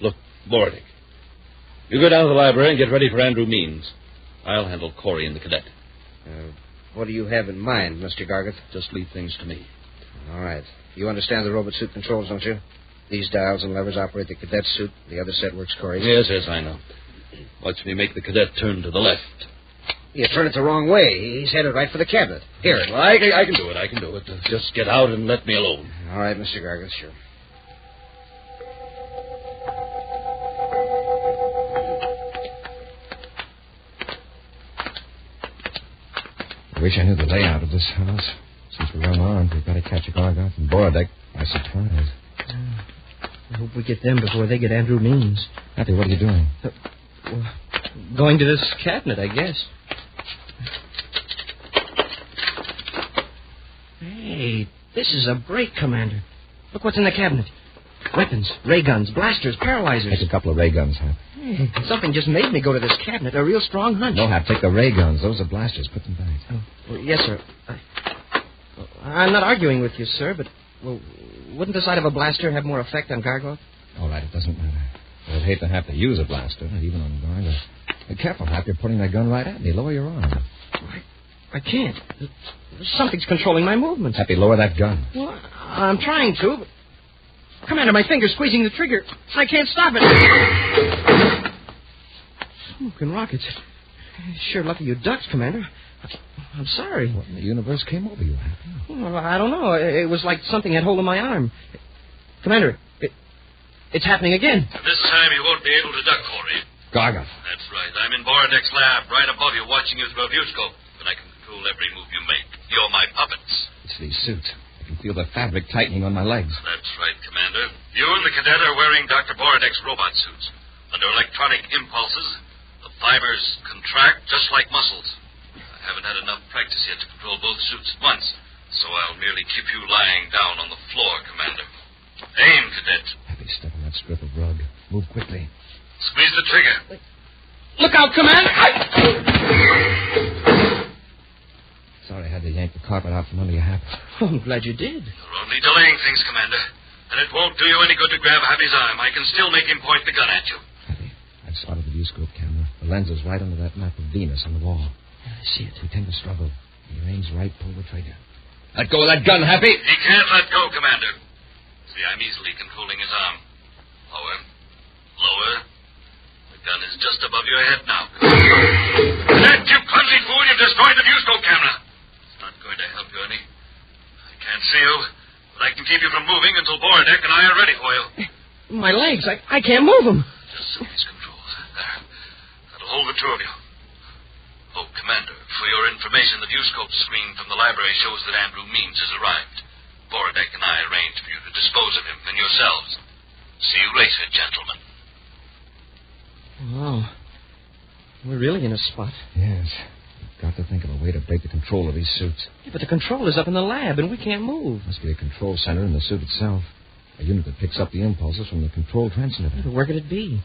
Look, Borodeck. You go down to the library and get ready for Andrew Means. I'll handle Corey and the cadet. What do you have in mind, Mr. Gargett? Just leave things to me. All right. You understand the robot suit controls, don't you? These dials and levers operate the cadet suit. The other set works Corey's. Yes, I know. Watch me make the cadet turn to the left. You turn it the wrong way. He's headed right for the cabinet. Here. Well, I can do it. Just get out and let me alone. All right, Mr. Gargett, sure. I wish I knew the layout of this house. Since we're unarmed, we've got to catch a Gargoth and Borodeck by surprise. I hope we get them before they get Andrew Means. Happy, what are you doing? Going to this cabinet, I guess. Hey, this is a break, Commander. Look what's in the cabinet. Weapons, ray guns, blasters, paralyzers. Take a couple of ray guns, Hap. Hey, something just made me go to this cabinet. A real strong hunch. No, Hap, take the ray guns. Those are blasters. Put them back. Oh, well, yes, sir. I'm not arguing with you, sir, but, wouldn't the sight of a blaster have more effect on Gargoth? All right, it doesn't matter. I'd hate to have to use a blaster, not even on Gargoth. Be careful, Hap. You're putting that gun right at me. Lower your arm. I can't. Something's controlling my movements. Happy, lower that gun. Well, I'm trying to, but... Commander, my finger's squeezing the trigger. I can't stop it. Smoking rockets. Sure lucky you ducked, Commander. I'm sorry. What in the universe came over you, Happy? Well, I don't know. It was like something had hold of my arm. Commander, it's happening again. This time you won't be able to duck, Corey. Gargoth. That's right. I'm in Borodeck's lab, right above you, watching you through a viewscope. But I can control every move you make. You're my puppets. It's these suits. I can feel the fabric tightening on my legs. That's right, Commander. You and the cadet are wearing Dr. Borodeck's robot suits. Under electronic impulses, the fibers contract just like muscles. I haven't had enough practice yet to control both suits at once, so I'll merely keep you lying down on the floor, Commander. Aim, Cadet. Happy, step on that strip of rug. Move quickly. Squeeze the trigger. Look out, Commander! Sorry I had to yank the carpet out from under your hat. Oh, I'm glad you did. You're only delaying things, Commander. And it won't do you any good to grab Happy's arm. I can still make him point the gun at you. Happy, I've spotted the viewscope camera. The lens is right under that map of Venus on the wall. I see it. Pretend to struggle. When your aim's right, pull the trigger. Let go of that gun, Happy. He can't let go, Commander. See, I'm easily controlling his arm. Lower. Lower. The gun is just above your head now. Cadet, you clumsy fool! You've destroyed the viewscope camera. It's not going to help you any. I can't see you, but I can keep you from moving until Borodeck and I are ready for you. My legs, I can't move them. Just so these controls. There. That'll hold the two of you. Oh, Commander, for your information, the viewscope screen from the library shows that Andrew Means has arrived. Borodeck and I arranged for you to dispose of him and yourselves. See you later, gentlemen. Wow. We're really in a spot. Yes. We've got to think of a way to break the control of these suits. Yeah, but the control is up in the lab, and we can't move. Must be a control center in the suit itself. A unit that picks up the impulses from the control transmitter. But where could it be?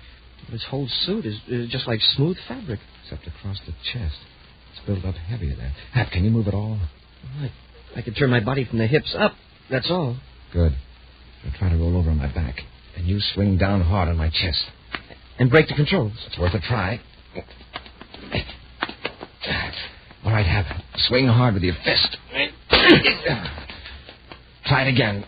This whole suit is just like smooth fabric. Except across the chest. It's built up heavier there. Hap, can you move at all? I could turn my body from the hips up. That's all. Good. I'll try to roll over on my back. And you swing down hard on my chest. And break the controls. It's worth a try. All right, Hap. Swing hard with your fist. Try it again.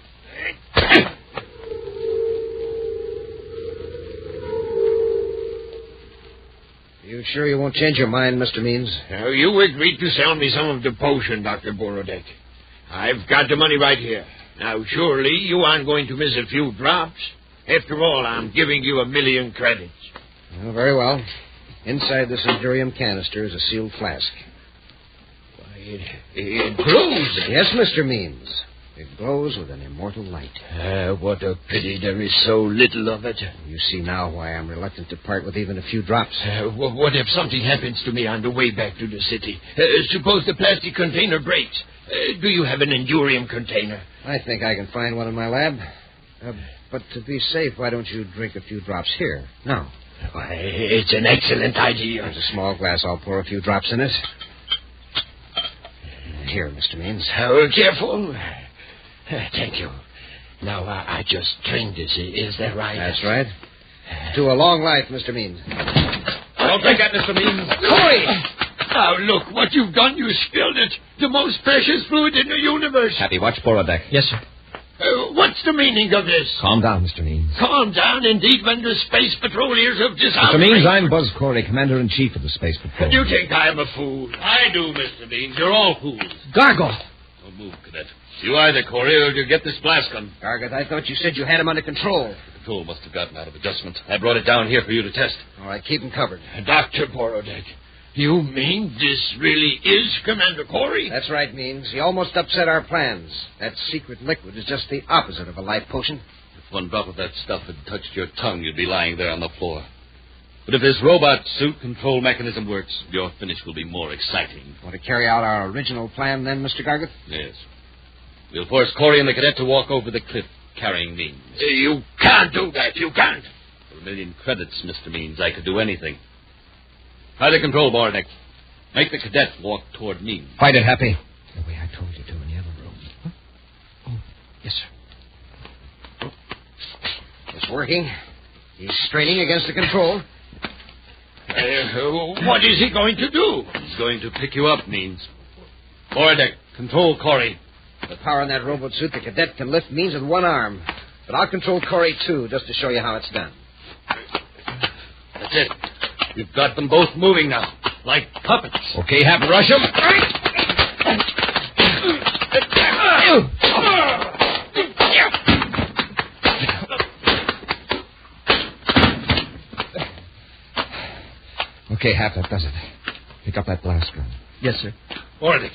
You sure you won't change your mind, Mr. Means? Now, you agreed to sell me some of the potion, Dr. Borodeck. I've got the money right here. Now, surely you aren't going to miss a few drops. After all, I'm giving you 1,000,000 credits. Oh, very well. Inside this Endurium canister is a sealed flask. It glows. Yes, Mr. Means. It glows with an immortal light. What a pity there is so little of it. You see now why I'm reluctant to part with even a few drops. What if something happens to me on the way back to the city? Suppose the plastic container breaks. Do you have an Endurium container? I think I can find one in my lab. But to be safe, why don't you drink a few drops here? Now. Why, it's an excellent idea. There's a small glass. I'll pour a few drops in it. Here, Mr. Means. Careful. Thank you. Now, I just drink this. Is that right? That's right. To a long life, Mr. Means. Don't take that, Mr. Means. Corey! Now, look, what you've done, you spilled it. The most precious fluid in the universe. Happy, watch Borodeck. Yes, sir. What's the meaning of this? Calm down, Mr. Means. Calm down, indeed, when the Space Patrol hears of this Mr. Means, I'm Buzz Corey, Commander-in-Chief of the Space Patrol. You think I'm a fool? I do, Mr. Means. You're all fools. Gargle! Don't move, Cadet. You either, Corey, or you get this blast gun. Gargot, I thought you said you had him under control. The control must have gotten out of adjustment. I brought it down here for you to test. All right, keep him covered. Dr. Borodeck, you mean this really is Commander Corey? That's right, Means. He almost upset our plans. That secret liquid is just the opposite of a life potion. If one drop of that stuff had touched your tongue, you'd be lying there on the floor. But if this robot suit control mechanism works, your finish will be more exciting. Want to carry out our original plan then, Mr. Gargot? Yes. We'll force Corey and the cadet to walk over the cliff carrying Means. You can't do that. You can't. For 1,000,000 credits, Mr. Means, I could do anything. Try the control, Borodeck. Make the cadet walk toward Means. Fight it, Happy. The way I told you to in the other room. Huh? Oh, yes, sir. It's working. He's straining against the control. What is he going to do? He's going to pick you up, Means. Borodeck, control Corey. The power in that robot suit, the cadet can lift Means with one arm. But I'll control Corey, too, just to show you how it's done. That's it. You've got them both moving now, like puppets. Okay, Happy, rush him. Okay, Hap, that does it. Pick up that blast gun. Yes, sir. Borodeck,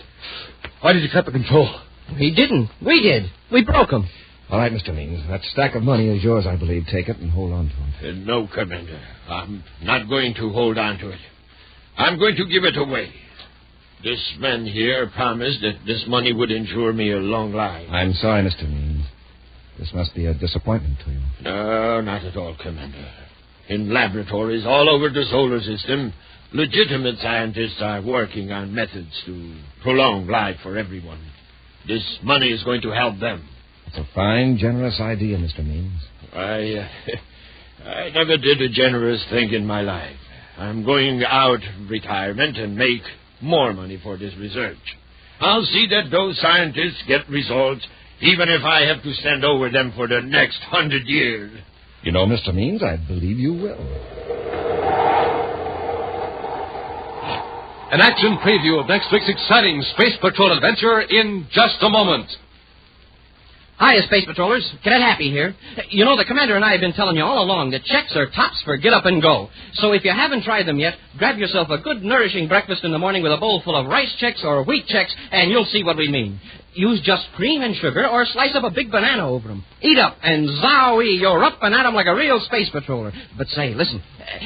why did you cut the control? He didn't. We did. We broke him. All right, Mr. Means. That stack of money is yours, I believe. Take it and hold on to it. No, Commander. I'm not going to hold on to it. I'm going to give it away. This man here promised that this money would ensure me a long life. I'm sorry, Mr. Means. This must be a disappointment to you. No, not at all, Commander. In laboratories all over the solar system, legitimate scientists are working on methods to prolong life for everyone. This money is going to help them. It's a fine, generous idea, Mr. Means. I never did a generous thing in my life. I'm going out of retirement and make more money for this research. I'll see that those scientists get results, even if I have to stand over them for the next 100 years. You know, Mr. Means, I believe you will. An action preview of next week's exciting Space Patrol adventure in just a moment. Hiya, Space Patrollers. Cadet Happy here. You know, the Commander and I have been telling you all along that checks are tops for get up and go. So if you haven't tried them yet, grab yourself a good, nourishing breakfast in the morning with a bowl full of rice checks or wheat checks, and you'll see what we mean. Use just cream and sugar or slice up a big banana over them. Eat up, and zowie, you're up and at 'em like a real Space Patroller. But say, listen,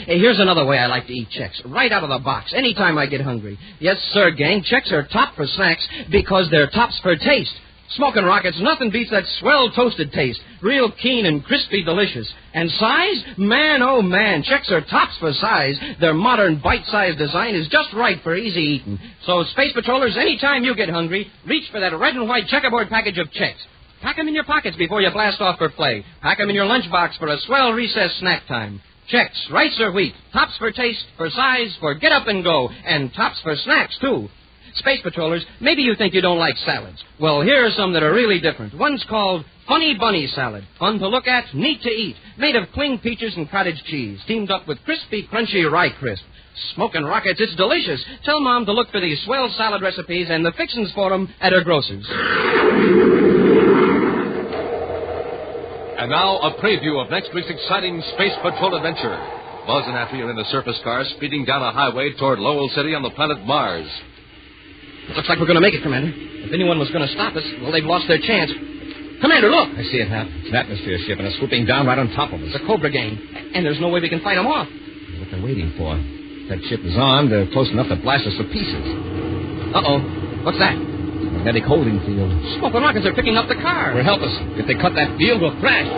here's another way I like to eat checks, right out of the box, anytime I get hungry. Yes, sir, gang, checks are top for snacks because they're tops for taste. Smoking rockets, nothing beats that swell toasted taste. Real keen and crispy delicious. And size? Man, oh man, checks are tops for size. Their modern bite-sized design is just right for easy eating. So, Space Patrollers, anytime you get hungry, reach for that red and white checkerboard package of checks. Pack them in your pockets before you blast off for play. Pack them in your lunchbox for a swell recess snack time. Checks, rice or wheat, tops for taste, for size, for get up and go, and tops for snacks, too. Space Patrollers, maybe you think you don't like salads. Well, here are some that are really different. One's called Funny Bunny Salad. Fun to look at, neat to eat. Made of cling peaches and cottage cheese. Teamed up with crispy, crunchy rye crisp. Smoking rockets, it's delicious. Tell Mom to look for these swell salad recipes and the fixings for them at her grocer's. And now, a preview of next week's exciting Space Patrol adventure. Buzz and Happy are in a surface car speeding down a highway toward Lowell City on the planet Mars. Looks like we're going to make it, Commander. If anyone was going to stop us, well, they've lost their chance. Commander, look! I see it, Hap. It's an atmosphere ship, and it's swooping down right on top of us. The Cobra gang. And there's no way we can fight them off. What they're waiting for. If that ship is armed, they're close enough to blast us to pieces. Uh-oh. What's that? Magnetic holding field. Smoking rockets are picking up the car. Will help us. If they cut that field, we'll crash.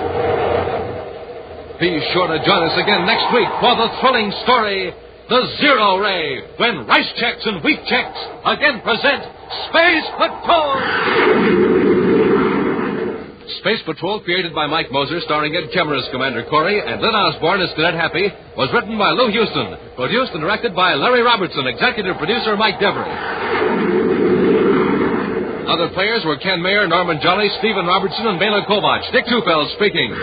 Be sure to join us again next week for the thrilling story, The Zero Ray, when Rice Checks and Wheat Checks again present Space Patrol! Space Patrol, created by Mike Moser, starring Ed Kemmer as Commander Corey and Lynn Osborne as Cadet Happy, was written by Lou Houston, produced and directed by Larry Robertson, executive producer Mike Devery. Other players were Ken Mayer, Norman Jolly, Stephen Robertson, and Bela Kovach. Dick Tufeld speaking.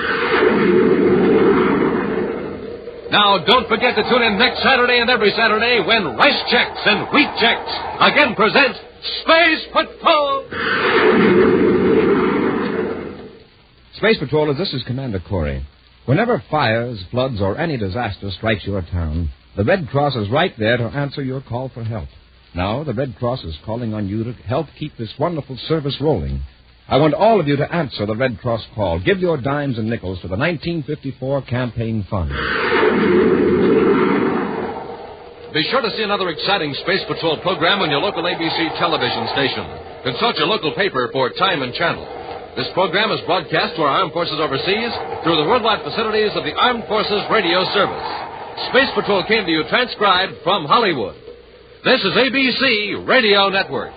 Now, don't forget to tune in next Saturday and every Saturday when Rice Checks and Wheat Checks again present Space Patrol! Space Patrollers, this is Commander Corey. Whenever fires, floods, or any disaster strikes your town, the Red Cross is right there to answer your call for help. Now, the Red Cross is calling on you to help keep this wonderful service rolling. I want all of you to answer the Red Cross call. Give your dimes and nickels to the 1954 Campaign Fund. Be sure to see another exciting Space Patrol program on your local ABC television station. Consult your local paper for time and channel. This program is broadcast to our armed forces overseas through the worldwide facilities of the Armed Forces Radio Service. Space Patrol came to you transcribed from Hollywood. This is ABC Radio Network.